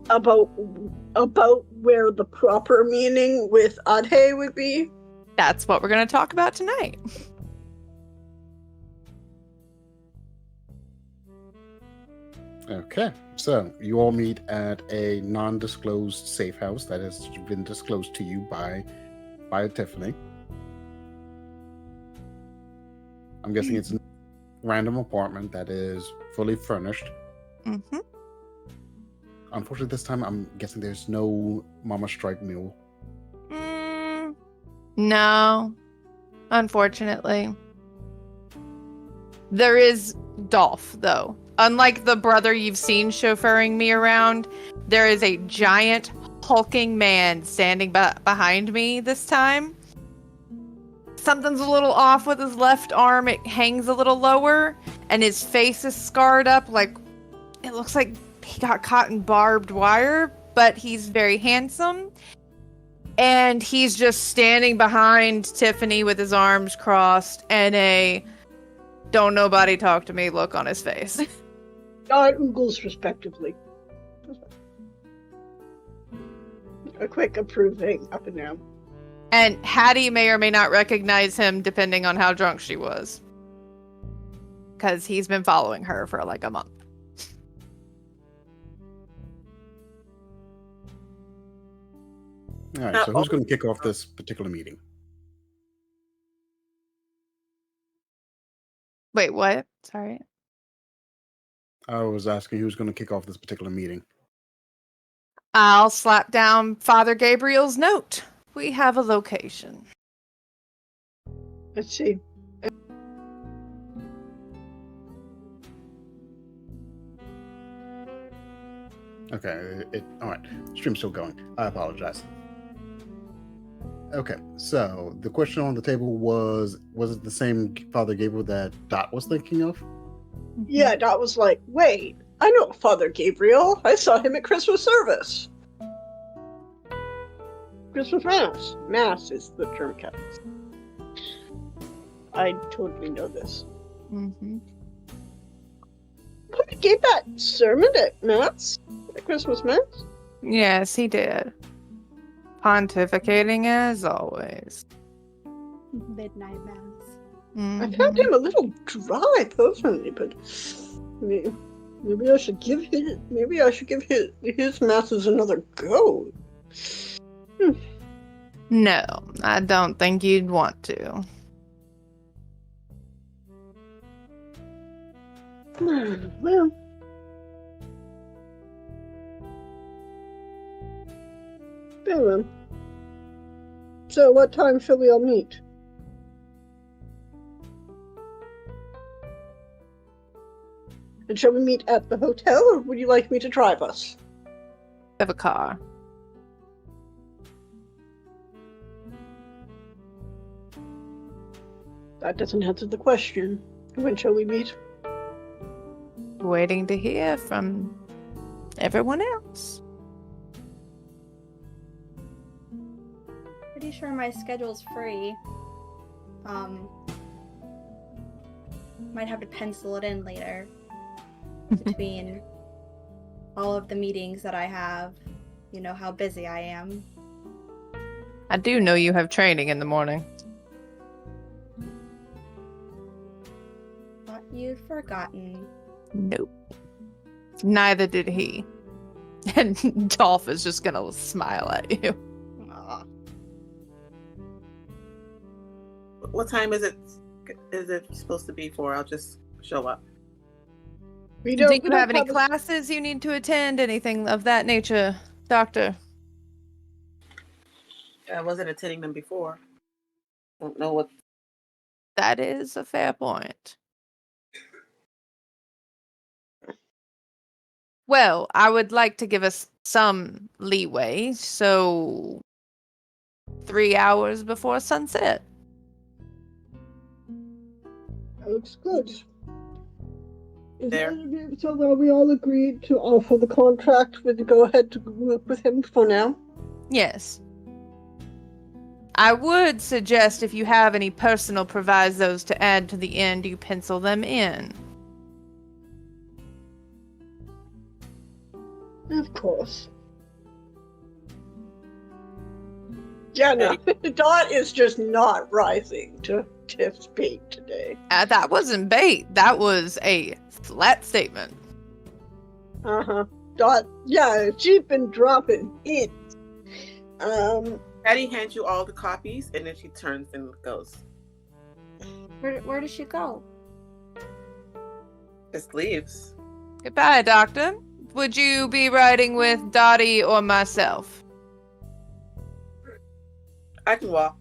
about where the proper meaning with Adehy would be? That's what we're going to talk about tonight. Okay, so you all meet at a non-disclosed safe house that has been disclosed to you by Tiffany. I'm guessing it's a random apartment that is fully furnished. Mm-hmm. Unfortunately, this time I'm guessing there's no Mama Strike meal. No, unfortunately. There is Dolph, though. Unlike the brother you've seen chauffeuring me around, there is a giant hulking man standing behind me this time. Something's a little off with his left arm. It hangs a little lower, and his face is scarred up like it looks like he got caught in barbed wire, but he's very handsome. And he's just standing behind Tiffany with his arms crossed and a "don't nobody talk to me" look on his face. Dot oogles respectively. A quick approving up and down. And Hattie may or may not recognize him depending on how drunk she was. Because he's been following her for like a month. All right, so who's going to kick off this particular meeting? Wait, what? Sorry. I was asking who's going to kick off this particular meeting. I'll slap down Father Gabriel's note. We have a location. Let's see. Okay, all right. Stream's still going. I apologize. Okay, so the question on the table was it the same Father Gabriel that Dot was thinking of? Yeah, Dot was like, wait, I know Father Gabriel. I saw him at Christmas service. Christmas Mass. Mass is the term Catholics. I totally know this. Mm-hmm. He gave that sermon at Mass? At Christmas Mass? Yes, he did. Pontificating as always. Midnight mass. I found him a little dry personally, but maybe I should give his masses another go. No, I don't think you'd want to. Well, very well. So, what time shall we all meet? And shall we meet at the hotel, or would you like me to drive us? Have a car. That doesn't answer the question. When shall we meet? Waiting to hear from everyone else. Pretty sure my schedule's free. Might have to pencil it in later. Between all of the meetings that I have. You know how busy I am. I do know you have training in the morning. Thought you'd forgotten. Nope. Neither did he. And Dolph is just gonna smile at you. Aw. What time is it? Is it supposed to be for? I'll just show up. We Do you don't have any a- classes you need to attend? Anything of that nature, Doctor? I wasn't attending them before. Don't know what. That is a fair point. Well, I would like to give us some leeway, so 3 hours before sunset. That looks good. Is There. it so that we all agreed to offer the contract with the go-ahead to work with him for now? Yes. I would suggest if you have any personal provisos to add to the end, you pencil them in. Of course. Yeah, no. Dot is just not rising to Tiff's bait today. That wasn't bait. That was a flat statement. Uh-huh. Dot, yeah, she's been dropping hints. Patty hands you all the copies, and then she turns and goes. Where does she go? Just leaves. Goodbye, Doctor. Would you be riding with Dottie or myself? I can walk.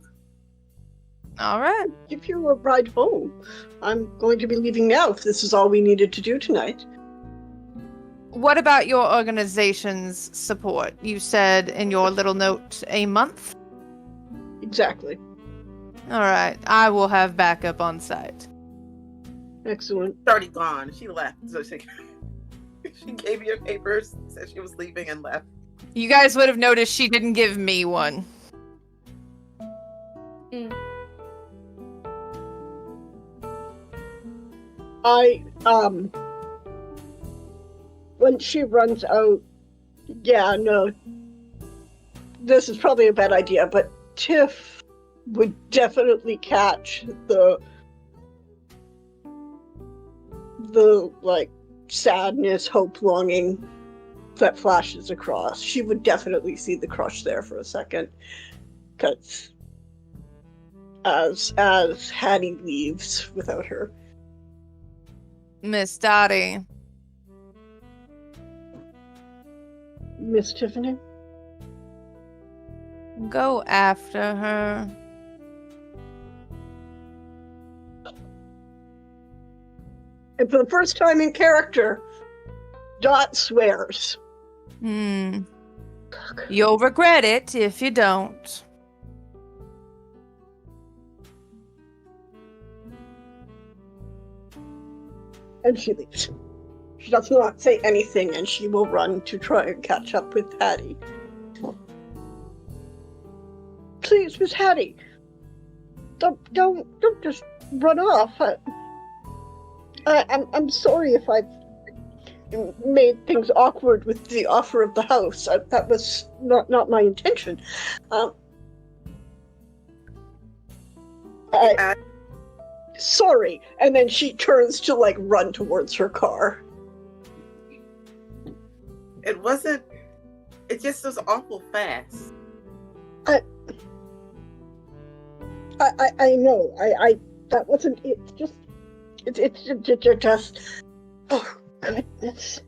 All right. Give you a ride home. I'm going to be leaving now if this is all we needed to do tonight. What about your organization's support? You said in your little note a month? Exactly. All right. I will have backup on site. Excellent. She's already gone. She left. So she gave you your papers, said she was leaving, and left. You guys would have noticed she didn't give me one. When she runs out, yeah, no, this is probably a bad idea, but Tiff would definitely catch the like sadness, hope, longing that flashes across. She would definitely see the crush there for a second, because as Hattie leaves without her. Miss Dottie. Miss Tiffany? Go after her. And for the first time in character, Dot swears. You'll regret it if you don't. And she leaves. She does not say anything, and she will run to try and catch up with Hattie. Please, Miss Hattie, don't just run off. I'm sorry if I've made things awkward with the offer of the house. That was not my intention. Sorry. And then she turns to run towards her car. It just was awful fast. I know. That wasn't it. It's just. Oh goodness.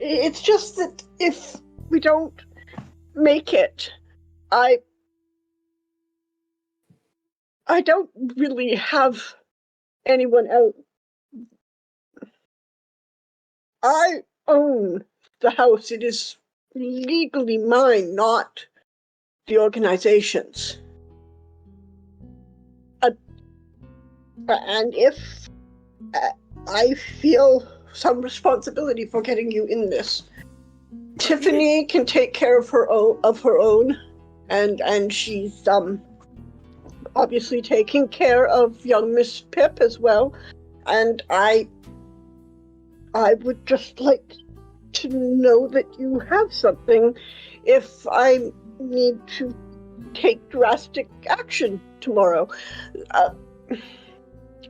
It's just that if we don't make it, I don't really have anyone else. I own the house. It is legally mine, not the organization's. And if I feel some responsibility for getting you in this, Tiffany can take care of her own, and she's obviously taking care of young Miss Pip as well. And I would just like to know that you have something if I need to take drastic action tomorrow.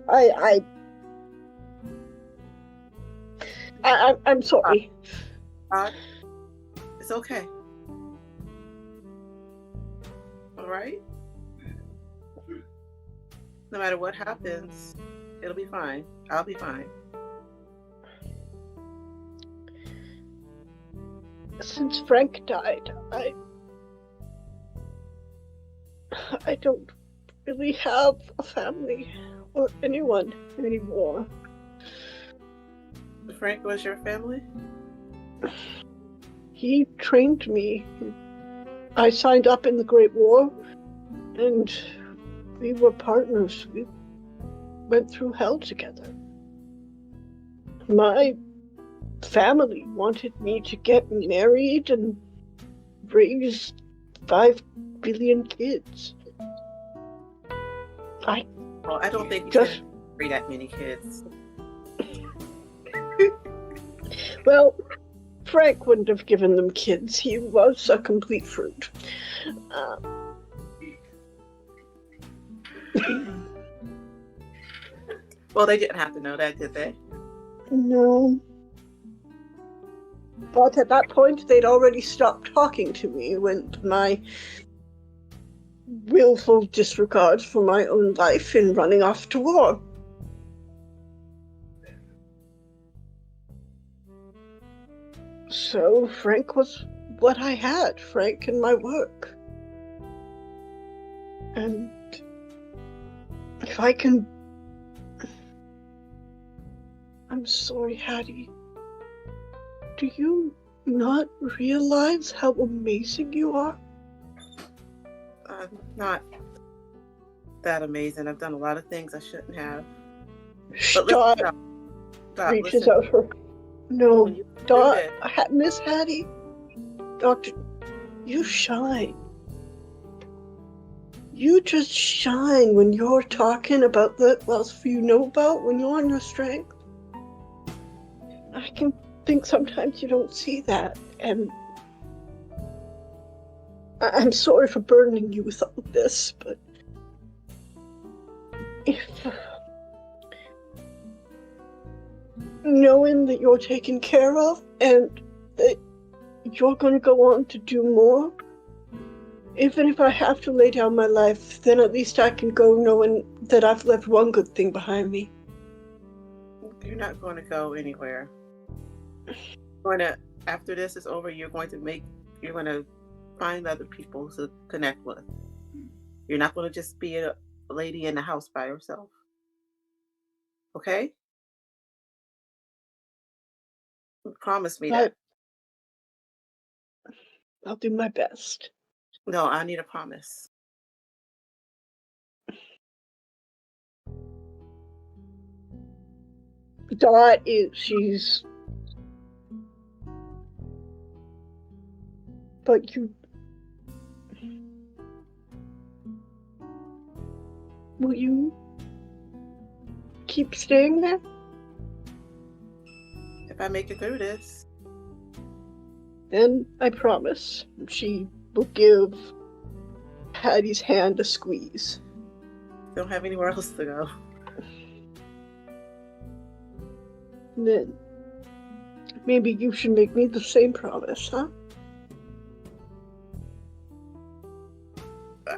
I'm sorry. It's okay. All right? No matter what happens, it'll be fine. I'll be fine. Since Frank died, I don't really have a family or anyone anymore. Frank was your family? He trained me. I signed up in the Great War, and we were partners. We went through hell together. My family wanted me to get married and raise 5 billion kids. Well, I don't think you Just- should marry that many kids. Well, Frank wouldn't have given them kids. He was a complete fruit. Well, they didn't have to know that, did they? No. But at that point, they'd already stopped talking to me when my willful disregard for my own life in running off to war. So Frank was what I had, Frank and my work. And if I can... I'm sorry, Hattie. Do you not realize how amazing you are? Not that amazing. I've done a lot of things I shouldn't have. Dot reaches listen. out her. No, When you do Dot, this- Miss Hattie, Doctor, you shine. You just shine when you're talking about the wealth you know about, when you're on your strength. I can think sometimes you don't see that, and I'm sorry for burdening you with all of this, but if knowing that you're taken care of and that you're going to go on to do more, even if I have to lay down my life, then at least I can go knowing that I've left one good thing behind me. You're not going to go anywhere. After this is over, you're going to find other people to connect with. You're not going to just be a lady in the house by yourself. Okay? Promise me that. I'll do my best. No, I need a promise. Dot she's... But you... Will you keep staying there? If I make it through this. Then I promise she will give Hattie's hand a squeeze. Don't have anywhere else to go. And then maybe you should make me the same promise, huh?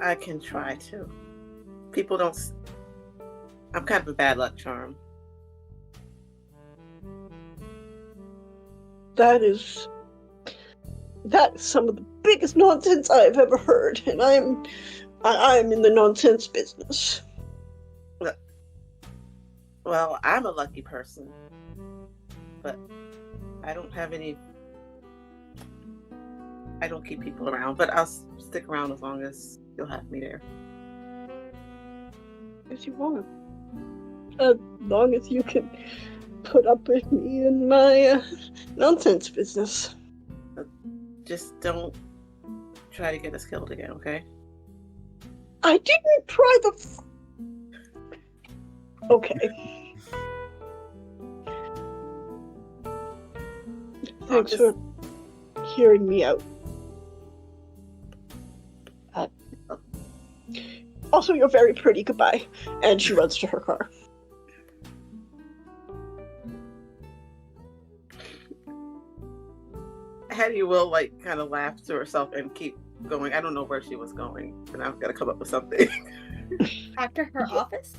I can try to. People don't... I'm kind of a bad luck charm. That's some of the biggest nonsense I've ever heard, and I'm in the nonsense business. Well, I'm a lucky person, but I don't have any... I don't keep people around, but I'll stick around as long as you'll have me there. As you want. As long as you can put up with me in my nonsense business. Just don't try to get us killed again, okay? I didn't try the... Okay. Thanks for hearing me out. Also, you're very pretty. Goodbye. And she runs to her car. Hattie will kind of laugh to herself and keep going. I don't know where she was going, and I've got to come up with something. Back to her office?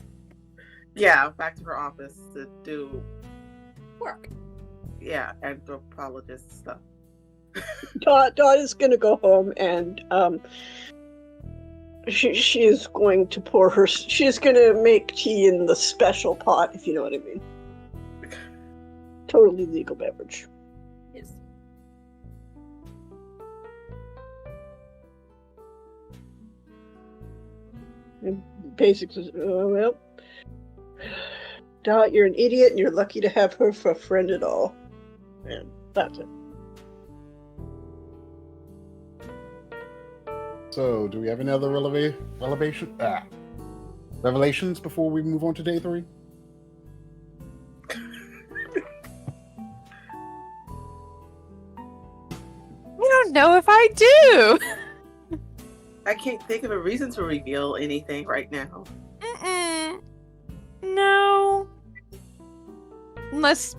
Yeah, back to her office to do Work. yeah, anthropologist stuff. Dot is gonna go home and she is going to pour her. She's gonna make tea in the special pot, if you know what I mean. Totally legal beverage. Yes. And basically, well, Dot, you're an idiot, and you're lucky to have her for a friend at all. And that's it. So, do we have any other revelations before we move on to day 3? I don't know if I do. I can't think of a reason to reveal anything right now. No. Unless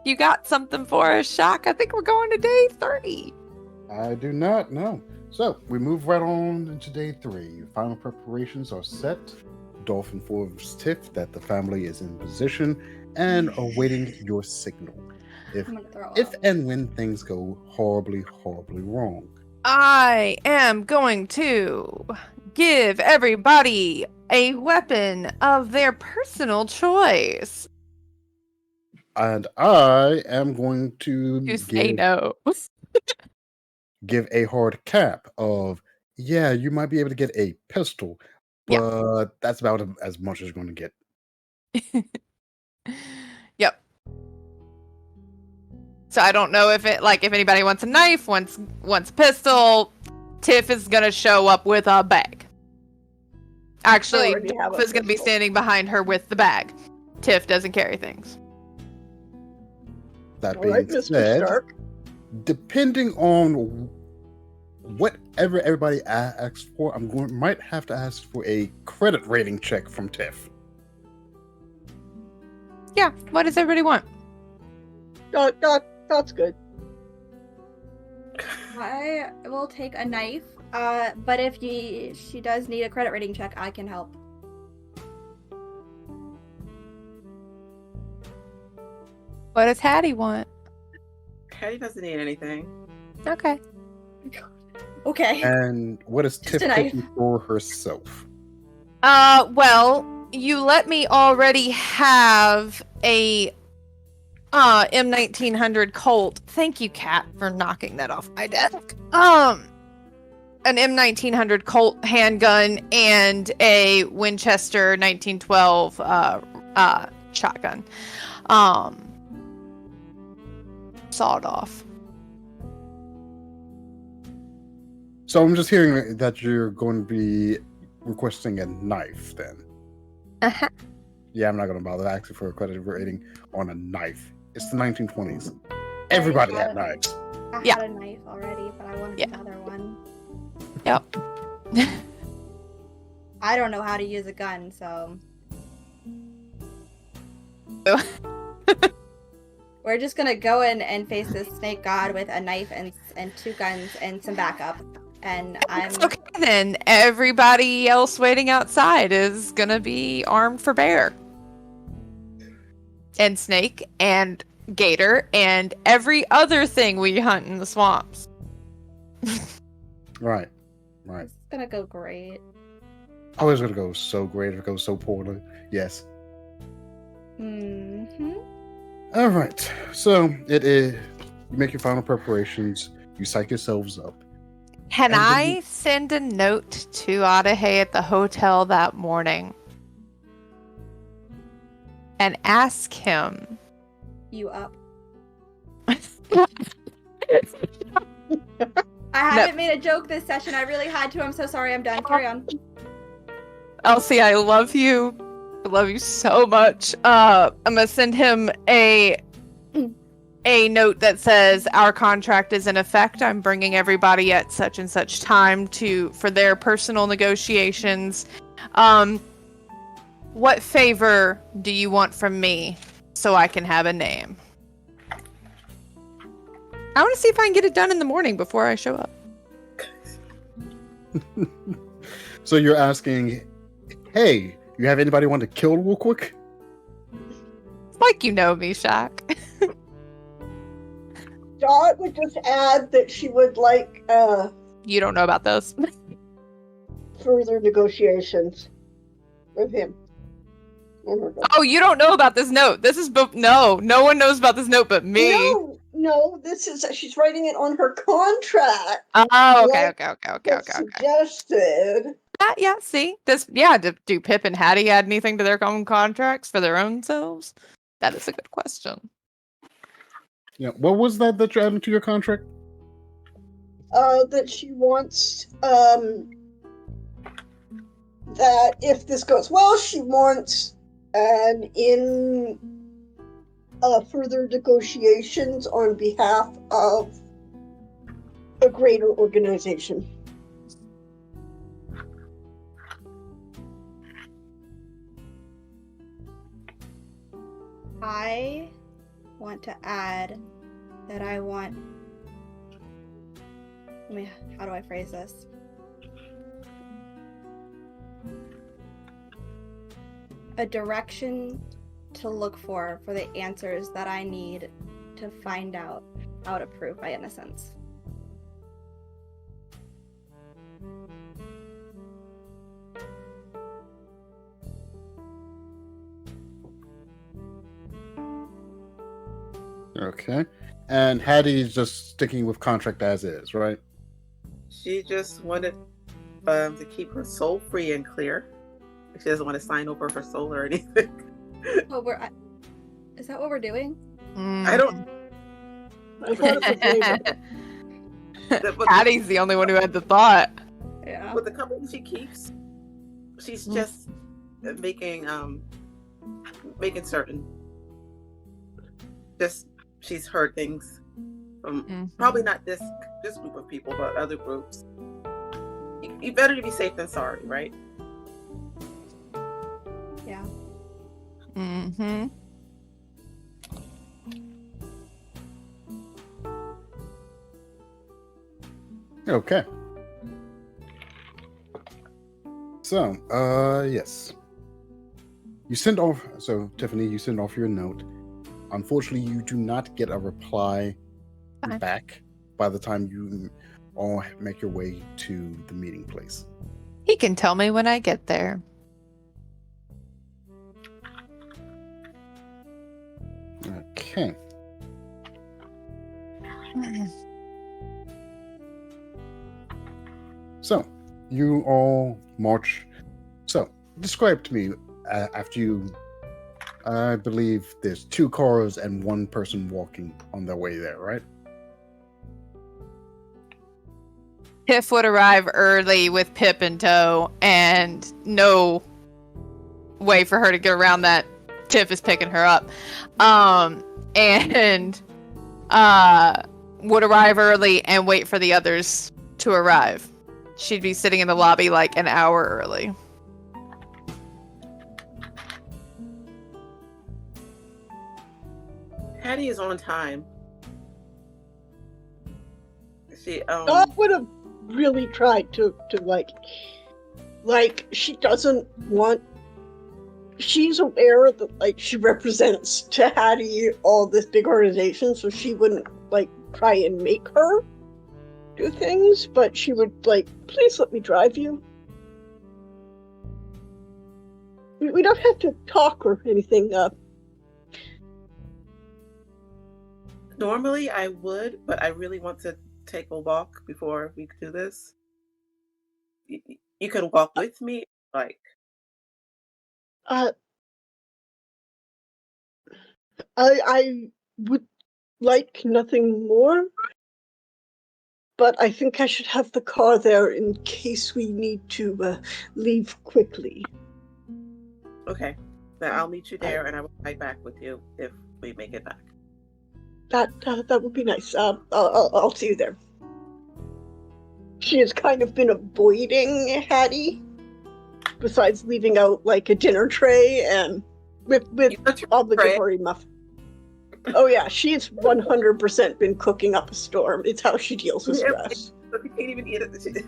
you got something for us, Shock. I think we're going to day 3. I do not know. So, we move right on into day 3. Final preparations are set. Dolph informs Tiff that the family is in position and awaiting your signal. If and when things go horribly, horribly wrong. I am going to give everybody a weapon of their personal choice. And I am going to You say no. give a hard cap of, yeah, you might be able to get a pistol, but that's about as much as you're going to get. Yep. So I don't know if anybody wants a knife, wants a pistol. Tiff is gonna show up with a bag. Actually, Tiff is gonna be standing behind her with the bag. Tiff doesn't carry things. That being said, Stark. depending on whatever everybody asks for, might have to ask for a credit rating check from Tiff. Yeah, what does everybody want? That's good. I will take a knife, but if she does need a credit rating check, I can help. What does Hattie want? Hattie doesn't need anything. Okay. Okay. And what is Tiff a knife. picking for herself? Well, you let me already have a M1900 Colt. Thank you, Kat, for knocking that off my desk. An M1900 Colt handgun and a Winchester 1912 shotgun. Sawed off. So I'm just hearing that you're going to be requesting a knife then. Uh-huh. Yeah, I'm not going to bother asking for a credit rating on a knife. It's the 1920s. Everybody had knives. I Yeah. had a knife already, but I wanted another one. Yep. I don't know how to use a gun, so we're just gonna go in and face this snake god with a knife and 2 guns and some backup. And I'm Okay, then everybody else waiting outside is gonna be armed for bear. And snake and gator and every other thing we hunt in the swamps. Right. It's gonna go great. Oh, it's going to go so great if it goes so poorly. Yes. Mm-hmm. All right. So it is. You make your final preparations. You psych yourselves up. Can And I send a note to Adehy at the hotel that morning and ask him? You up? I haven't made a joke this session. I really had to. I'm so sorry. I'm done. Carry on. Elsie, I love you. I love you so much. I'm gonna send him a note that says our contract is in effect. I'm bringing everybody at such and such time for their personal negotiations. What favor do you want from me so I can have a name? I want to see if I can get it done in the morning before I show up. So you're asking, hey, you have anybody want to kill real quick? Like you know me, Shaq. Dot would just add that she would like You don't know about this. further negotiations with him. Oh, you don't know about this note. This is no one knows about this note but me. No, this is she's writing it on her contract. Oh, okay. Suggested. Yeah, see? Do Pip and Hattie add anything to their own contracts for their own selves? That is a good question. Yeah. What was that you're adding to your contract? That she wants that if this goes well, she wants in further negotiations on behalf of a greater organization. I want to add that I want. How do I phrase this? A direction to look for the answers that I need to find out how to prove my innocence. Okay. And Hattie's just sticking with contract as is, right? She just wanted to keep her soul free and clear. She doesn't want to sign over her soul or anything. Oh, is that what we're doing? I don't. Hattie's the only one who had the thought. Yeah. With the company she keeps, she's just making certain. Just she's heard things from probably not this group of people, but other groups. You better to be safe than sorry, right? Yeah. Mm-hmm. Okay. So, yes. You send off, so Tiffany, you send off your note. Unfortunately, you do not get a reply back by the time you all make your way to the meeting place. He can tell me when I get there. Okay. So, you all march. So, describe to me after you. I believe there's 2 cars and 1 person walking on their way there, right? Tiff would arrive early with Pip in tow, and no way for her to get around that. Tiff is picking her up. And would arrive early and wait for the others to arrive. She'd be sitting in the lobby like an hour early. Hattie is on time. She I would have really tried to like she doesn't want. She's aware that like she represents to Hattie all this big organization, so she wouldn't like try and make her do things, but she would like, please let me drive you. We don't have to talk or anything. Normally I would, but I really want to take a walk before we do this. You can walk with me, like. I would like nothing more, but I think I should have the car there in case we need to leave quickly. Okay, then I'll meet you there, and I will ride back with you if we make it back. That would be nice. I'll see you there. She has kind of been avoiding Hattie, besides leaving out like a dinner tray and with obligatory muffin. Oh yeah, she's 100% been cooking up a storm. It's how she deals with stress. You can't even eat it.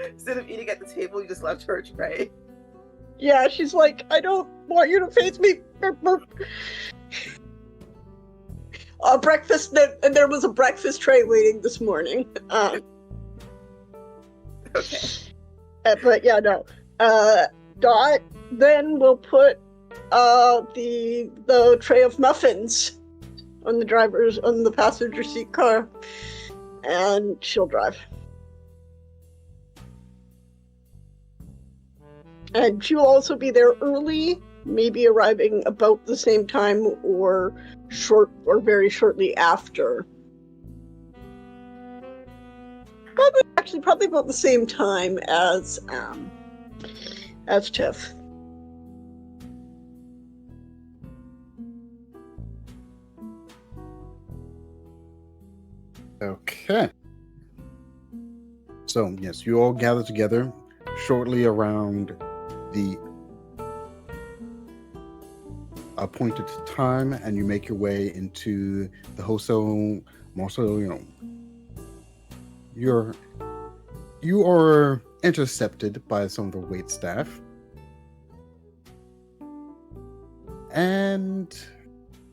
Instead of eating at the table, you just left her tray. Yeah, she's like, I don't want you to face me. Burp, burp. Breakfast, and there was a breakfast tray waiting this morning. Okay. But yeah, no. Dot then will put the tray of muffins on the passenger seat car, and she'll drive. And she'll also be there early, maybe arriving about the same time or very shortly after. Probably about the same time as Tiff. Okay. So, yes, you all gather together shortly around the appointed time, and you make your way into the hotel mausoleum. You are intercepted by some of the wait staff, and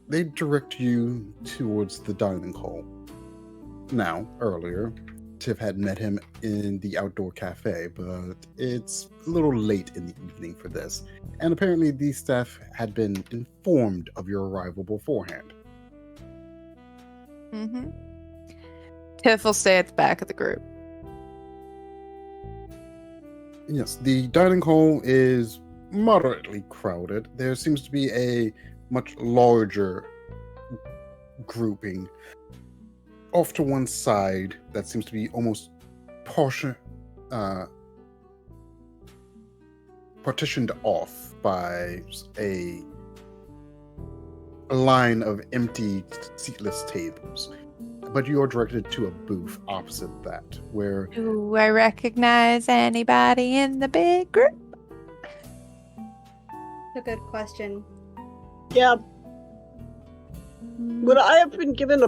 they direct you towards the dining hall. Now, earlier, Tiff had met him in the outdoor cafe, but it's a little late in the evening for this, and apparently these staff had been informed of your arrival beforehand. Mm-hmm. Tiff will stay at the back of the group. Yes, the dining hall is moderately crowded. There seems to be a much larger grouping off to one side that seems to be almost partitioned off by a line of empty seatless tables. But you are directed to a booth opposite that, where... Do I recognize anybody in the big group? A good question. Yeah. Would I have been given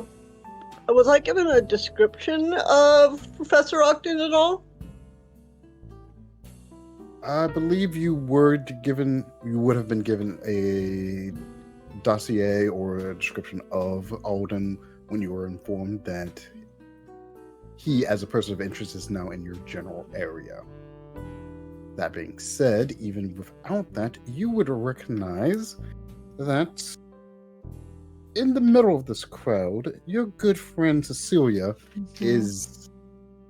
was I given a description of Professor Ogden at all? I believe you would have been given a dossier or a description of Alden when you were informed that he, as a person of interest, is now in your general area. That being said, even without that, you would recognize that in the middle of this crowd, your good friend Cecilia is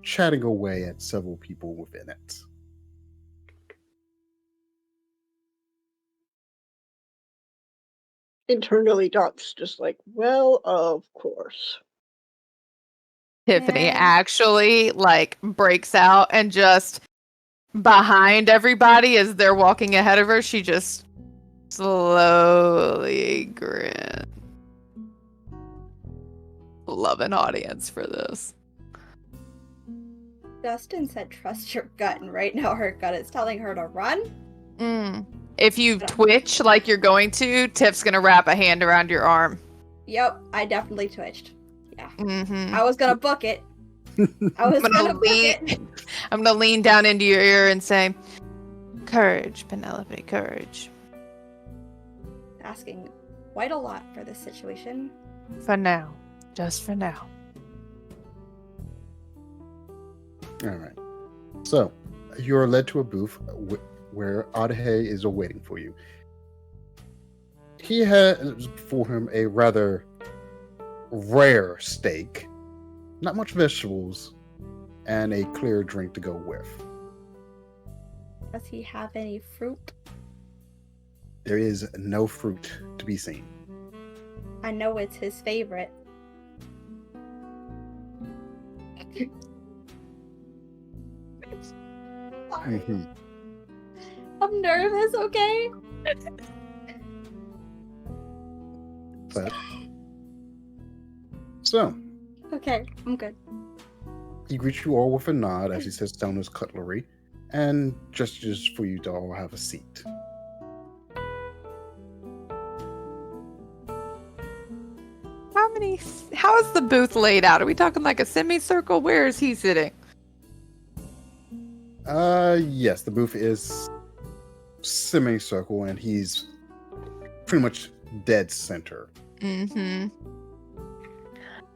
chatting away at several people within it. Internally, Dot's just like, well, of course. Tiffany Yeah. actually breaks out and just behind everybody as they're walking ahead of her, she just slowly grins. Love an audience for this. Dustin said trust your gut, and right now her gut is telling her to run. If you twitch like you're going to, Tiff's gonna wrap a hand around your arm. Yep, I definitely twitched. Yeah. Mm-hmm. I was gonna book it. I'm gonna lean down into your ear and say, "Courage, Penelope, courage." Asking quite a lot for this situation. For now. Just for now. All right. So, you are led to a booth where Adehy is awaiting for you. He has before him a rather rare steak, not much vegetables, and a clear drink to go with. Does he have any fruit? There is no fruit to be seen. I know it's his favorite. Mm-hmm. I'm nervous, okay? But so Okay, I'm good. he greets you all with a nod as he sets down his cutlery and gestures for you to all have a seat. How is the booth laid out? Are we talking like a semicircle? Where is he sitting? Yes, the booth is semicircle, and he's pretty much dead center. Mm-hmm.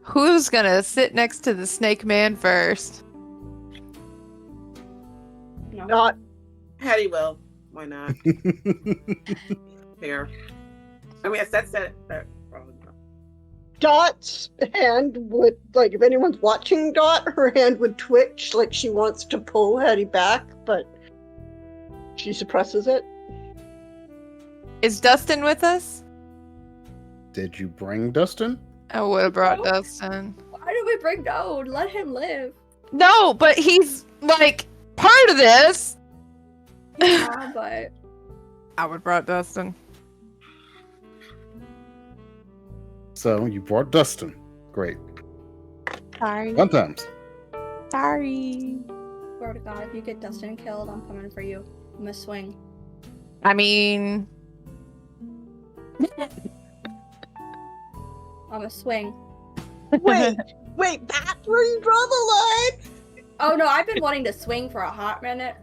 Who's gonna sit next to the snake man first? No. Not Hattie will. Why not? Fair. I mean, that's that. Probably not. Dot's hand would, like, if anyone's watching Dot, her hand would twitch like she wants to pull Hattie back, but she suppresses it. Is Dustin with us? Did you bring Dustin? I would have brought No. Dustin. Why did we bring Node? Let him live. No, but he's like part of this. Yeah, but I would have brought Dustin. So you brought Dustin. Great. Sorry. Fun times. Sorry. swear to God, if you get Dustin killed, I'm coming for you. I'm gonna swing. I mean, I'm gonna swing. Wait, that's where you draw the line? Oh no, I've been wanting to swing for a hot minute.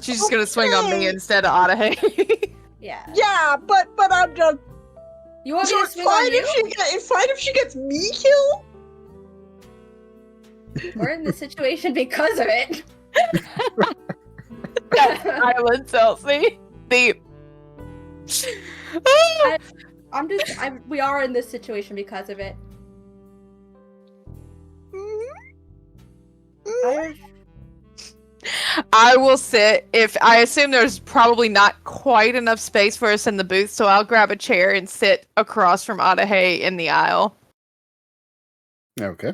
she's just gonna swing on me Okay. instead of Adehy. Yeah. Yeah, but I'm just. You want So me to it's swing on fine you? it's fine if she gets me killed? We're in this situation because of it. Silence, Elsie. Deep. We are in this situation because of it. I will sit if I assume there's probably not quite enough space for us in the booth, so I'll grab a chair and sit across from Adehy in the aisle. Okay.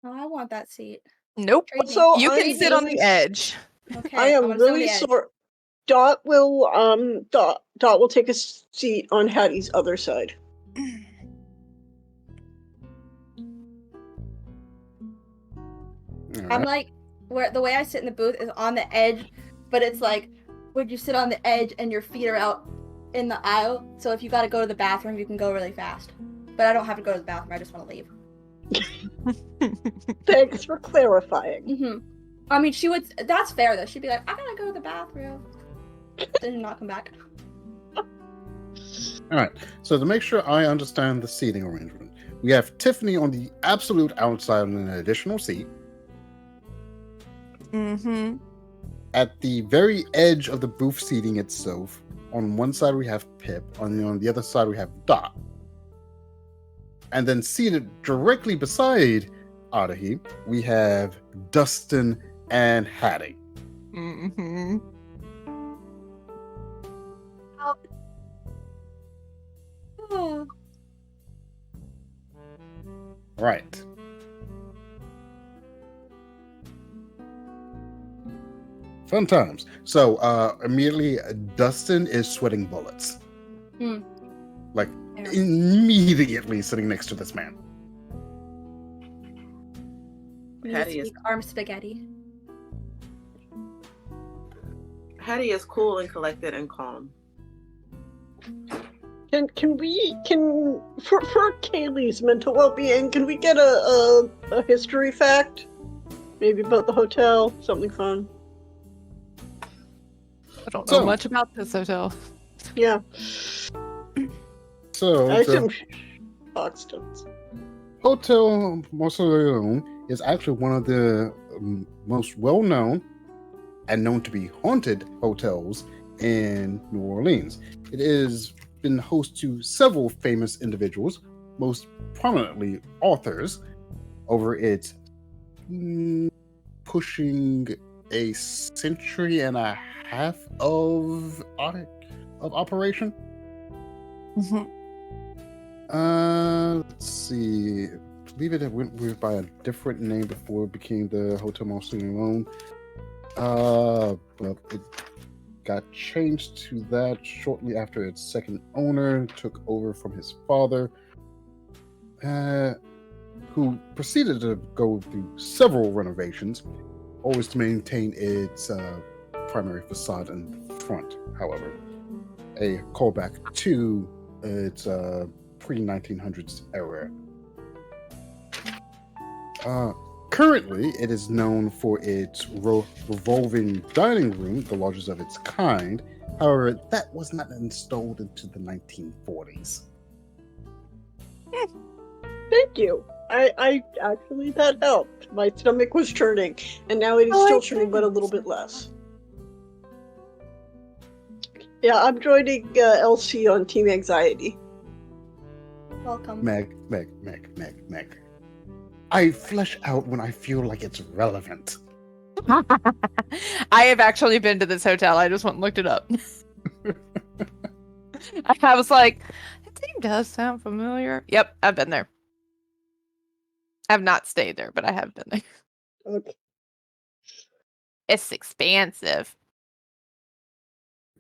Oh, I want that seat. Nope. Trade me. So You I can sit on the edge. Okay, I am I'm gonna sit on really the edge. sorry. Dot will take a seat on Hattie's other side. All I'm right. like, where the way I sit in the booth is on the edge, but it's like when you sit on the edge and your feet are out in the aisle. So if you got to go to the bathroom, you can go really fast. But I don't have to go to the bathroom. I just want to leave. Thanks for clarifying. Mm-hmm. I mean, she would. That's fair though. She'd be like, I gotta go to the bathroom, then not come back. All right. So to make sure I understand the seating arrangement, we have Tiffany on the absolute outside on an additional seat. Mm-hmm. At the very edge of the booth seating itself, on one side we have Pip, on the other side we have Dot. And then seated directly beside Adehy, we have Dustin and Hattie. Mm-hmm. Oh. Right. Fun times. So immediately Dustin is sweating bullets. Hmm. Like Yeah. immediately sitting next to this man. Hattie is- Arm spaghetti. Hattie is cool and collected and calm. Can we for Kaylee's mental well-being, can we get a history fact? Maybe about the hotel, something fun. I don't know So- much about this hotel. Yeah, So I the assume Foxton's. Hotel Mausoleum is actually one of the most well-known and known to be haunted hotels in New Orleans. It has been host to several famous individuals, most prominently authors, over its pushing a century and a half of operation. Mm-hmm. Let's see. I believe it went by a different name before it became the Hotel Mausoleum. But it got changed to that shortly after its second owner took over from his father, who proceeded to go through several renovations, always to maintain its primary facade in the front, however. A callback to its pre-1900s era. Currently, it is known for its revolving dining room, the largest of its kind. However, that was not installed into the 1940s. Thank you. I actually, that helped. My stomach was churning, and now it is Oh, still I churning, but a little see. bit less. Yeah, I'm joining LC on Team Anxiety. Welcome. Meg. I flesh out when I feel like it's relevant. I have actually been to this hotel. I just went and looked it up. I was like, that name does sound familiar. Yep, I've been there. I've not stayed there, but I have been there. Okay. It's expansive.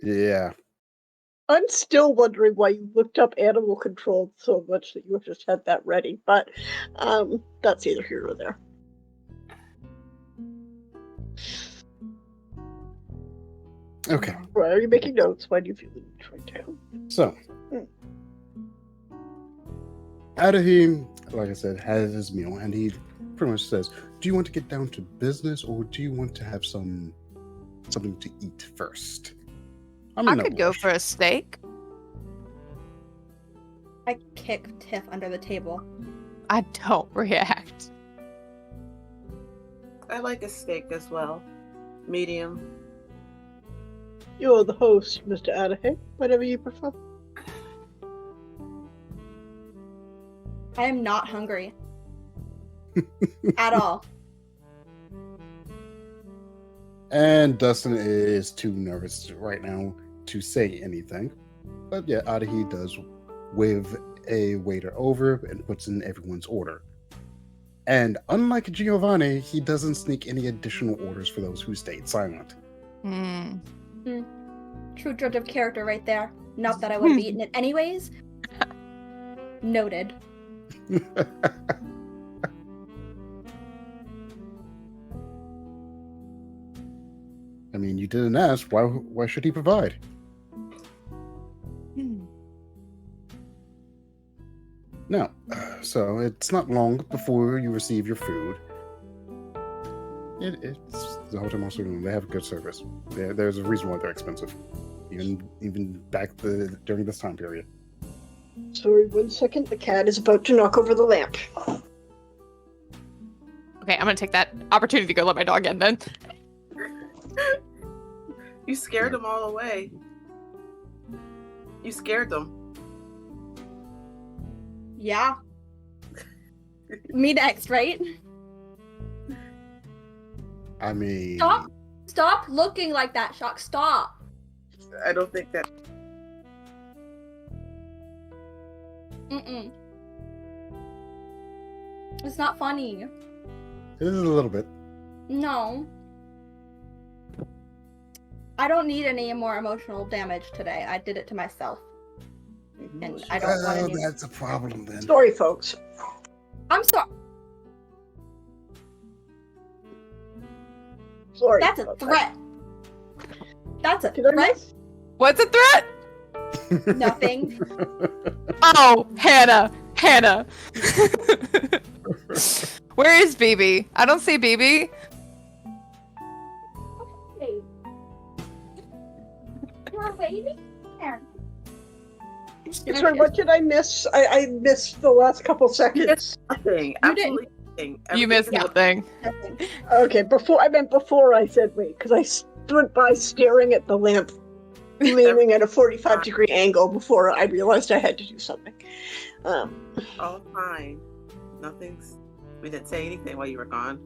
Yeah. I'm still wondering why you looked up animal control so much that you just had that ready, but that's either here or there. Okay. Why are you making notes? Why do you feel the need to write down? So, Adehy, like I said, has his meal, and he pretty much says, "Do you want to get down to business, or do you want to have something to eat first?" I could go for a steak. I kick Tiff under the table. I don't react. I like a steak as well. Medium. You're the host, Mr. Adehy. Whatever you prefer. I am not hungry. At all. And Dustin is too nervous right now to say anything. But yeah, Adehy does wave a waiter over and puts in everyone's order. And unlike Giovanni, he doesn't sneak any additional orders for those who stayed silent. True judge of character right there. Not that I would have eaten it anyways. Noted. I mean, you didn't ask. Why should he provide? No. So it's not long before you receive your food. It's the Hotel Monster. They have good service. There's a reason why they're expensive, even back during this time period. Sorry, 1 second. The cat is about to knock over the lamp. Okay, I'm gonna take that opportunity to go let my dog in then. You scared them all away. You scared them. Yeah. Me next, right? I mean... Stop looking like that, Shock. Stop. I don't think that... Mm-mm. It's not funny. It is a little bit. No. I don't need any more emotional damage today. I did it to myself. And I don't want to. That's a problem then. Sorry, folks. I'm sorry. Sorry. That's a threat. That's a Did I threat. miss? What's a threat? Nothing. Oh, Hannah. Where is BB? I don't see BB. Hey. You're waiting there. Sorry, what did I miss? I missed the last couple seconds. Nothing. Absolutely nothing. You missed nothing. Okay, before I said wait, because I stood by staring at the lamp, leaning at a 45-degree angle before I realized I had to do something. All fine. Nothing's... We didn't say anything while you were gone.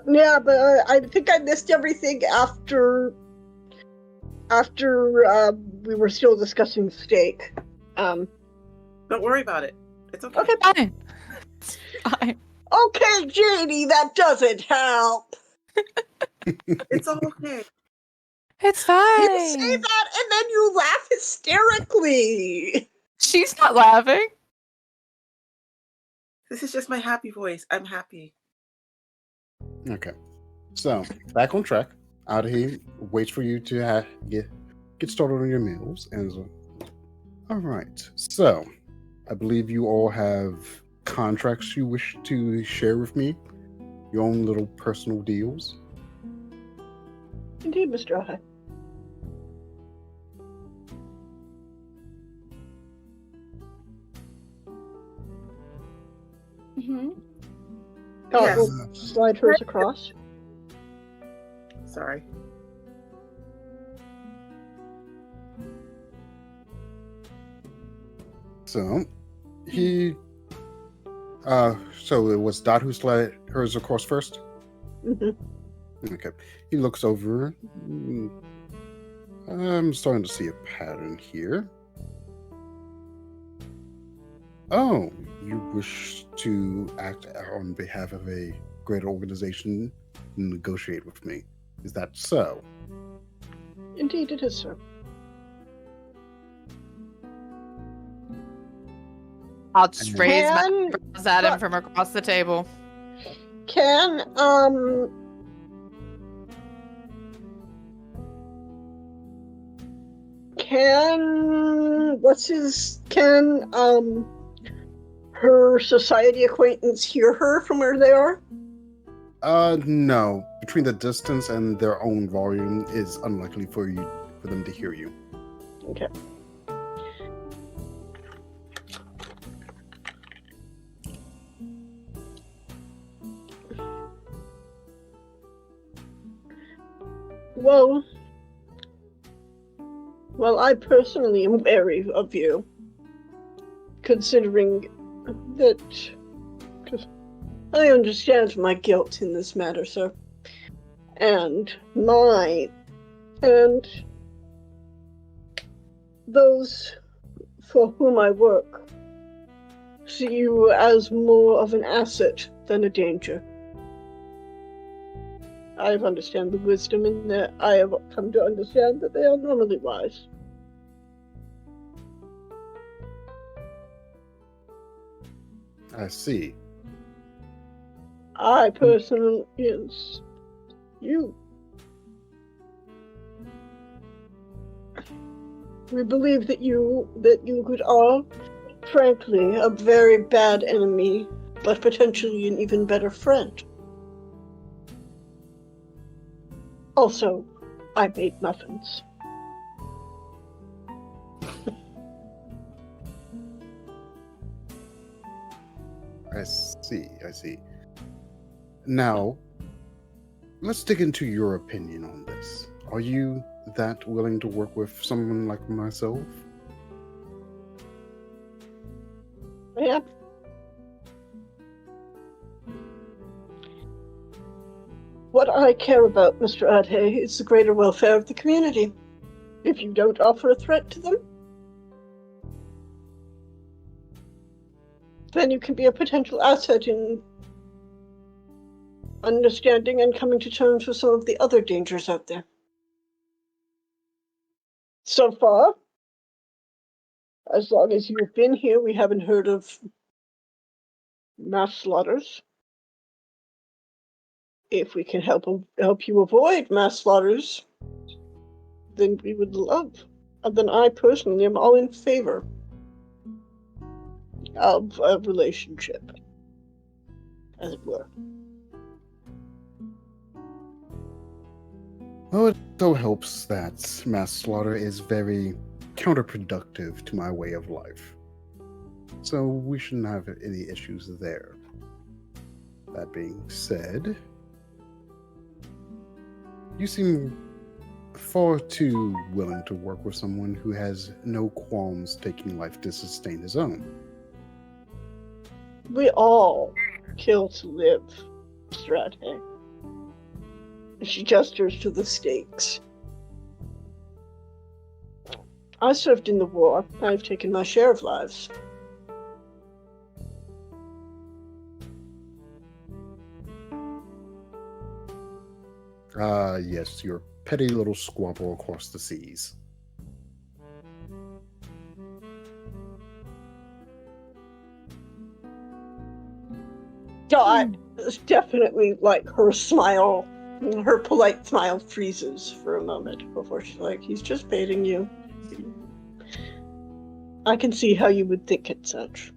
Yeah, but I think I missed everything after we were still discussing steak. Don't worry about it. It's okay. Okay, Fine. It's fine. okay, JD, that doesn't help. It's all okay. It's fine. You say that and then you laugh hysterically. She's not laughing. This is just my happy voice. I'm happy. Okay. So, back on track. Adehy waits for you to get started on your meals. And so, all right. So, I believe you all have contracts you wish to share with me. your own little personal deals. Indeed, Mr. Adehy. Mm-hmm. Dot Yes. will slide hers across. Sorry. So so it was Dot who slid hers across first? Mm-hmm. Okay. He looks over. I'm starting to see a pattern here. Oh, you wish to act on behalf of a greater organization and negotiate with me. Is that so? Indeed, it is, sir. I'll just raise my Can- eyebrows at him from across the table. Can her society acquaintance hear her from where they are? No. Between the distance and their own volume is unlikely for them to hear you. Okay. Well, I personally am wary of you, considering that I understand my guilt in this matter, sir, and those for whom I work see you as more of an asset than a danger. I understand the wisdom in that. I have come to understand that they are normally wise. I see. I personally, yes, you. We believe that you are, frankly, a very bad enemy, but potentially an even better friend. Also, I made muffins. I see. Now, let's dig into your opinion on this. Are you that willing to work with someone like myself? Yeah. What I care about, Mr. Adehy, is the greater welfare of the community. If you don't offer a threat to them, then you can be a potential asset in understanding and coming to terms with some of the other dangers out there. So far, as long as you've been here, we haven't heard of mass slaughters. If we can help you avoid mass slaughters, then we would love. And then I personally am all in favor of a relationship, as it were. Well, it so helps that mass slaughter is very counterproductive to my way of life. So we shouldn't have any issues there. That being said, you seem far too willing to work with someone who has no qualms taking life to sustain his own. We all kill to live, Mr. Adehy. She gestures to the stakes. I served in the war. I've taken my share of lives. Yes, your petty little squabble across the seas. Dot is definitely like her smile, her polite smile freezes for a moment before she's like, he's just baiting you. I can see how you would think it such.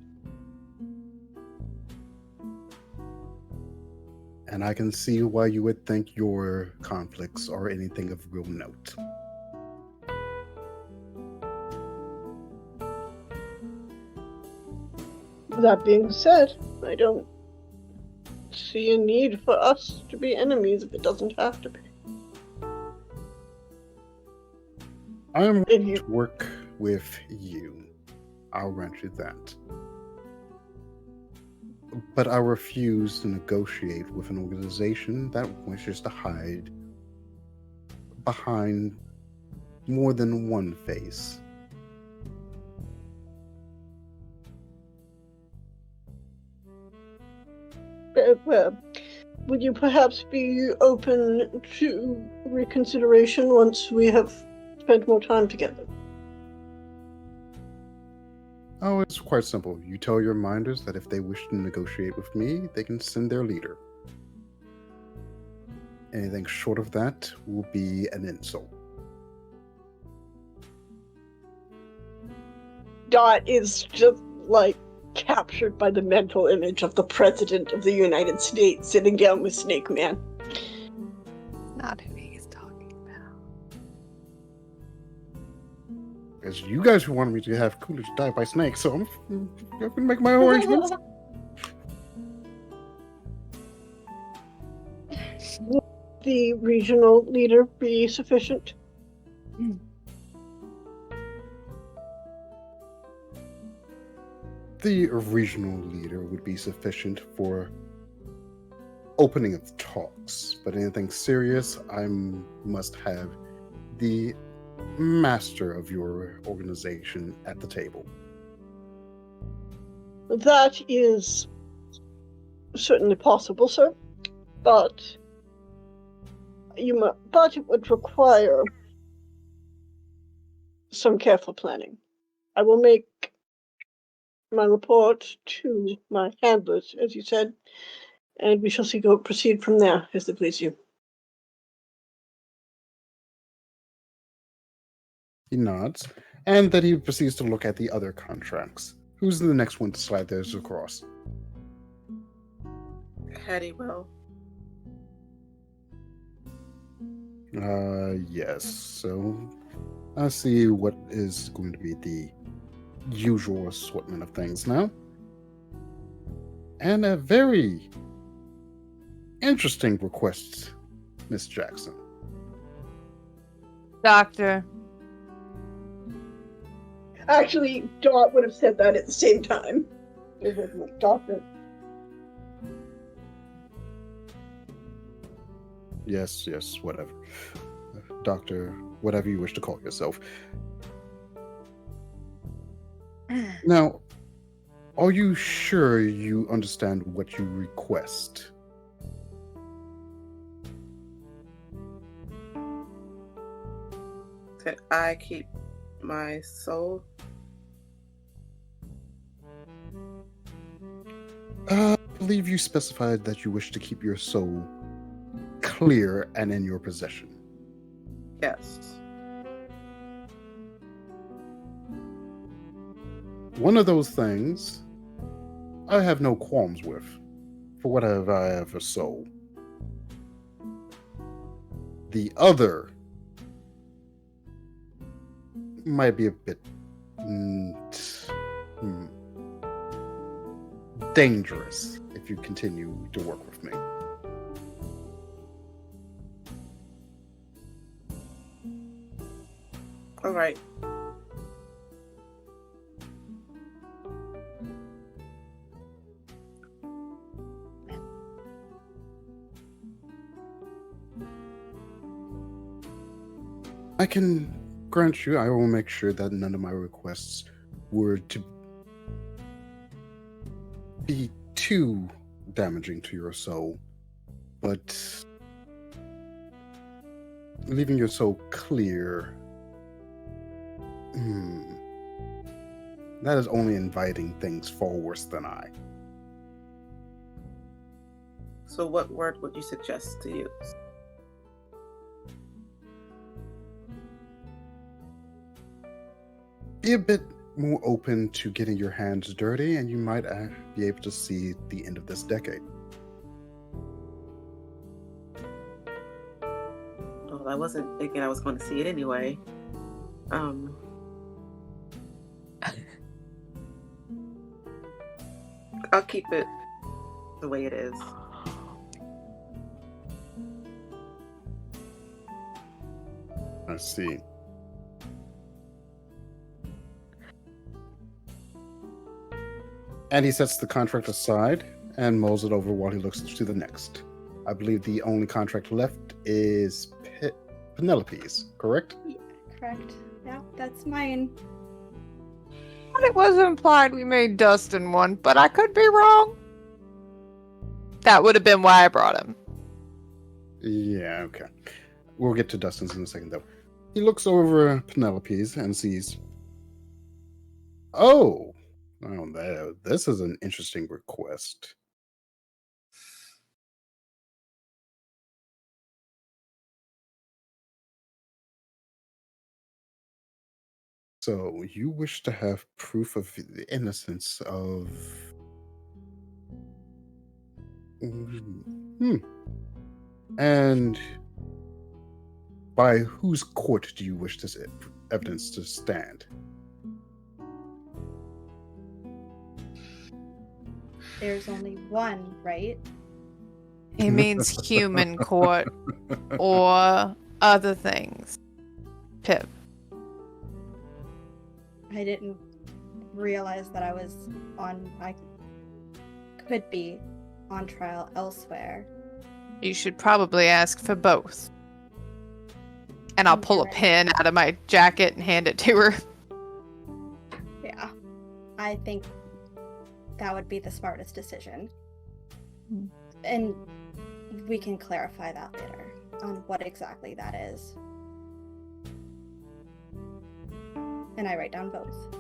and I can see why you would think your conflicts are anything of real note. That being said, I don't see a need for us to be enemies if it doesn't have to be. I am If willing you to work with you. I'll grant you that. But I refuse to negotiate with an organization that wishes to hide behind more than one face. well, would you perhaps be open to reconsideration once we have spent more time together? Oh, it's quite simple. You tell your minders that if they wish to negotiate with me, they can send their leader. Anything short of that will be an insult. Dot is just like captured by the mental image of the President of the United States sitting down with Snake Man. Not who he's talking about. It's you guys who wanted me to have Coolidge die by snake, so I'm going to make my own arrangements. Would the regional leader be sufficient? The regional leader would be sufficient for opening of talks, but anything serious, I must have the master of your organization at the table. That is certainly possible, sir, but but it would require some careful planning. I will make my report to my handlers, as you said, and we shall proceed from there, as they please you. He nods, and then he proceeds to look at the other contracts. Who's the next one to slide theirs across? Hattie will. Yes. So I see what is going to be the usual assortment of things now. And a very interesting request, Miss Jackson. Doctor. Actually, Dot would have said that at the same time. It was like, Doctor. Yes, whatever. Doctor, whatever you wish to call yourself. Now, are you sure you understand what you request? That I keep my soul. I believe you specified that you wish to keep your soul clear and in your possession. Yes. One of those things I have no qualms with. For whatever I have a soul. The other might be a bit dangerous if you continue to work with me. All right. I can grant you, I will make sure that none of my requests were to be too damaging to your soul, but leaving your soul clear, that is only inviting things far worse than I. So what word would you suggest to use? Be a bit more open to getting your hands dirty, and you might be able to see the end of this decade. I wasn't thinking I was going to see it anyway. I'll keep it the way it is. I see. And he sets the contract aside and mulls it over while he looks to the next. I believe the only contract left is Penelope's, correct? Yeah, correct. Yeah, that's mine. But it was implied we made Dustin one, but I could be wrong. That would have been why I brought him. Yeah, okay. We'll get to Dustin's in a second, though. He looks over Penelope's and sees... Oh, this is an interesting request. So, you wish to have proof of the innocence of... And by whose court do you wish this evidence to stand? There's only one, right? He means human court or other things. Pip. I didn't realize that I could be on trial elsewhere. You should probably ask for both. And I'll pull a Okay. pen out of my jacket and hand it to her. Yeah. I think that would be the smartest decision. And we can clarify that later on what exactly that is. And I write down both.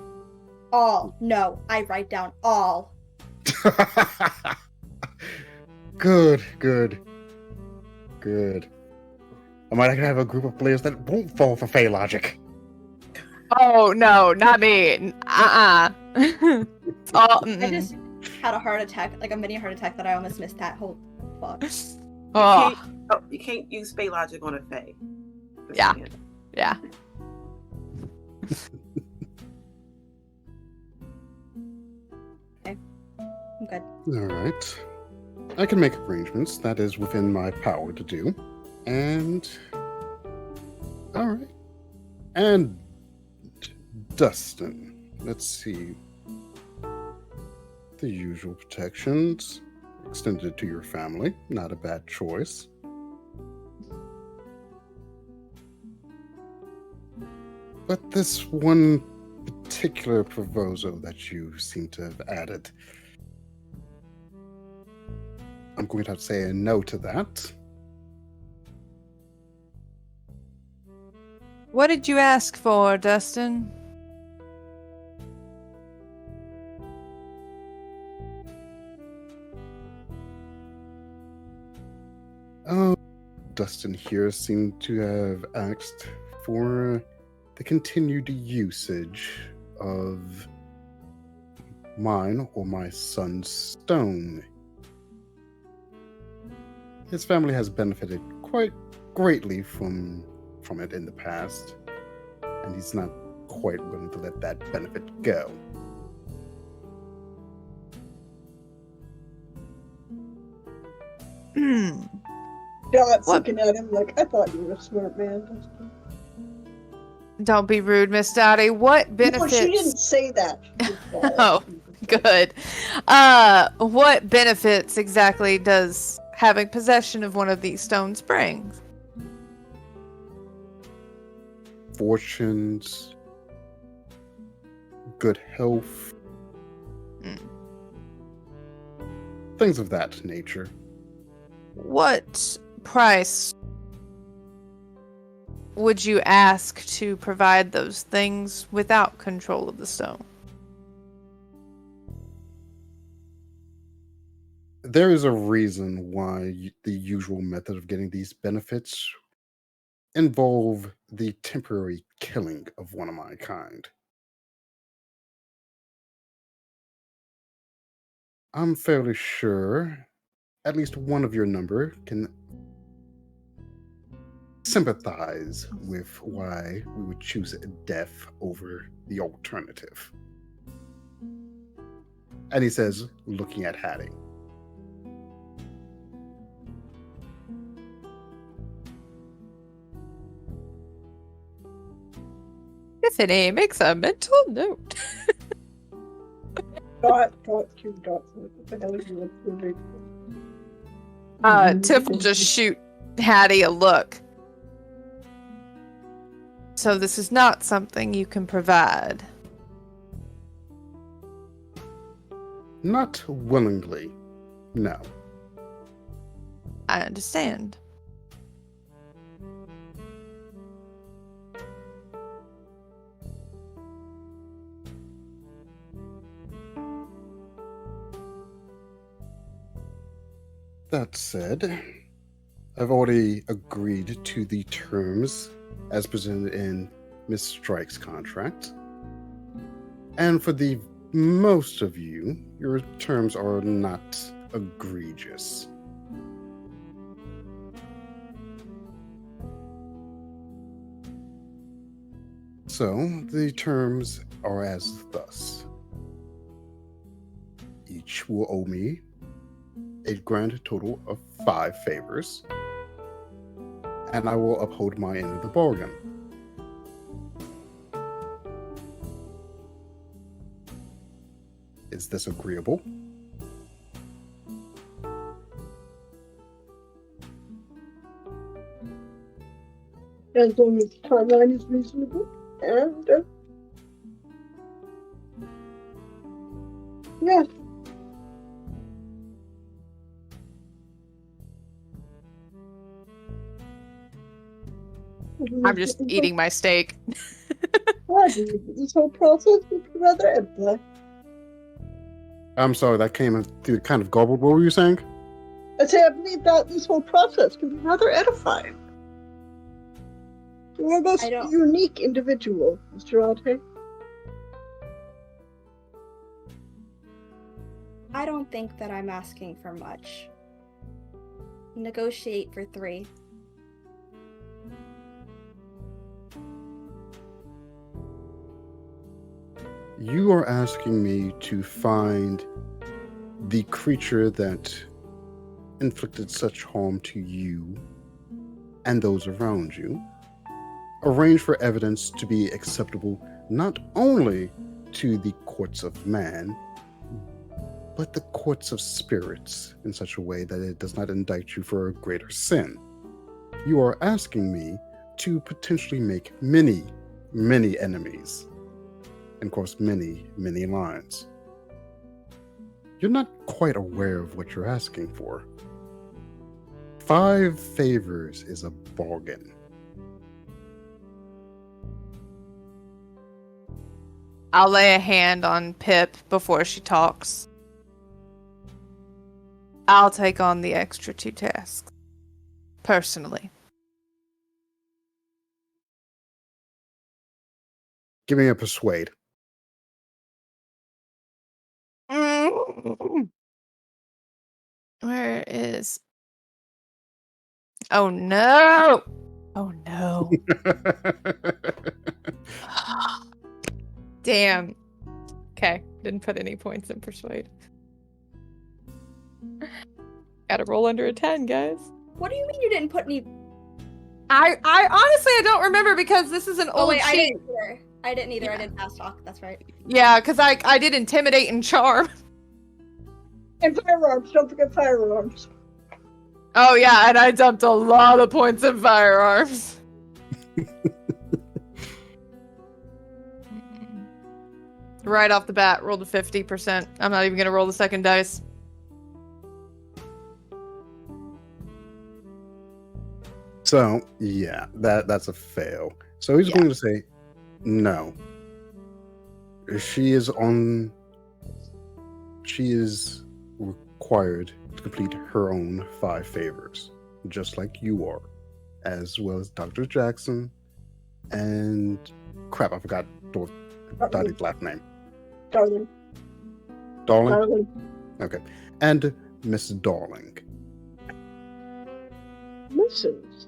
All. No, I write down all. Good. I might have a group of players that won't fall for Fey logic. Oh, no, not me. Oh, I just had a heart attack, like a mini heart attack, that I almost missed that whole fuck. Oh, You can't use Fey logic on a Fey. Just Yeah. saying. yeah. I'm good. All right. I can make arrangements. That is within my power to do. And... All right. And... Dustin. Let's see. The usual protections. Extended to your family. Not a bad choice. But this one particular proviso that you seem to have added, I'm going to have to say a no to that. What did you ask for, Dustin? Oh, Dustin here seemed to have asked for the continued usage of mine or my son's stone. His family has benefited quite greatly from it in the past, and he's not quite willing to let that benefit go. Dot's What? looking at him like, I thought you were a smart man, Dustin. Don't be rude, Miss Dottie. What No, benefits? she didn't say that. Oh. Good. What benefits exactly does having possession of one of these stones bring? Fortunes, good health, things of that nature. What price would you ask to provide those things without control of the stone? There is a reason why the usual method of getting these benefits involve the temporary killing of one of my kind. I'm fairly sure at least one of your number can sympathize with why we would choose death over the alternative. And he says, looking at Hattie. Tiffany makes a mental note. Dot, two dots. What the hell is you doing? Tiff will just shoot Hattie a look. So this is not something you can provide. Not willingly, no. I understand. That said, I've already agreed to the terms as presented in Miss Streich's contract. And for the most of you, your terms are not egregious. So, the terms are as thus. Each will owe me a grand total of 5 favors, and I will uphold my end of the bargain. Is this agreeable? As long as the timeline is reasonable, and yeah. I'm just eating my steak. This whole process would be rather edifying. I'm sorry, that came through kind of garbled. What were you saying? I say I believe that this whole process can be rather edifying. You're a most unique individual, Mr. Adehy. I don't think that I'm asking for much. Negotiate for 3. You are asking me to find the creature that inflicted such harm to you and those around you, arrange for evidence to be acceptable not only to the courts of man, but the courts of spirits in such a way that it does not indict you for a greater sin. You are asking me to potentially make many, many enemies, and cross many, many lines. You're not quite aware of what you're asking for. 5 favors is a bargain. I'll lay a hand on Pip before she talks. I'll take on the extra 2 tasks. Personally. Give me a persuade. Where is... Oh no! Oh no. Damn. Okay, didn't put any points in persuade. Gotta roll under a 10, guys. What do you mean you didn't put any? I honestly I don't remember because this is an old wait, sheet. I didn't either. Yeah. I did fast talk. That's right. Yeah, because I did intimidate and charm. And firearms, don't forget firearms. Oh yeah, and I dumped a lot of points in firearms. Right off the bat, rolled a 50%. I'm not even gonna roll the second dice. So, yeah, that's a fail. So he's going to say, no. She is required to complete her own 5 favors, just like you are, as well as Dr. Jackson and crap, I forgot Dottie's last name. Darling. Darling? Okay. And Miss Darling. Mrs.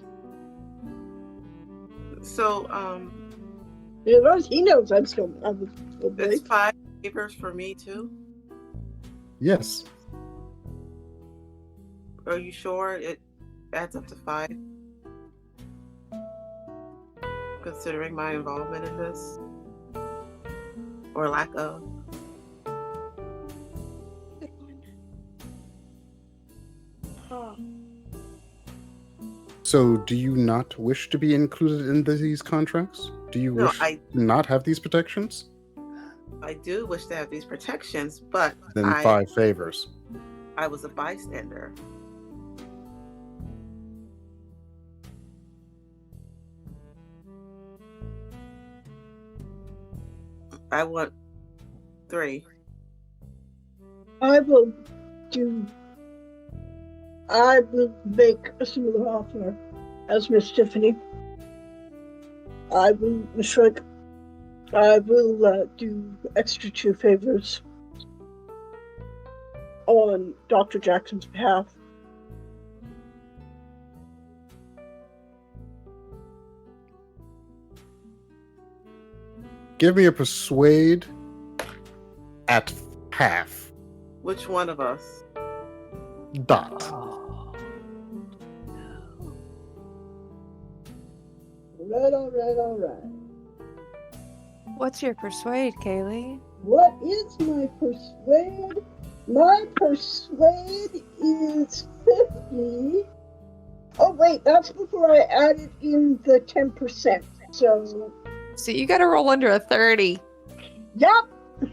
So, As far as he knows, I'm still it's right. 5 favors for me too. Yes. Are you sure it adds up to 5? Considering my involvement in this, or lack of. Good one. Huh. So, do you not wish to be included in these contracts? Do you No, wish to not have these protections? I do wish to have these protections, but Then 5 favors. I was a bystander. I want 3. I will make a similar offer as Miss Tiffany. I will, Miss Streich, I will do extra 2 favors on Dr. Jackson's behalf. Give me a persuade at half. Which one of us? Dot. All right. What's your persuade, Kaylee? What is my persuade? My persuade is 50. Oh wait, that's before I added in the 10%. So you gotta roll under a 30. Yep. I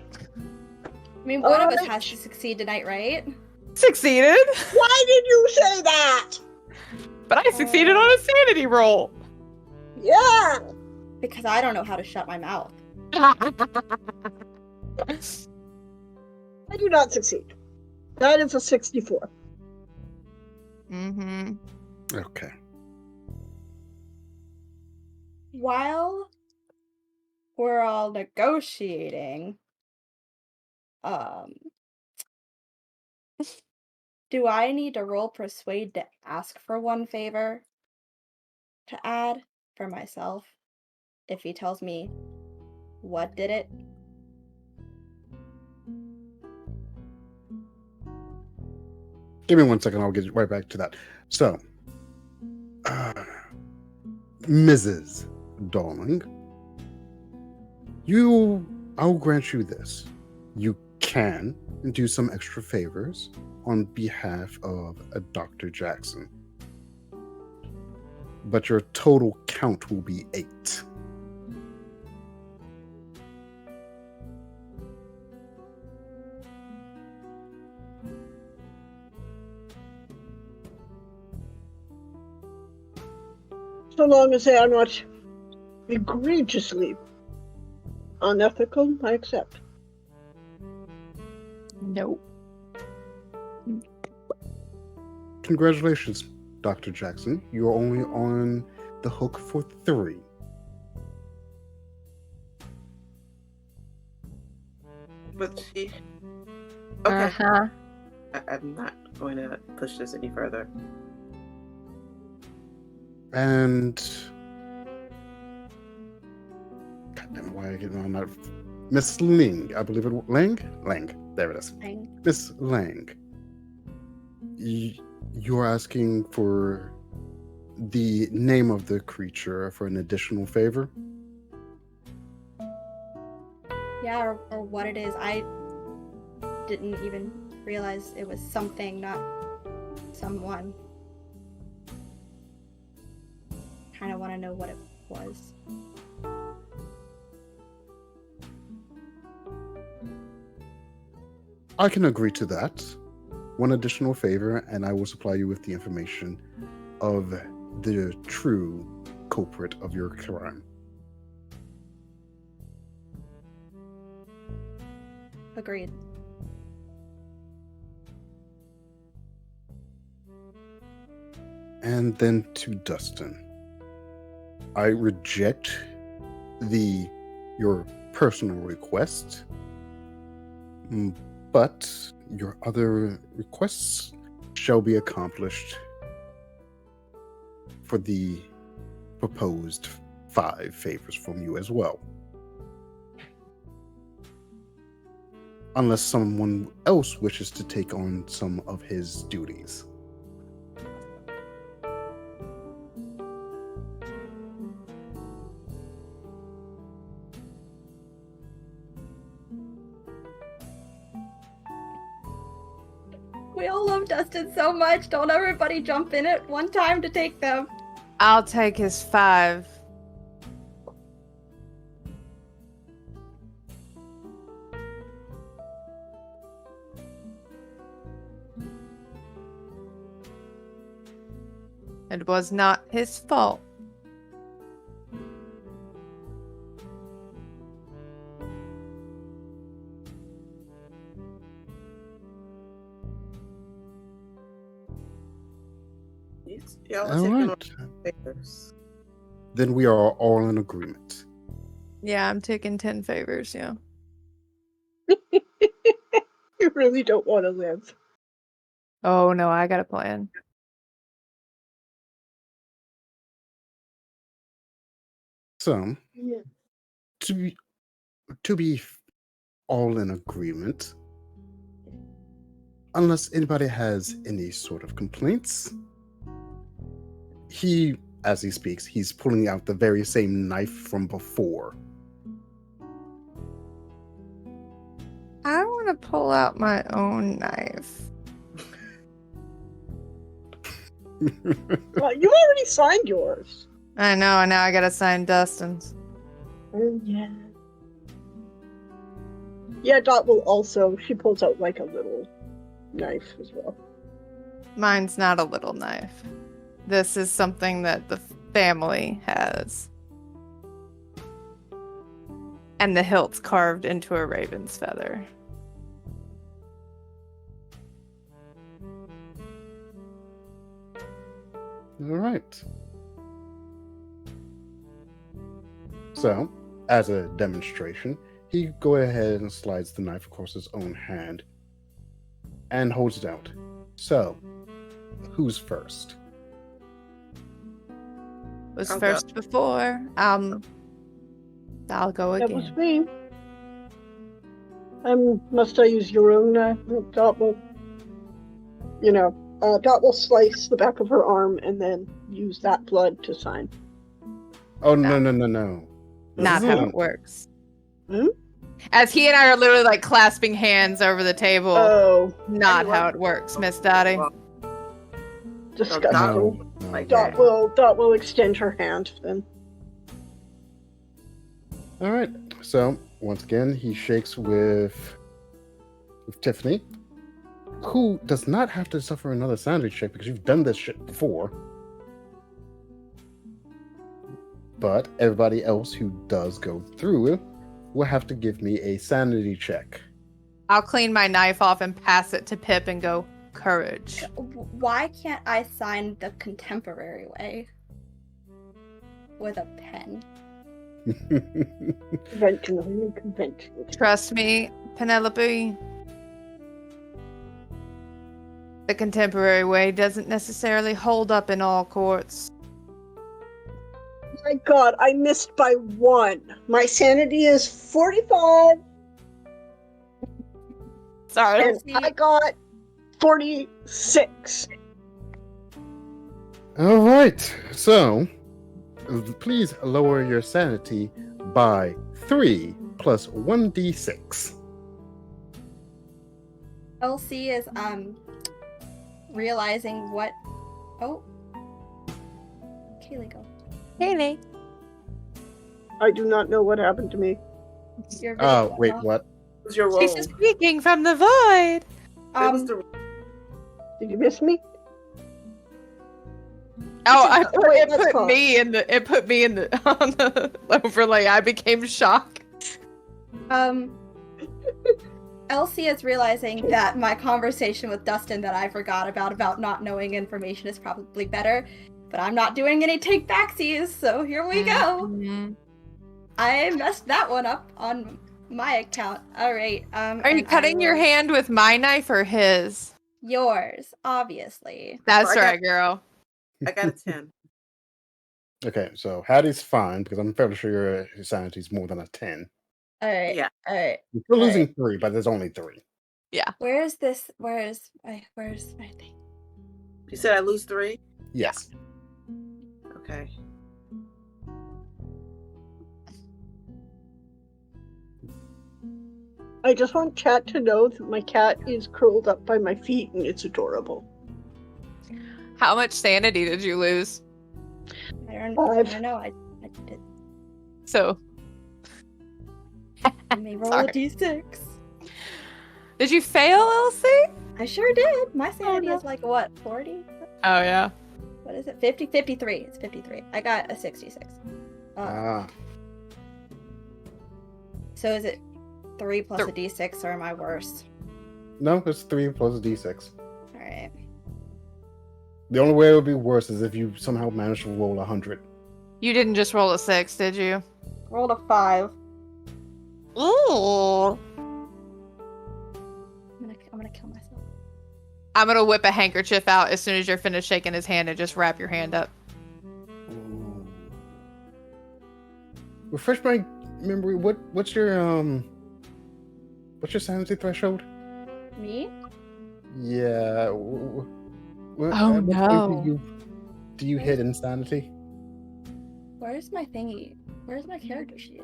mean, one of us has to succeed tonight, right? Succeeded! Why did you say that? But I succeeded on a sanity roll! Yeah. Because I don't know how to shut my mouth. I do not succeed. That is a 64. Mm-hmm. Okay. While we're all negotiating, do I need to roll persuade to ask for 1 favor to add for myself if he tells me what did it? Give me 1 second, I'll get right back to that. So, Mrs. Darling, I'll grant you this. You can do some extra favors on behalf of Dr. Jackson. But your total count will be 8. So long as they are not egregiously unethical, I accept. Nope. Congratulations, Dr. Jackson. You're only on the hook for 3. But she. Okay. Uh-huh. I'm not going to push this any further. And God damn it, why am I getting on that? Miss Ling, I believe it was Lang? Lang. There it is. Lang. Miss Lang. You're asking for the name of the creature for an additional favor? Yeah, or what it is. I didn't even realize it was something, not someone. Kind of want to know what it was. I can agree to that. 1 additional favor, and I will supply you with the information of the true culprit of your crime. Agreed. And then to Dustin. I reject your personal request, but your other requests shall be accomplished for the proposed 5 favors from you as well. Unless someone else wishes to take on some of his duties. We all love Dustin so much. Don't everybody jump in at one time to take them. I'll take his 5. It was not his fault. Y'all All are taking right. on favors. Then we are all in agreement. Yeah, I'm taking 10 favors, yeah. You really don't want to live. Oh no, I got a plan. So, Yeah. to be all in agreement, unless anybody has any sort of complaints, as he speaks, he's pulling out the very same knife from before. I want to pull out my own knife. Well, you already signed yours. I know, now I gotta sign Dustin's. Yeah. Yeah, Dot will also. She pulls out like a little knife as well. Mine's not a little knife. This is something that the family has. And the hilt's carved into a raven's feather. All right. So, as a demonstration, he go ahead and slides the knife across his own hand and holds it out. So, who's first? Was I'll go. first before. I'll go That was again. me. Must I use your own knife? Dot will, Dot will slice the back of her arm and then use that blood to sign. Oh, no. Not This how isn't- it works. Hmm? As he and I are literally like clasping hands over the table. Oh, Not Anyway. how it works, Miss Dottie. Well, disgusting. No. Like Dot will extend her hand then. All right. So, once again, he shakes with Tiffany, who does not have to suffer another sanity check because you've done this shit before. But everybody else who does go through it will have to give me a sanity check. I'll clean my knife off and pass it to Pip and go, courage. Why can't I sign the contemporary way? With a pen. Conventional. Trust me, Penelope. The contemporary way doesn't necessarily hold up in all courts. My God, I missed by 1. My sanity is 45, Sorry. and I got 46. All right. So, please lower your sanity by 3 plus 1d6. LC is realizing what. Oh, Kaylee, go. Haley. I do not know what happened to me. Your video Oh, went wait, off. what? What was your role? She's speaking from the void. What was the Did you miss me? Oh, Wait, it that's put fine. me in the on the overlay. I became shocked. Elsie is realizing that my conversation with Dustin that I forgot about not knowing information is probably better, but I'm not doing any take backsies, so here we go. Mhm. I messed that one up on my account. All right. Are you and cutting I your will- hand with my knife or his? Yours, obviously. That's I got- right, girl. I got a 10. Okay, so Hattie's fine because I'm fairly sure your sanity's more than a 10. Alright. Yeah. Alright. You're still Alright. losing 3, but there's only 3. Where's my thing? You said I lose 3? Yes. Okay. I just want chat to know that my cat is curled up by my feet and it's adorable. How much sanity did you lose? I don't 5. know. I did. So, Let me roll Sorry. a d6. did you fail, Elsie? I sure did. My sanity no. is like what, 40? Oh, yeah. What is it? 50? 53. It's 53. I got a 66. So is it 3 plus a d6 or am I worse? No, it's 3 plus a d6. Alright. The only way it would be worse is if you somehow managed to roll 100. You didn't just roll a 6, did you? Rolled a 5. Ooh. I'm gonna kill myself. I'm gonna whip a handkerchief out as soon as you're finished shaking his hand and just wrap your hand up. Ooh. Refresh my memory. What's your sanity threshold? Me? Yeah. Oh, at what point no. do you hit insanity? Where's my thingy? Where's my character sheet?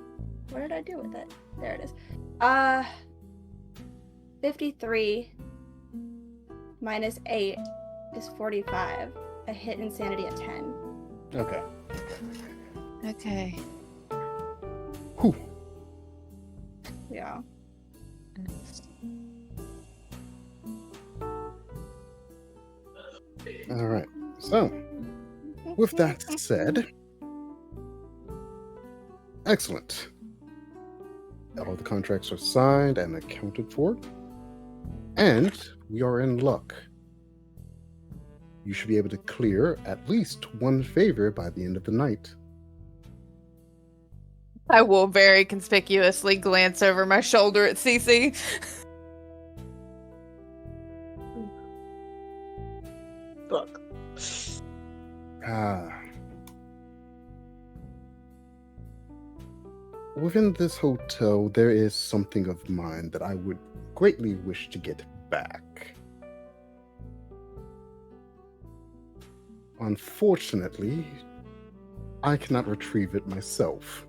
What did I do with it? There it is. 53 minus 8 is 45. I hit insanity at 10. Okay. Okay. Whew. Yeah. All right. So, with that said, excellent. All the contracts are signed and accounted for, and we are in luck. You should be able to clear at least one favor by the end of the night. I will very conspicuously glance over my shoulder at Cece. Look. Within this hotel, there is something of mine that I would greatly wish to get back. Unfortunately, I cannot retrieve it myself.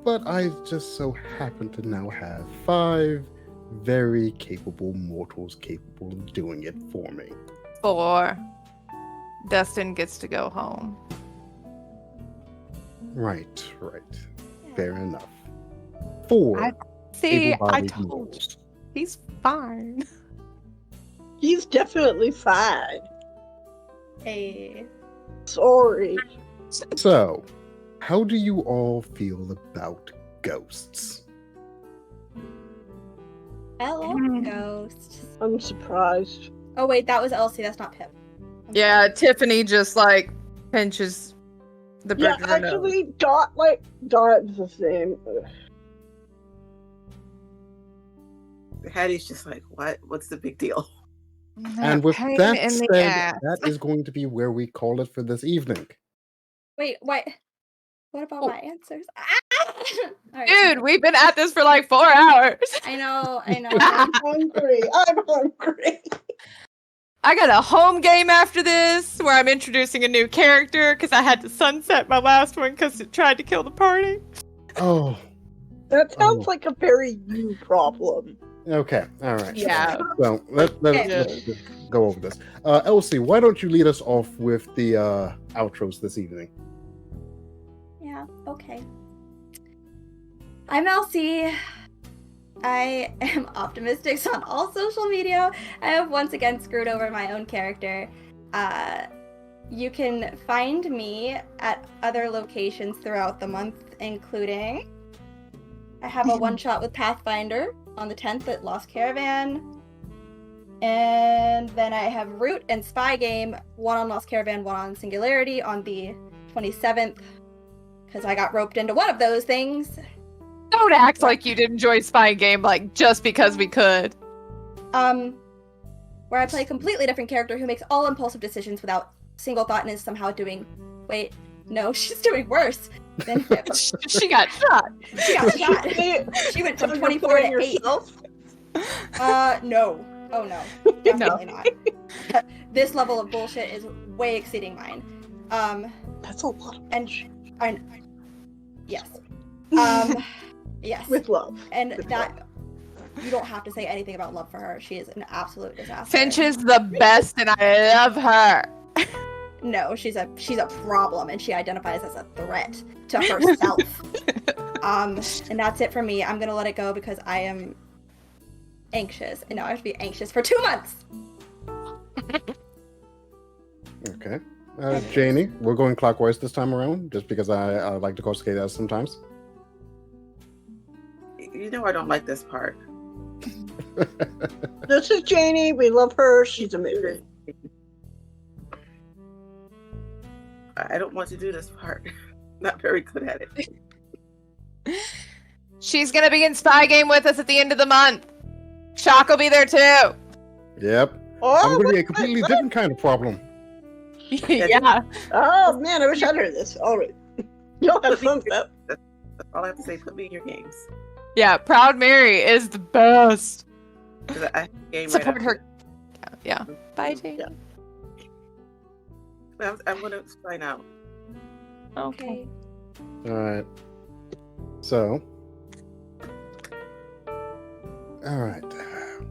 But I just so happen to now have 5 very capable mortals capable of doing it for me. 4. Dustin gets to go home. Right. Fair enough. 4 See, I able-bodied told you. mortals. He's fine. He's definitely fine. Hey. Sorry. So, how do you all feel about ghosts? I love ghosts. I'm surprised. Oh wait, that was Elsie. That's not Pip. I'm Yeah, sorry. Tiffany just like pinches the bridge Yeah, of her nose. actually, Dot's the same. Hattie's just like, what? What's the big deal? And with Pain that in the said, ass. that is going to be where we call it for this evening. Wait, what? What about Oh. my answers? Alright. Dude, we've been at this for like 4 hours. I know. I'm hungry. I got a home game after this where I'm introducing a new character because I had to sunset my last one because it tried to kill the party. Oh, That sounds like a very you problem. okay. All right. Yeah. So let's go over this. Elsie, why don't you lead us off with the outros this evening? Yeah, okay. I'm Elsie. I am optimistic on all social media. I have once again screwed over my own character. You can find me at other locations throughout the month, including I have a one-shot with Pathfinder on the 10th at Lost Caravan. And then I have Root and Spy Game, one on Lost Caravan, one on Singularity on the 27th. Because I got roped into one of those things. Don't act like you didn't enjoy Spy Game like just because we could. Where I play a completely different character who makes all impulsive decisions without single thought and is somehow doing. Wait, no, she's doing worse than him. She got shot. She got shot. She went from 24 to 8. yourself? No. Oh no, definitely not. This level of bullshit is way exceeding mine. That's a lot. Yes. Yes. With love. And With that you don't have to say anything about love for her. She is an absolute disaster. Finch is the best, and I love her. No, she's a problem, and she identifies as a threat to herself. And that's it for me. I'm gonna let it go because I am anxious, and now I have to be anxious for 2 months. Okay. Janie, we're going clockwise this time around, just because I like to cascade us sometimes. You know I don't like this part. This is Janie. We love her. She's amazing. I don't want to do this part. Not very good at it. She's gonna be in Spy Game with us at the end of the month. Shock will be there too. Yep. I'm going to be a completely different kind of problem. Yeah. Oh man, I wish I'd heard this. All right. You'll have fun with that. That's all I have to say. Put me in your games. Yeah, Proud Mary is the best. 'Cause I have a game Support right her. Yeah. Bye, Jane. Yeah. I'm going to sign out. Okay. All right. So. All right.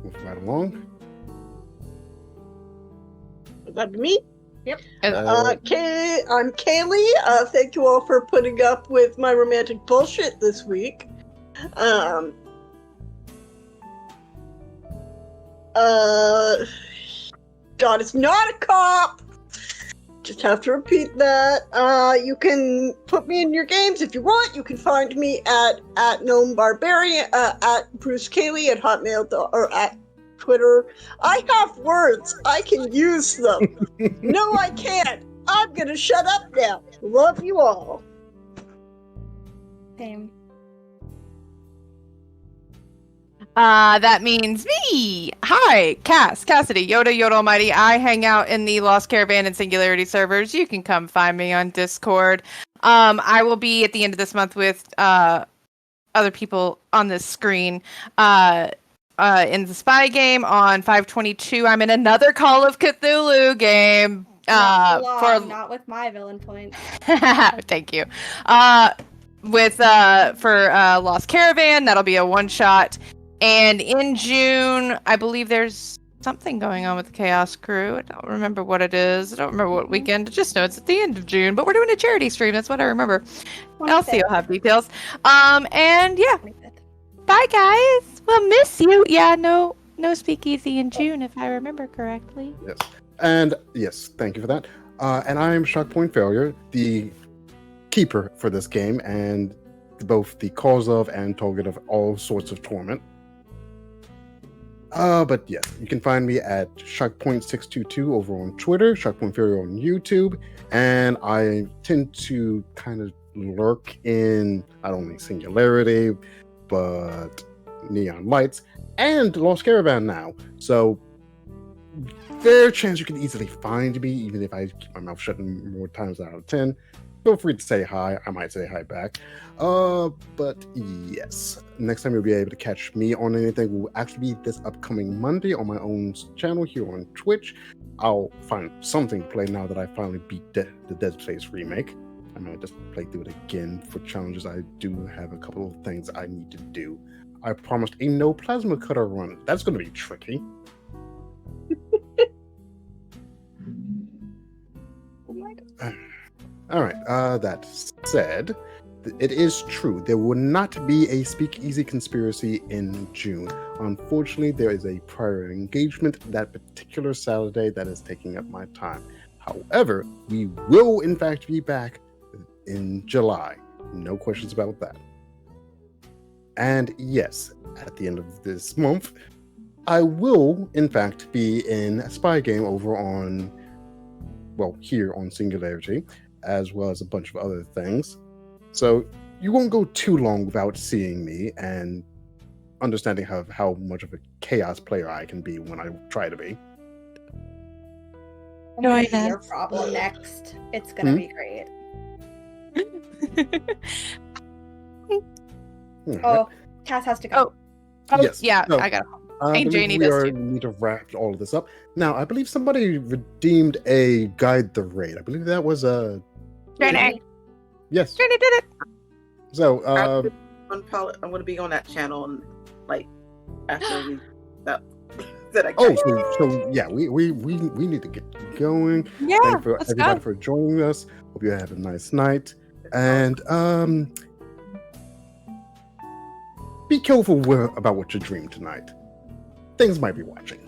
Moving right along. Is that me? And- Okay, I'm Kaylee. Thank you all for putting up with my romantic bullshit this week. God is not a cop. Just have to repeat that. You can put me in your games if you want. You can find me at Gnome Barbarian, at Bruce Kaylee, at Hotmail, or at Twitter. I have words. I can use them. No, I can't. I'm gonna shut up now. Love you all. Same. That means me. Hi, Cassidy, Yoda Almighty. I hang out in the Lost Caravan and Singularity servers. You can come find me on Discord. I will be at the end of this month with other people on this screen. In the Spy Game on 5/22. I'm in another Call of Cthulhu game. Not with my villain points. Thank you. For Lost Caravan, that'll be a one-shot. And in June, I believe there's something going on with the Chaos Crew. I don't remember what it is. I don't remember what weekend. I just know it's at the end of June. But we're doing a charity stream. That's what I remember. Elsie will have details. And yeah. Bye, guys. We'll miss you. Yeah, no Speakeasy in June, if I remember correctly. Yes. And yes, thank you for that. And I am Shock Point Failure, the keeper for this game, and both the cause of and target of all sorts of torment. But yes, you can find me at ShockPoint622 over on Twitter, Shockpoint Failure on YouTube, and I tend to kind of lurk in not only Singularity, but Neon Lights and Lost Caravan now. So there's a chance you can easily find me, even if I keep my mouth shut more times out of 10. Feel free to say hi. I might say hi back. But yes, next time you'll be able to catch me on anything will actually be this upcoming Monday on my own channel here on Twitch. I'll find something to play now that I finally beat the Dead Space remake. I might just play through it again for challenges. I do have a couple of things I need to do. I promised a no plasma cutter run. That's going to be tricky. All right. That said, it is true. There will not be a Speakeasy conspiracy in June. Unfortunately, there is a prior engagement that particular Saturday that is taking up my time. However, we will in fact be back in July. No questions about that. And yes, at the end of this month, I will in fact be in a Spy Game over on, well, here on Singularity, as well as a bunch of other things. So you won't go too long without seeing me and understanding how much of a chaos player I can be when I try to be. I'm gonna Join be your us. problem next. It's gonna be great. Oh, Cass has to go. Oh, Yes. yeah, So, I got it. I Hey, believe Janie we does too. need to wrap all of this up. Now, I believe somebody redeemed a guide the raid. I believe that was Janie. yes. Janie did it. So, I'm gonna be on that channel and like after we that I oh, so yeah, we need to get going. Yeah, Thank for let's everybody go. for joining us. Hope you have a nice night, and be careful about what you dream tonight. Things might be watching.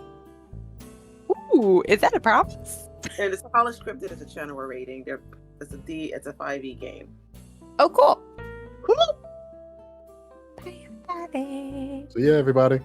Ooh, is that a promise? And it's College Scripted is a channel we're rating. It's a 5e game. Oh, cool. Cool. Bye, everybody. So yeah, everybody.